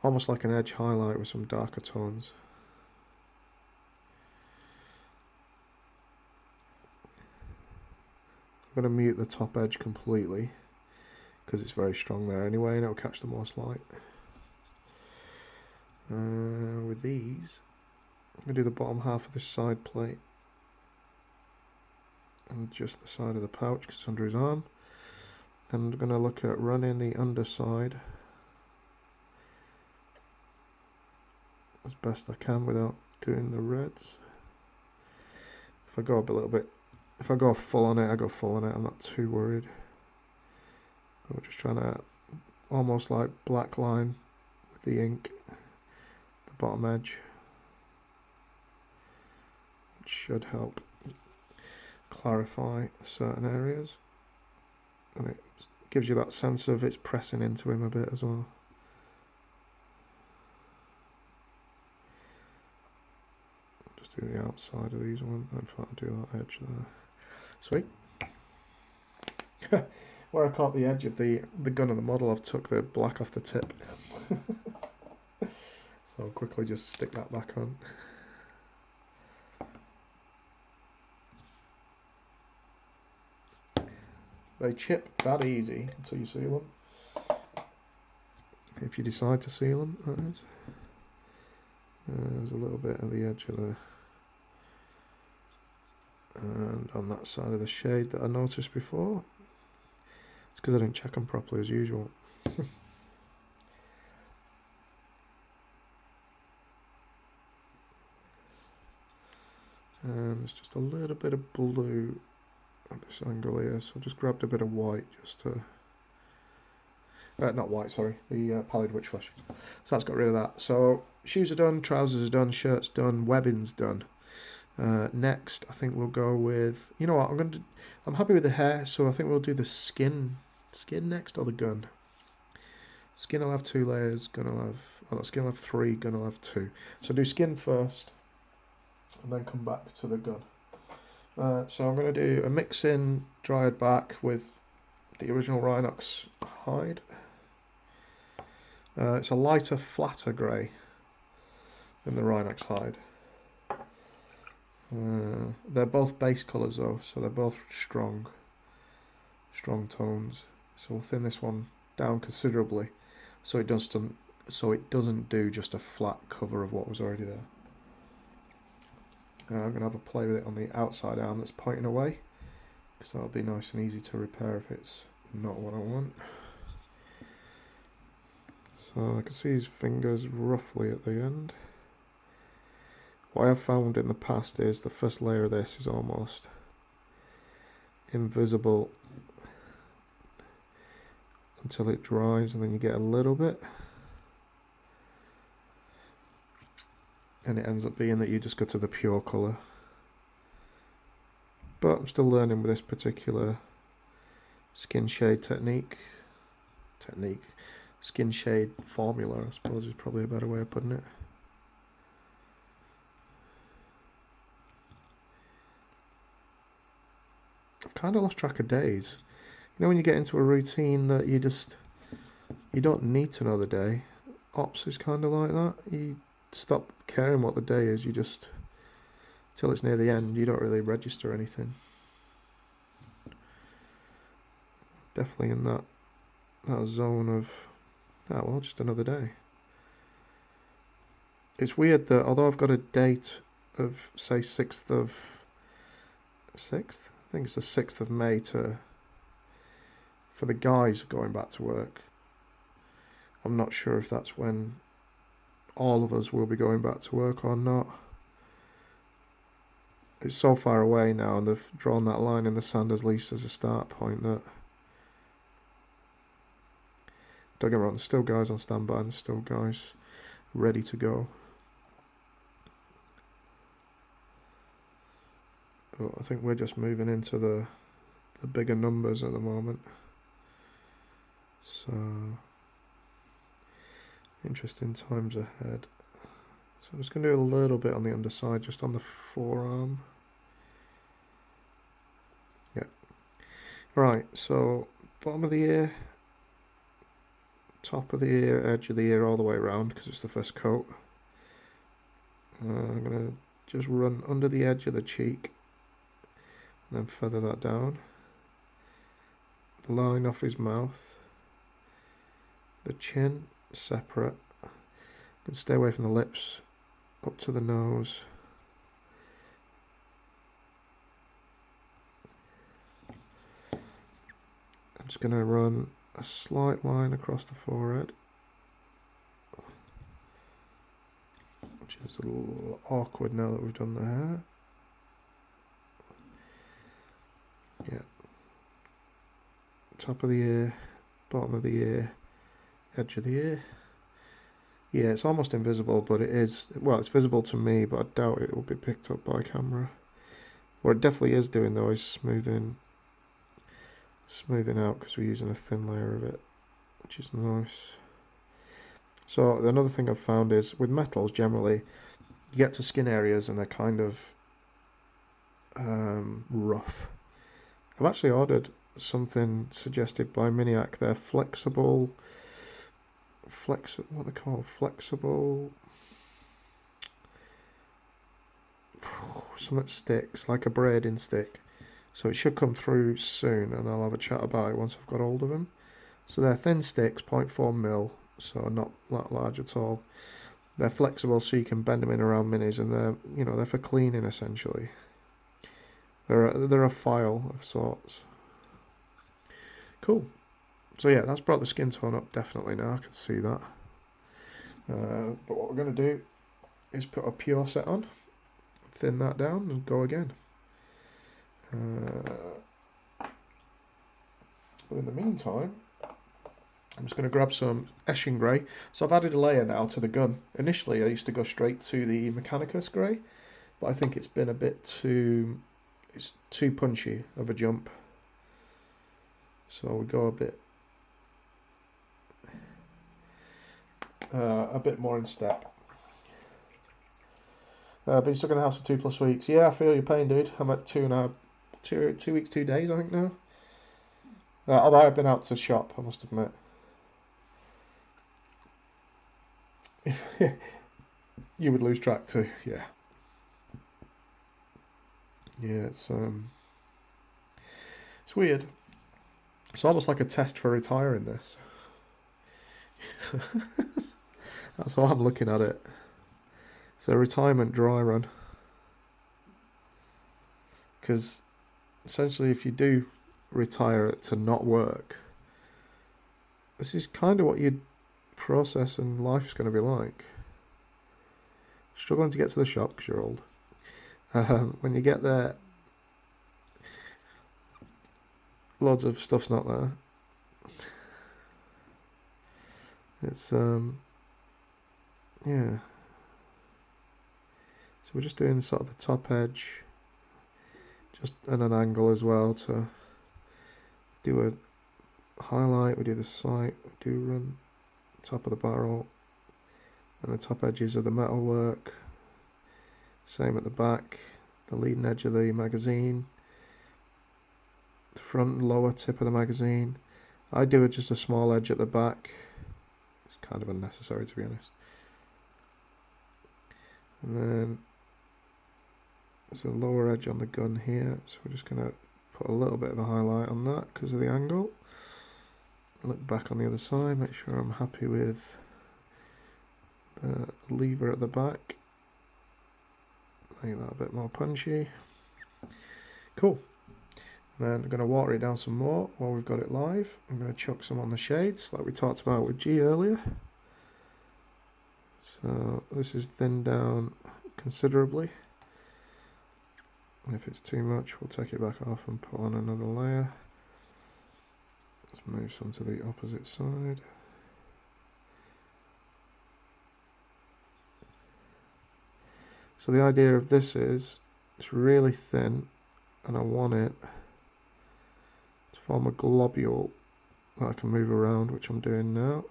almost like an edge highlight with some darker tones. I'm going to mute the top edge completely because it's very strong there anyway and it'll catch the most light. With these, I'm going to do the bottom half of this side plate and just the side of the pouch because it's under his arm. And I'm going to look at running the underside as best I can without doing the reds. If I go up a little bit, if I go full on it, I go full on it. I'm not too worried. I'm just trying to almost like black line with the ink, the bottom edge. It should help clarify certain areas. And it gives you that sense of it's pressing into him a bit as well. Just do the outside of these ones. In fact, I'll do that edge there. Sweet. Where I caught the edge of the gun of the model, I've took the black off the tip. So I'll quickly just stick that back on. They chip that easy until you seal them. If you decide to seal them, that is. There's a little bit at the edge of the And on that side of the shade that I noticed before, it's because I didn't check them properly as usual. And there's just a little bit of blue at this angle here, so I just grabbed a bit of white just to... not white, sorry, the pallid witch flesh. So that's got rid of that. So shoes are done, trousers are done, shirts done, webbing's done. Next, I think we'll go with... You know what, I'm happy with the hair, so I think we'll do the skin. Skin next, or the gun? Skin will have 2 layers, gun will have... Well, skin will have 3, gun will have 2. So do skin first, and then come back to the gun. So I'm going to do a mix-in dried back with the original Rhinox hide. It's a lighter, flatter grey than the Rhinox hide. They're both base colours though, so they're both strong tones. So we'll thin this one down considerably, so it doesn't do just a flat cover of what was already there. I'm going to have a play with it on the outside arm that's pointing away, because that'll be nice and easy to repair if it's not what I want. So I can see his fingers roughly at the end. What I've found in the past is the first layer of this is almost invisible until it dries, and then you get a little bit, and it ends up being that you just go to the pure colour. But I'm still learning with this particular skin shade skin shade formula, I suppose is probably a better way of putting it. I've kind of lost track of days. You know when you get into a routine that you don't need to know the day. Ops is kind of like that. You stop caring what the day is, you just, till it's near the end, you don't really register anything. Definitely in that zone of, well, just another day. It's weird that although I've got a date of, say, 6th? I think it's the 6th of May for the guys going back to work. I'm not sure if that's when all of us will be going back to work or not. It's so far away now, and they've drawn that line in the sand at least as a start point that... Don't get me wrong, there's still guys on standby and there's still guys ready to go. But I think we're just moving into the bigger numbers at the moment. So... interesting times ahead. So I'm just going to do a little bit on the underside, just on the forearm. Yeah. Right, so bottom of the ear, top of the ear, edge of the ear, all the way around because it's the first coat. I'm going to just run under the edge of the cheek and then feather that down. The line off his mouth. The chin, separate. And stay away from the lips. Up to the nose. I'm just going to run a slight line across the forehead, which is a little awkward now that we've done the hair. Yeah. Top of the ear, bottom of the ear, edge of the ear. Yeah, it's almost invisible, but it is, well, it's visible to me, but I doubt it will be picked up by camera. What it definitely is doing though is smoothing out, because we're using a thin layer of it, which is nice. So another thing I've found is with metals generally, you get to skin areas and they're kind of rough. I've actually ordered something suggested by Miniac. They're flexible, what are they called? Flexible, something that sticks, like a braiding stick. So it should come through soon, and I'll have a chat about it once I've got hold of them. So they're thin sticks, 0.4mm, so not that large at all. They're flexible, so you can bend them in around minis, and they're for cleaning essentially. They're a file of sorts. Cool. So yeah, that's brought the skin tone up definitely now. I can see that. But what we're going to do is put a pure set on, thin that down, and go again. But in the meantime, I'm just going to grab some Eshin Grey. So I've added a layer now to the gun. Initially, I used to go straight to the Mechanicus Grey, but I think it's been a bit too punchy of a jump. So we go a bit more in step. Been stuck in the house for 2+ weeks. Yeah, I feel your pain, dude. I'm at 2 weeks, 2 days, I think now. Although I've been out to shop, I must admit. You would lose track too, yeah. Yeah, it's weird. It's almost like a test for retiring this. That's how I'm looking at it. It's a retirement dry run. Because essentially if you do retire it to not work, this is kind of what your process and life is going to be like. Struggling to get to the shop because you're old. When you get there, loads of stuff's not there. It's yeah. So we're just doing sort of the top edge, just at an angle as well to do a highlight. We do the sight, we do run top of the barrel, and the top edges of the metal work. Same at the back, the leading edge of the magazine, the front and lower tip of the magazine. I do it just a small edge at the back. It's kind of unnecessary, to be honest. And then there's a lower edge on the gun here, so we're just going to put a little bit of a highlight on that because of the angle. Look back on the other side, make sure I'm happy with the lever at the back. Make that a bit more punchy. Cool. And then I'm going to water it down some more while we've got it live. I'm going to chuck some on the shades like we talked about with G earlier. So this is thinned down considerably. And if it's too much, we'll take it back off and put on another layer. Let's move some to the opposite side. So the idea of this is it's really thin and I want it to form a globule that I can move around, which I'm doing now.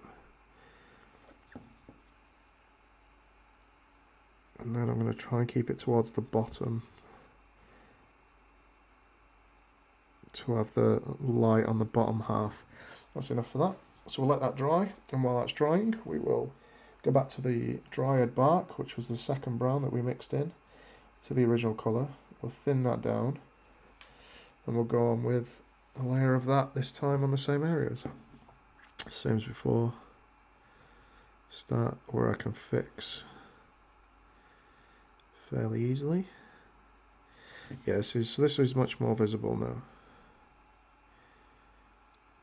And then I'm going to try and keep it towards the bottom to have the light on the bottom half. That's enough for that. So we'll let that dry, and while that's drying we will go back to the dryad bark, which was the second brown that we mixed in to the original colour. We'll thin that down and we'll go on with a layer of that, this time on the same areas. Same as before. Start where I can fix fairly easily. Yeah, so this is much more visible now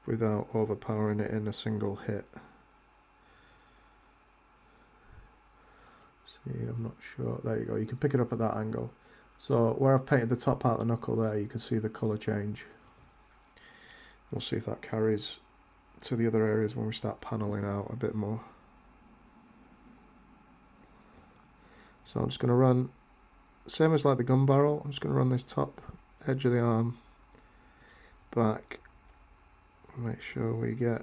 without overpowering it in a single hit. See, I'm not sure. There you go. You can pick it up at that angle. So where I've painted the top part of the knuckle there, you can see the colour change. We'll see if that carries to the other areas when we start paneling out a bit more. So I'm just going to run, same as like the gun barrel, I'm just going to run this top edge of the arm back. Make sure we get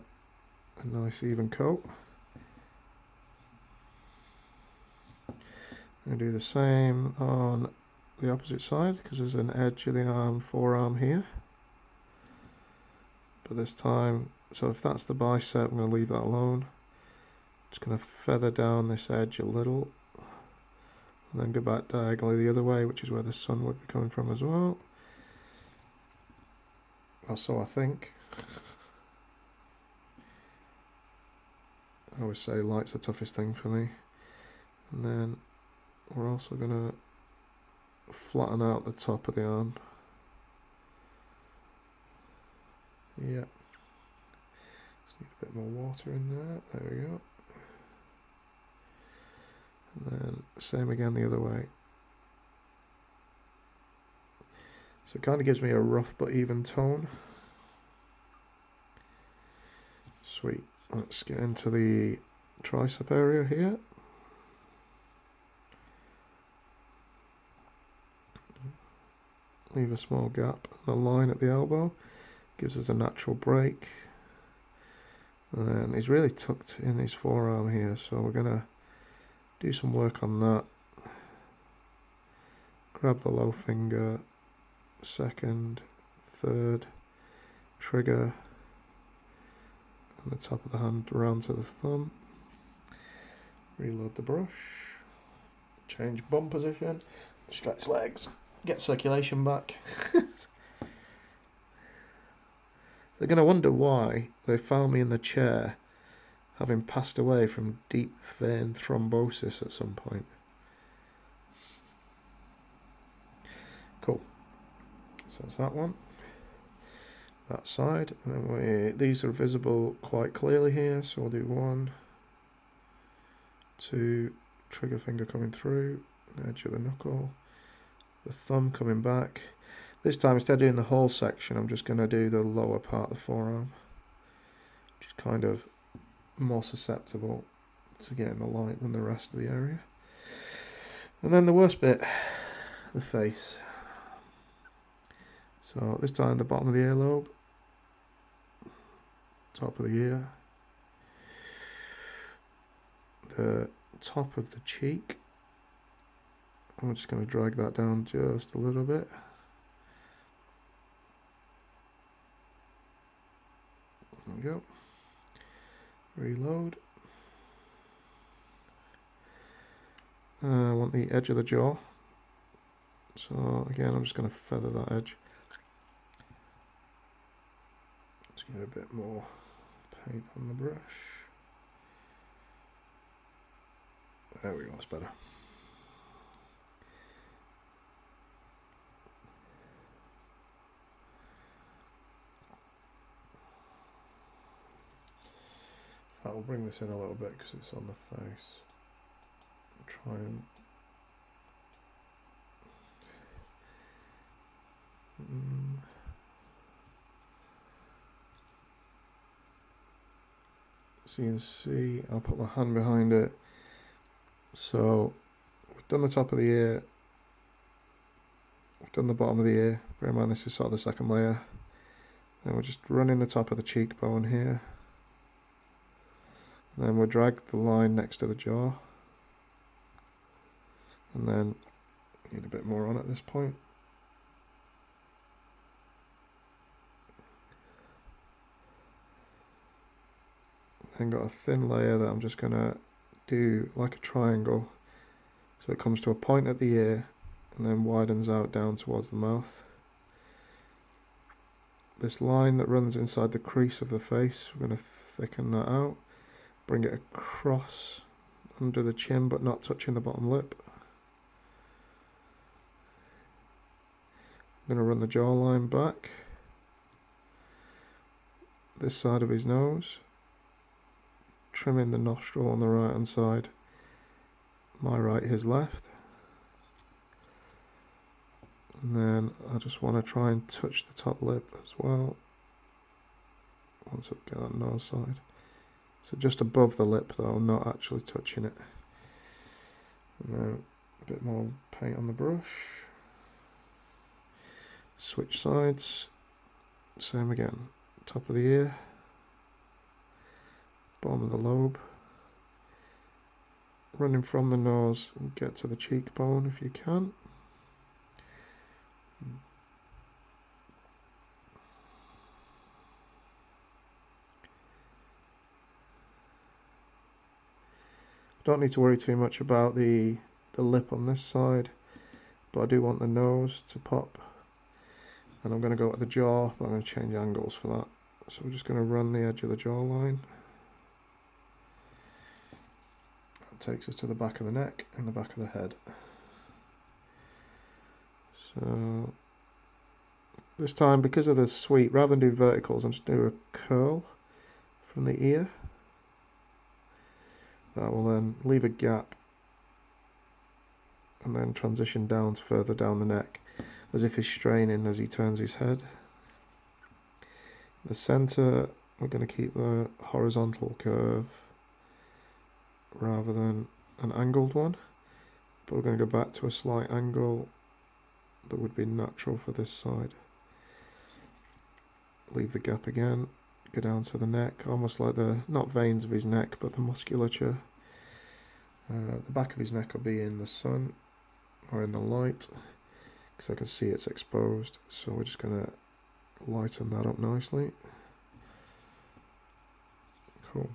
a nice even coat. And do the same on the opposite side because there's an edge of the arm, forearm here. But this time, so if that's the bicep, I'm going to leave that alone. Just going to feather down this edge a little and then go back diagonally the other way, which is where the sun would be coming from as well. Or so I think. I always say light's the toughest thing for me. And then we're also going to flatten out the top of the arm Yeah. Just need a bit more water in there. There we go. And then same again the other way. So it kind of gives me a rough but even tone. Sweet. Let's get into the tricep area here. Leave a small gap, a line at the elbow, gives us a natural break. And then he's really tucked in his forearm here, so we're going to do some work on that. Grab the low finger, second, third, trigger, and the top of the hand around to the thumb. Reload the brush, change bum position, stretch legs, get circulation back. They're going to wonder why they found me in the chair, having passed away from deep vein thrombosis at some point. Cool. So that's that one. That side. And then these are visible quite clearly here, so we'll do 1, 2, trigger finger coming through, the edge of the knuckle, the thumb coming back. This time, instead of doing the whole section, I'm just going to do the lower part of the forearm, which is kind of more susceptible to getting the light than the rest of the area. And then the worst bit, the face. So this time the bottom of the earlobe, top of the ear, the top of the cheek. I'm just going to drag that down just a little bit. There we go. Reload. I want the edge of the jaw. So again, I'm just going to feather that edge. Let's get a bit more paint on the brush. There we go, that's better. I'll bring this in a little bit because it's on the face. Try and so you can see, I'll put my hand behind it. So we've done the top of the ear, we've done the bottom of the ear. Bear in mind this is sort of the second layer. Then we're just running the top of the cheekbone here. And then we'll drag the line next to the jaw. And then need a bit more on at this point. Then got a thin layer that I'm just going to do like a triangle. So it comes to a point at the ear and then widens out down towards the mouth. This line that runs inside the crease of the face, we're going to thicken that out. Bring it across under the chin but not touching the bottom lip. I'm going to run the jawline back. This side of his nose. Trimming the nostril on the right hand side. My right, his left. And then I just want to try and touch the top lip as well. Once I get that nose side. So just above the lip though, not actually touching it. And then a bit more paint on the brush. Switch sides. Same again. Top of the ear. Bottom of the lobe. Running from the nose and get to the cheekbone if you can. Don't need to worry too much about the lip on this side, but I do want the nose to pop. And I'm going to go at the jaw, but I'm going to change angles for that. So we're just going to run the edge of the jawline. That takes us to the back of the neck and the back of the head. So This time, because of the sweep, rather than do verticals, I'm just do a curl from the ear. That will then leave a gap and then transition down to further down the neck, as if he's straining as he turns his head. The center, we're going to keep the horizontal curve rather than an angled one, but we're going to go back to a slight angle that would be natural for this side. Leave the gap again, go down to the neck, almost like the, not veins of his neck, but the musculature. The back of his neck will be in the sun or in the light, because I can see it's exposed, so we're just going to lighten that up nicely. Cool.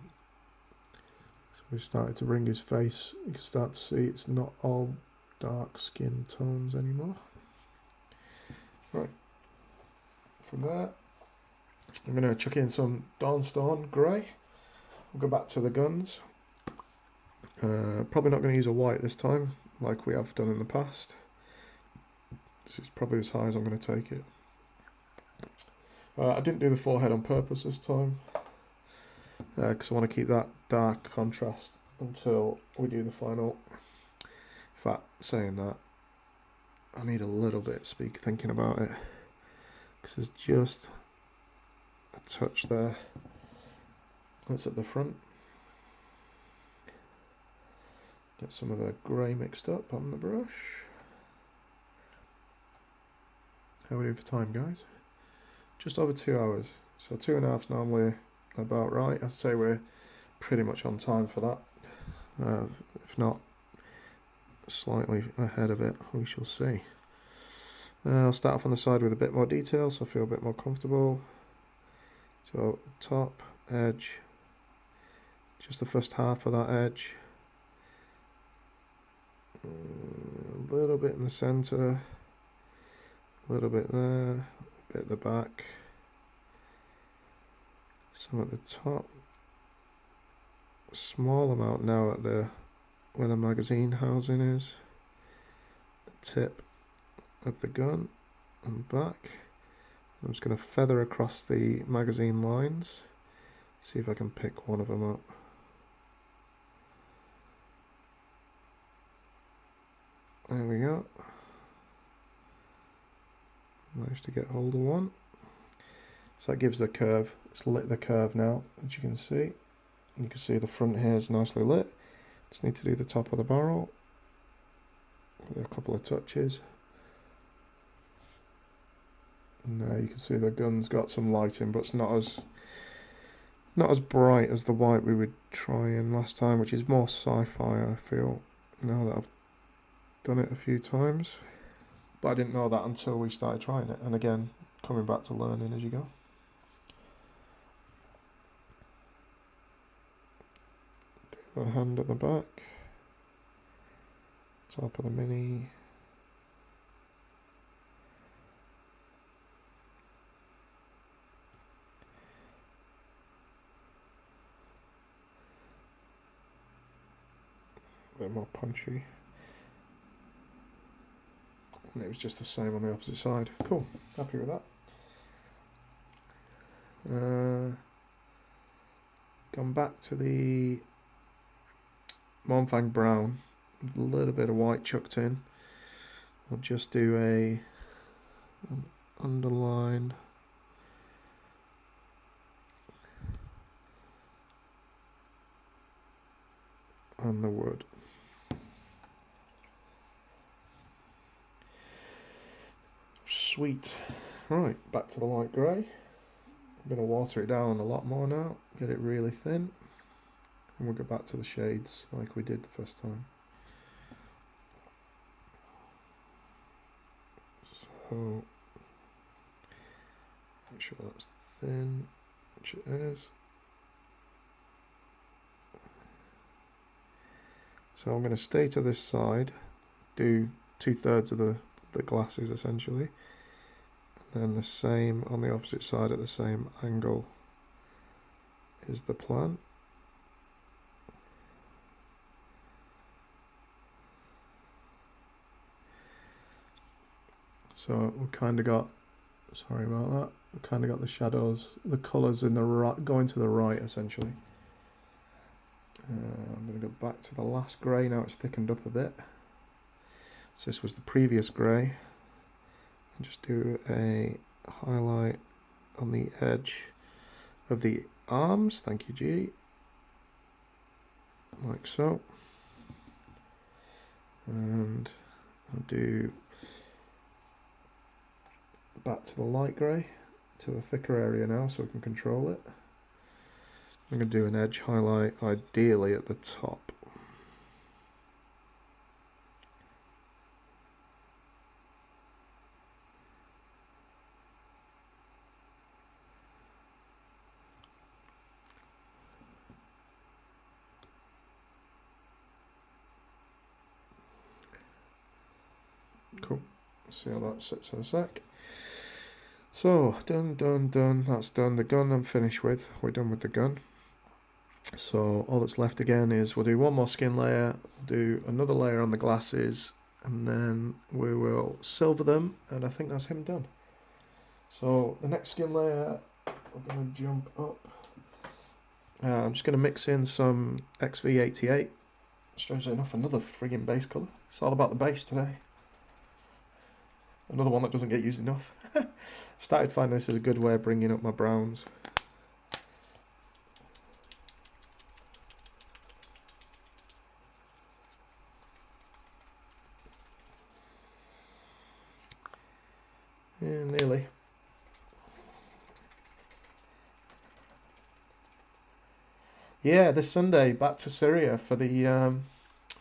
So we started to bring his face. You can start to see it's not all dark skin tones anymore. Right. From there, I'm going to chuck in some Dawnstone Grey. We'll go back to the guns. Probably not going to use a white this time, like we have done in the past. This is probably as high as I'm going to take it. I didn't do the forehead on purpose this time, because I want to keep that dark contrast until we do the final. In fact, saying that, I need a little bit thinking about it, because there's just a touch there. That's at the front. Get some of the grey mixed up on the brush. How are we doing for time, guys? Just over 2 hours. So 2.5 normally about right. I'd say we're pretty much on time for that. If not slightly ahead of it, we shall see. I'll start off on the side with a bit more detail, so I feel a bit more comfortable. So top, edge, just the first half of that edge. A little bit in the center, a little bit there, a bit at the back, some at the top, a small amount now at the where the magazine housing is, the tip of the gun and back. I'm just going to feather across the magazine lines, see if I can pick one of them up. There we go. Managed to get hold of one. So that gives the curve. It's lit the curve now, as you can see. You can see the front here is nicely lit. Just need to do the top of the barrel with a couple of touches. And there you can see the gun's got some lighting, but it's not as bright as the white we would try in last time, which is more sci-fi, I feel, now that I've done it a few times. But I didn't know that until we started trying it, and again, coming back to learning as you go. The hand at the back, top of the mini. A bit more punchy. And it was just the same on the opposite side. Cool, happy with that. Gone back to the Monfang brown, a little bit of white chucked in. I'll just do an underline on the wood. Sweet. Right, back to the light grey. I'm going to water it down a lot more now, get it really thin, and we'll go back to the shades like we did the first time. So, make sure that's thin, which it is. So I'm going to stay to this side, do 2/3 of the glasses essentially, and then the same on the opposite side at the same angle is the plan. So we've kind of got Sorry about that. We kind of got the shadows, the colours in the right, going to the right essentially. I'm going to go back to the last grey now. It's thickened up a bit. So this was the previous grey. And just do a highlight on the edge of the arms. Thank you, G. Like so. And I'll do back to the light grey, to the thicker area now so we can control it. I'm going to do an edge highlight, ideally at the top. Cool. See how that sits in a sec. So, done. That's done. The gun I'm finished with. We're done with the gun. So all that's left again is we'll do one more skin layer, do another layer on the glasses, and then we will silver them, and I think that's him done. So the next skin layer, we're going to jump up. I'm just going to mix in some XV88. Strangely enough, another friggin' base colour. It's all about the base today. Another one that doesn't get used enough. Started finding this is a good way of bringing up my browns. Yeah, nearly. Yeah, this Sunday back to Syria for the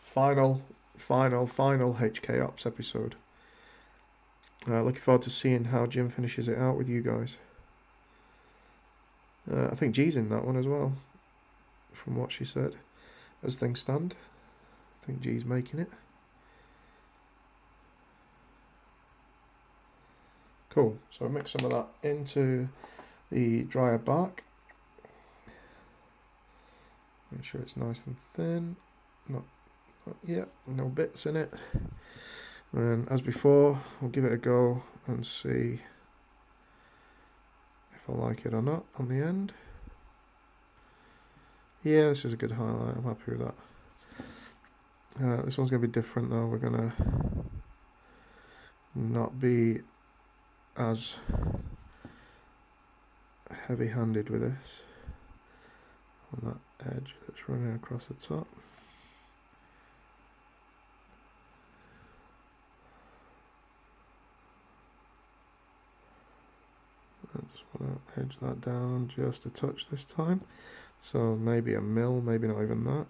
final HK Ops episode. Looking forward to seeing how Jim finishes it out with you guys. I think G's in that one as well, from what she said. As things stand, I think G's making it. Cool, so I mix some of that into the drier bark. Make sure it's nice and thin. Not yet, no bits in it. And as before, we'll give it a go and see if I like it or not on the end. Yeah, this is a good highlight, I'm happy with that. This one's going to be different though, we're going to not be as heavy-handed with this on that edge that's running across the top. I just want to edge that down just a touch this time. So maybe a mil, maybe not even that.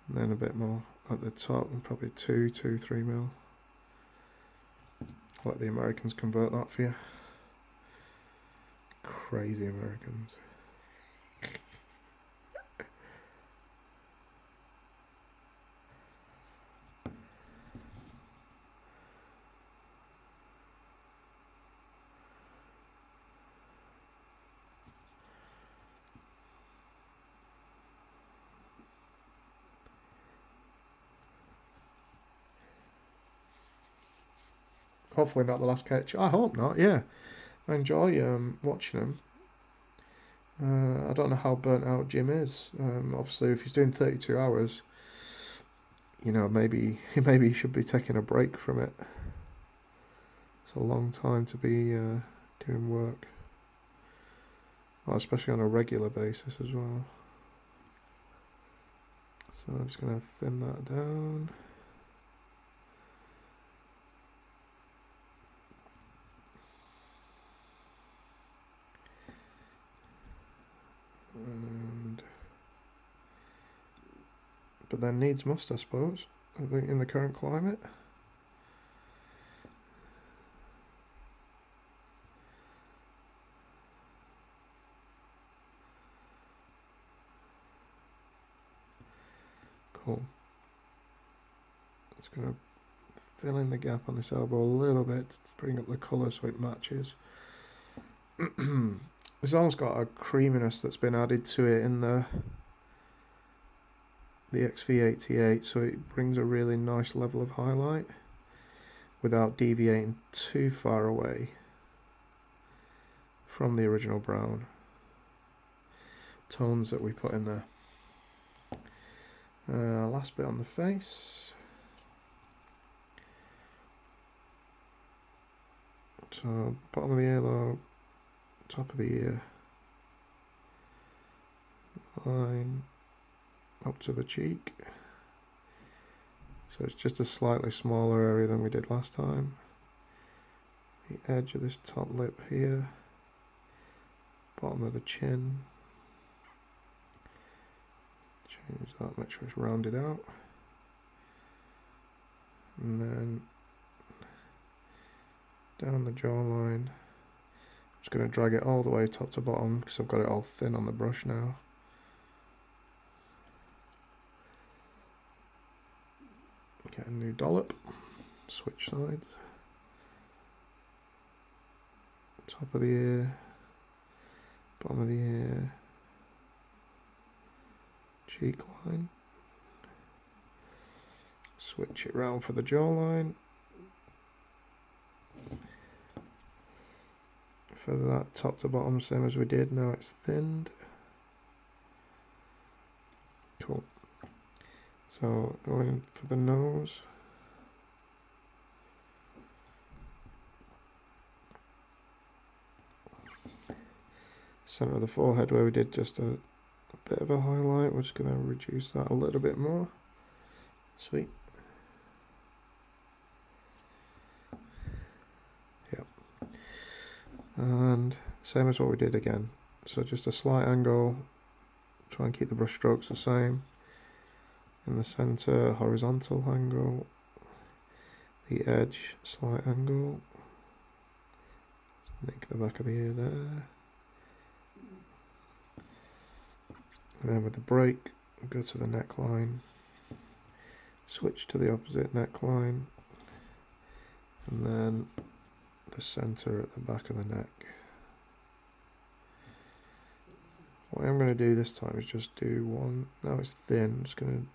And then a bit more at the top, and probably 3 mil. Let the Americans convert that for you. Crazy Americans. Hopefully not the last catch. I hope not, yeah. I enjoy watching him. I don't know how burnt out Jim is. Obviously, if he's doing 32 hours, you know, maybe he should be taking a break from it. It's a long time to be doing work. Well, especially on a regular basis as well. So I'm just going to thin that down. But then needs must, I suppose, I think, in the current climate. Cool. It's going to fill in the gap on this elbow a little bit to bring up the colour so it matches. It's almost got a creaminess that's been added to it in the XV88, so it brings a really nice level of highlight. without deviating too far away from the original brown tones that we put in there. Last bit on the face. So bottom of the earlobe, top of the ear, line up to the cheek. So it's just a slightly smaller area than we did last time. The edge of this top lip here, bottom of the chin. Change that, make sure it's rounded out. And then down the jawline. I'm just going to drag it all the way top to bottom because I've got it all thin on the brush now. Get a new dollop, switch sides. Top of the ear, bottom of the ear, cheek line. Switch it round for the jawline. For that top to bottom, same as we did, now it's thinned. Cool. So going for the nose. Center of the forehead where we did just a bit of a highlight, we're just going to reduce that a little bit more. Sweet. Yep. And same as what we did again. So just a slight angle, try and keep the brush strokes the same. In the center, horizontal angle. The edge, slight angle. Nick the back of the ear there. And then with the break, go to the neckline. Switch to the opposite neckline. And then the center at the back of the neck. What I'm going to do this time is just do one. Now it's thin. I'm just going to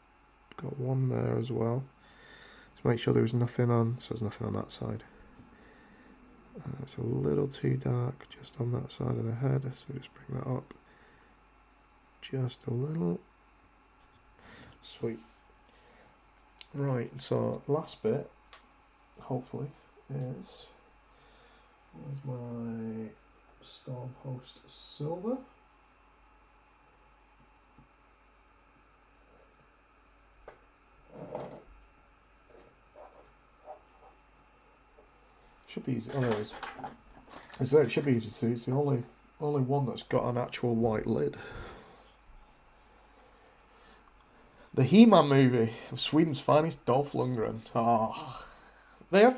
got one there as well. Just make sure there's nothing on. So there's nothing on that side. It's a little too dark just on that side of the head. So just bring that up just a little. Sweet. Right. So last bit, hopefully, is where's my Storm Host Silver. Should be easy. Oh, there it is. So it should be easy to see. It's the only one that's got an actual white lid. The He-Man movie of Sweden's finest Dolph Lundgren. Oh,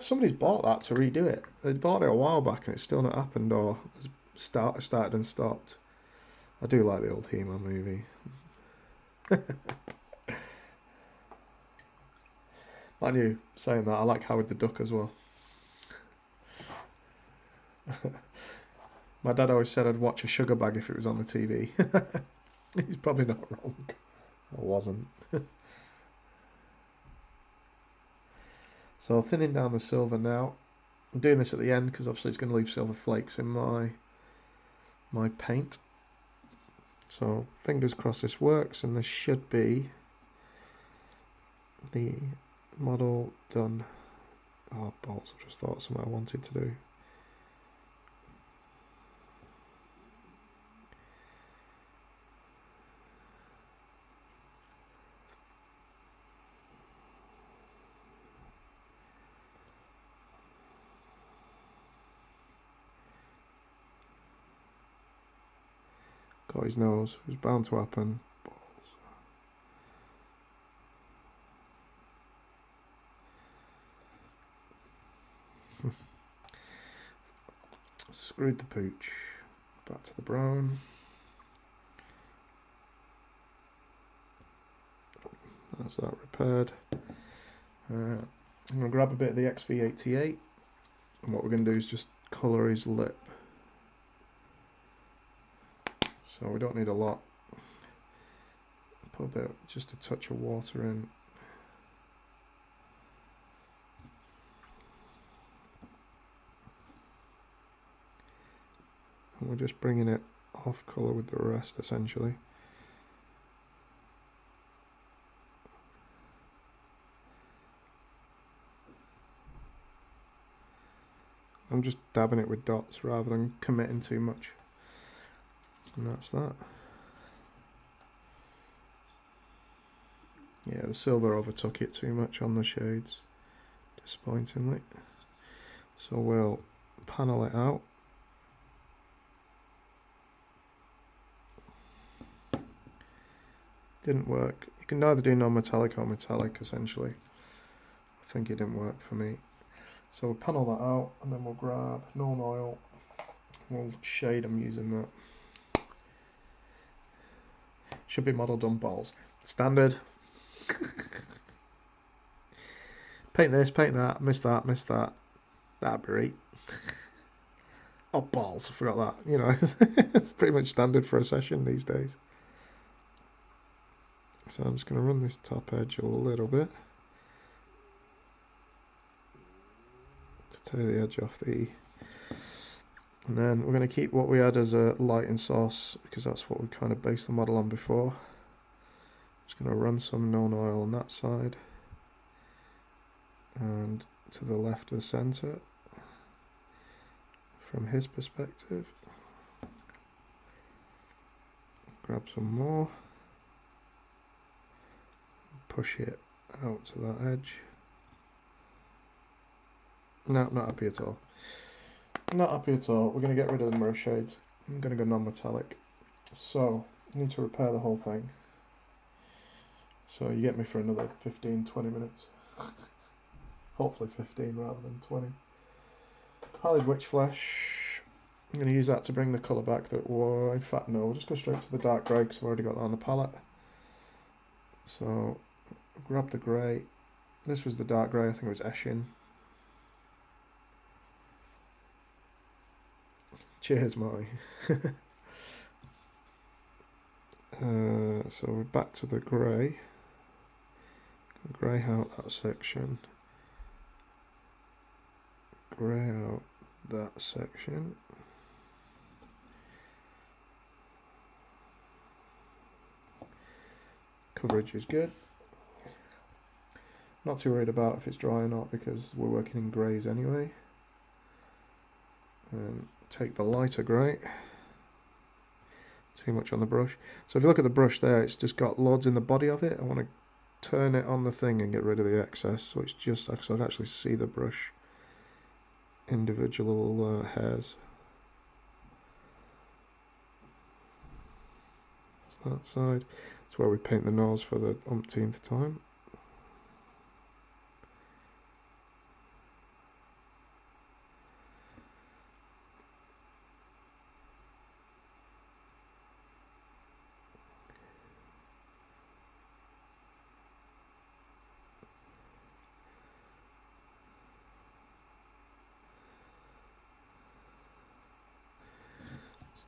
somebody's bought that to redo it. They bought it a while back and it's still not happened or started and stopped. I do like the old He-Man movie. Mind you, saying that, I like Howard the Duck as well. My dad always said I'd watch a sugar bag if it was on the TV. He's probably not wrong. I wasn't. So thinning down the silver now. I'm doing this at the end because obviously it's going to leave silver flakes in my paint. So fingers crossed this works, and this should be the model done. Oh balls, I've just thought of something I wanted to do. Got his nose, it was bound to happen. Balls. Screwed the pooch. Back to the brown. That's that repaired. I'm going to grab a bit of the XV88, and what we're going to do is just colour his lip. So we don't need a lot. Put a bit, just a touch of water in. And we're just bringing it off colour with the rest essentially. I'm just dabbing it with dots rather than committing too much. And that's that. Yeah, the silver overtook it too much on the shades, disappointingly. So we'll panel it out. Didn't work. You can either do non-metallic or metallic essentially. I think it didn't work for me. So we'll panel that out and then we'll grab known oil. We'll shade them using that. Should be modelled on balls. Standard. Paint this, paint that, miss that, miss that. That'd be right. Oh, balls, I forgot that. You know, it's pretty much standard for a session these days. So I'm just going to run this top edge a little bit to tear the edge off the... And then we're going to keep what we had as a lighting source because that's what we kind of based the model on before. Just going to run some known oil on that side and to the left of the center from his perspective. Grab some more, push it out to that edge. No, not happy at all. Not happy at all. We're going to get rid of the mirror shades. I'm going to go non-metallic. So, I need to repair the whole thing. So you get me for another 15-20 minutes. Hopefully 15 rather than 20. Pallid witch flesh. I'm going to use that to bring the colour back that was... In fact, no, we'll just go straight to the dark grey because I've already got that on the palette. So, grab the grey. This was the dark grey, I think it was Eshin. Cheers, Marty. So we're back to the grey. Grey out that section. Grey out that section. Coverage is good. Not too worried about if it's dry or not because we're working in greys anyway. And take the lighter grey. Too much on the brush. So if you look at the brush there, it's just got loads in the body of it. I want to turn it on the thing and get rid of the excess, so it's just so I can actually see the brush individual hairs. So that side. That's where we paint the nose for the umpteenth time.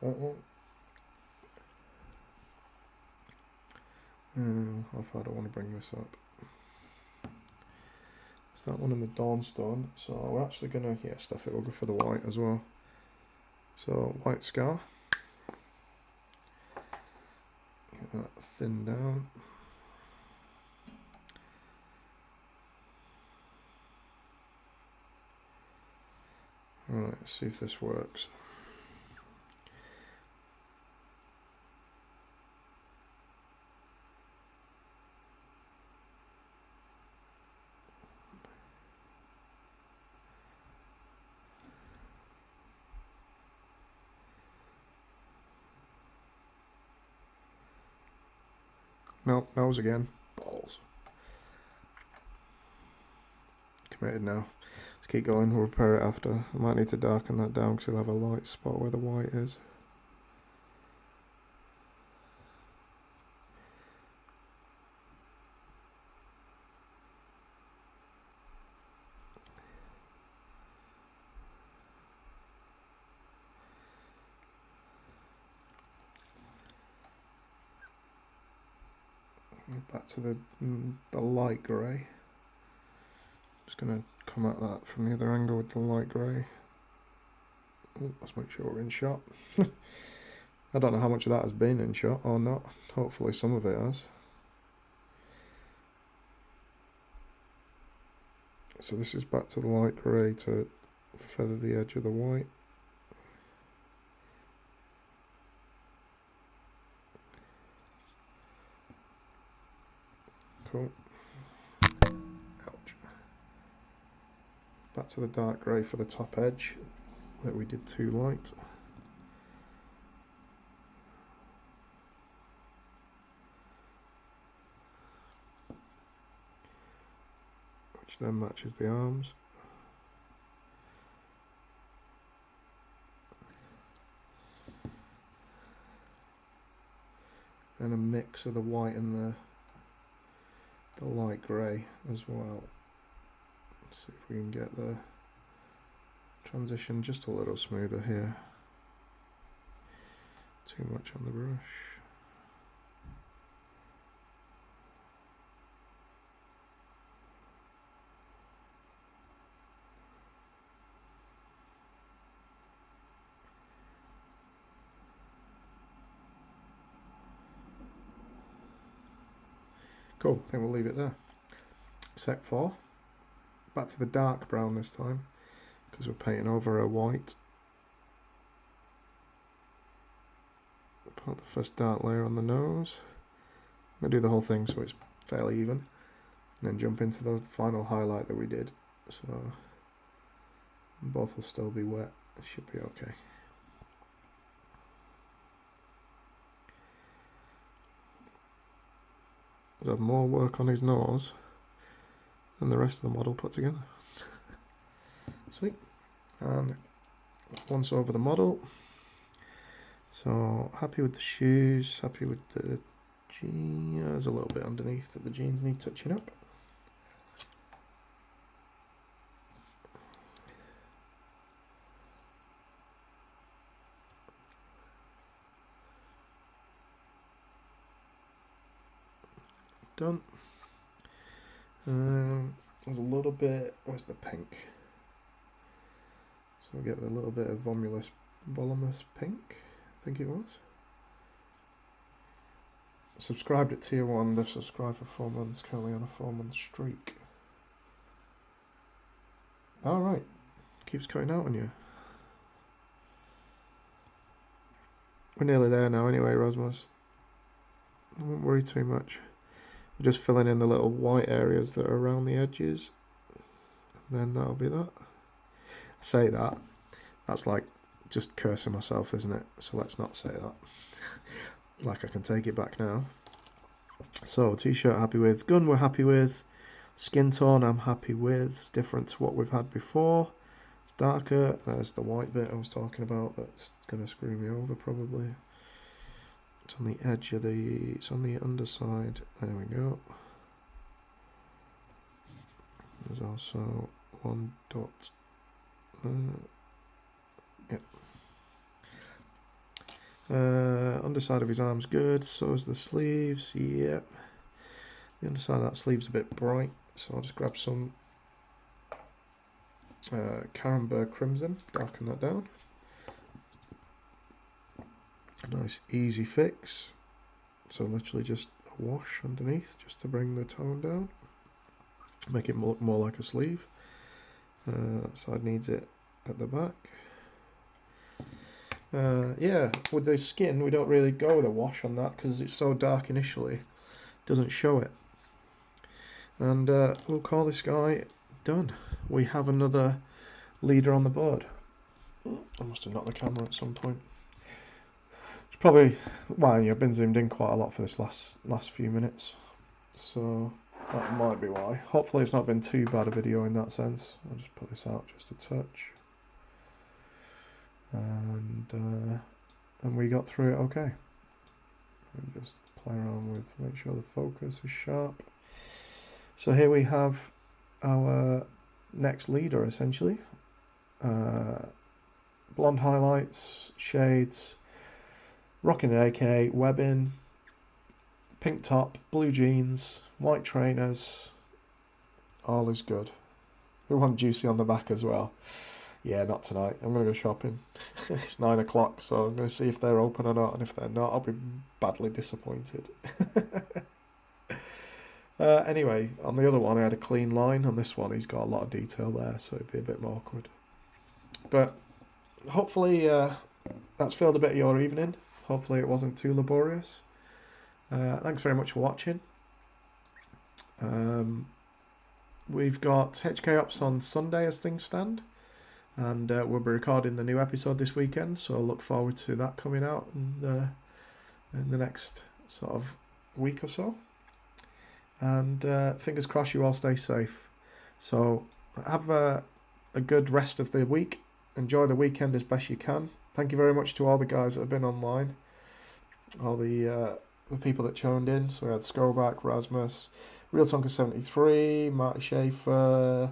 That one. How far do I want to bring this up? It's that one in the Dawnstone. So we're actually going to, stuff it. We'll go for the white as well. So white scar. Get that thinned down. Right, let's see if this works. No, nose again. Balls. Committed now. Let's keep going, we'll repair it after. I might need to darken that down because it'll have a light spot where the white is. Back to the light grey. Just going to come at that from the other angle with the light grey. Let's make sure we're in shot. I don't know how much of that has been in shot or not. Hopefully some of it has. So this is back to the light grey to feather the edge of the white. Cool. Ouch. Back to the dark grey for the top edge that we did too light. Which then matches the arms. And a mix of the white and the light grey as well. Let's see if we can get the transition just a little smoother here. Too much on the brush. Cool, I think we'll leave it there. Sec 4. Back to the dark brown this time, because we're painting over a white. Put the first dark layer on the nose. I'm going to do the whole thing so it's fairly even. And then jump into the final highlight that we did. So both will still be wet. It should be okay. There's more work on his nose than the rest of the model put together. Sweet. And once over the model. So happy with the shoes, happy with the jeans. There's a little bit underneath that the jeans need touching up. Done. There's a little bit, where's the pink? So we'll get a little bit of voluminous pink, I think it was. Subscribed at tier 1, they've subscribed for 4 months, currently on a 4-month streak. Alright, keeps cutting out on you. We're nearly there now anyway, Rasmus. I won't worry too much. We're just filling in the little white areas that are around the edges. And then that'll be that. I say that, that's like just cursing myself, isn't it? So let's not say that. Like I can take it back now. So t-shirt happy with, gun we're happy with, skin tone I'm happy with, it's different to what we've had before. It's darker, there's the white bit I was talking about, that's going to screw me over probably. It's on the edge of the, it's on the underside, there we go. There's also one dot, yep. Underside of his arm's good, so is the sleeves, yep. The underside of that sleeve's a bit bright, so I'll just grab some Caramber Crimson, darken that down. A nice easy fix, so literally just a wash underneath, just to bring the tone down. Make it look more like a sleeve. That side needs it at the back. Yeah, with the skin we don't really go with a wash on that because it's so dark initially, it doesn't show it. And we'll call this guy done. We have another leader on the board. I must have knocked the camera at some point. It's probably, well, yeah, I've been zoomed in quite a lot for this last few minutes, so that might be why. Hopefully it's not been too bad a video in that sense. I'll just put this out just a touch. And we got through it okay. And just play around with, make sure the focus is sharp. So here we have our next leader essentially. Blonde highlights, shades, rocking an AK, webbing, pink top, blue jeans, white trainers, all is good. We want juicy on the back as well. Yeah, not tonight. I'm going to go shopping. It's 9 o'clock, so I'm going to see if they're open or not, and if they're not, I'll be badly disappointed. Anyway, on the other one, I had a clean line. On this one, he's got a lot of detail there, so it'd be a bit more awkward. But hopefully that's filled a bit of your evening. Hopefully it wasn't too laborious. Thanks very much for watching. We've got HK Ops on Sunday as things stand, and we'll be recording the new episode this weekend, so I look forward to that coming out in the next sort of week or so. And fingers crossed you all stay safe. So have a good rest of the week. Enjoy the weekend as best you can. Thank you very much to all the guys that have been online, all the people that tuned in. So we had Skoback, Rasmus, Real Tonka 73, Marty Schaefer,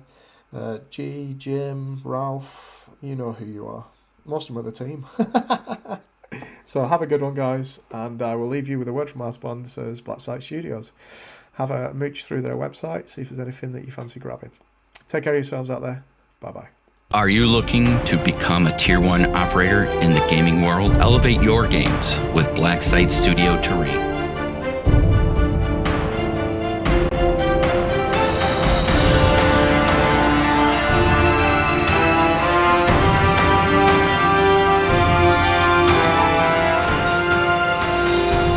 G, Jim, Ralph. You know who you are. Most of them are the team. So have a good one, guys, and I will leave you with a word from our sponsors, Black Site Studios. Have a mooch through their website, see if there's anything that you fancy grabbing. Take care of yourselves out there. Bye-bye. Are you looking to become a Tier 1 operator in the gaming world? Elevate your games with Black Site Studio Terrain.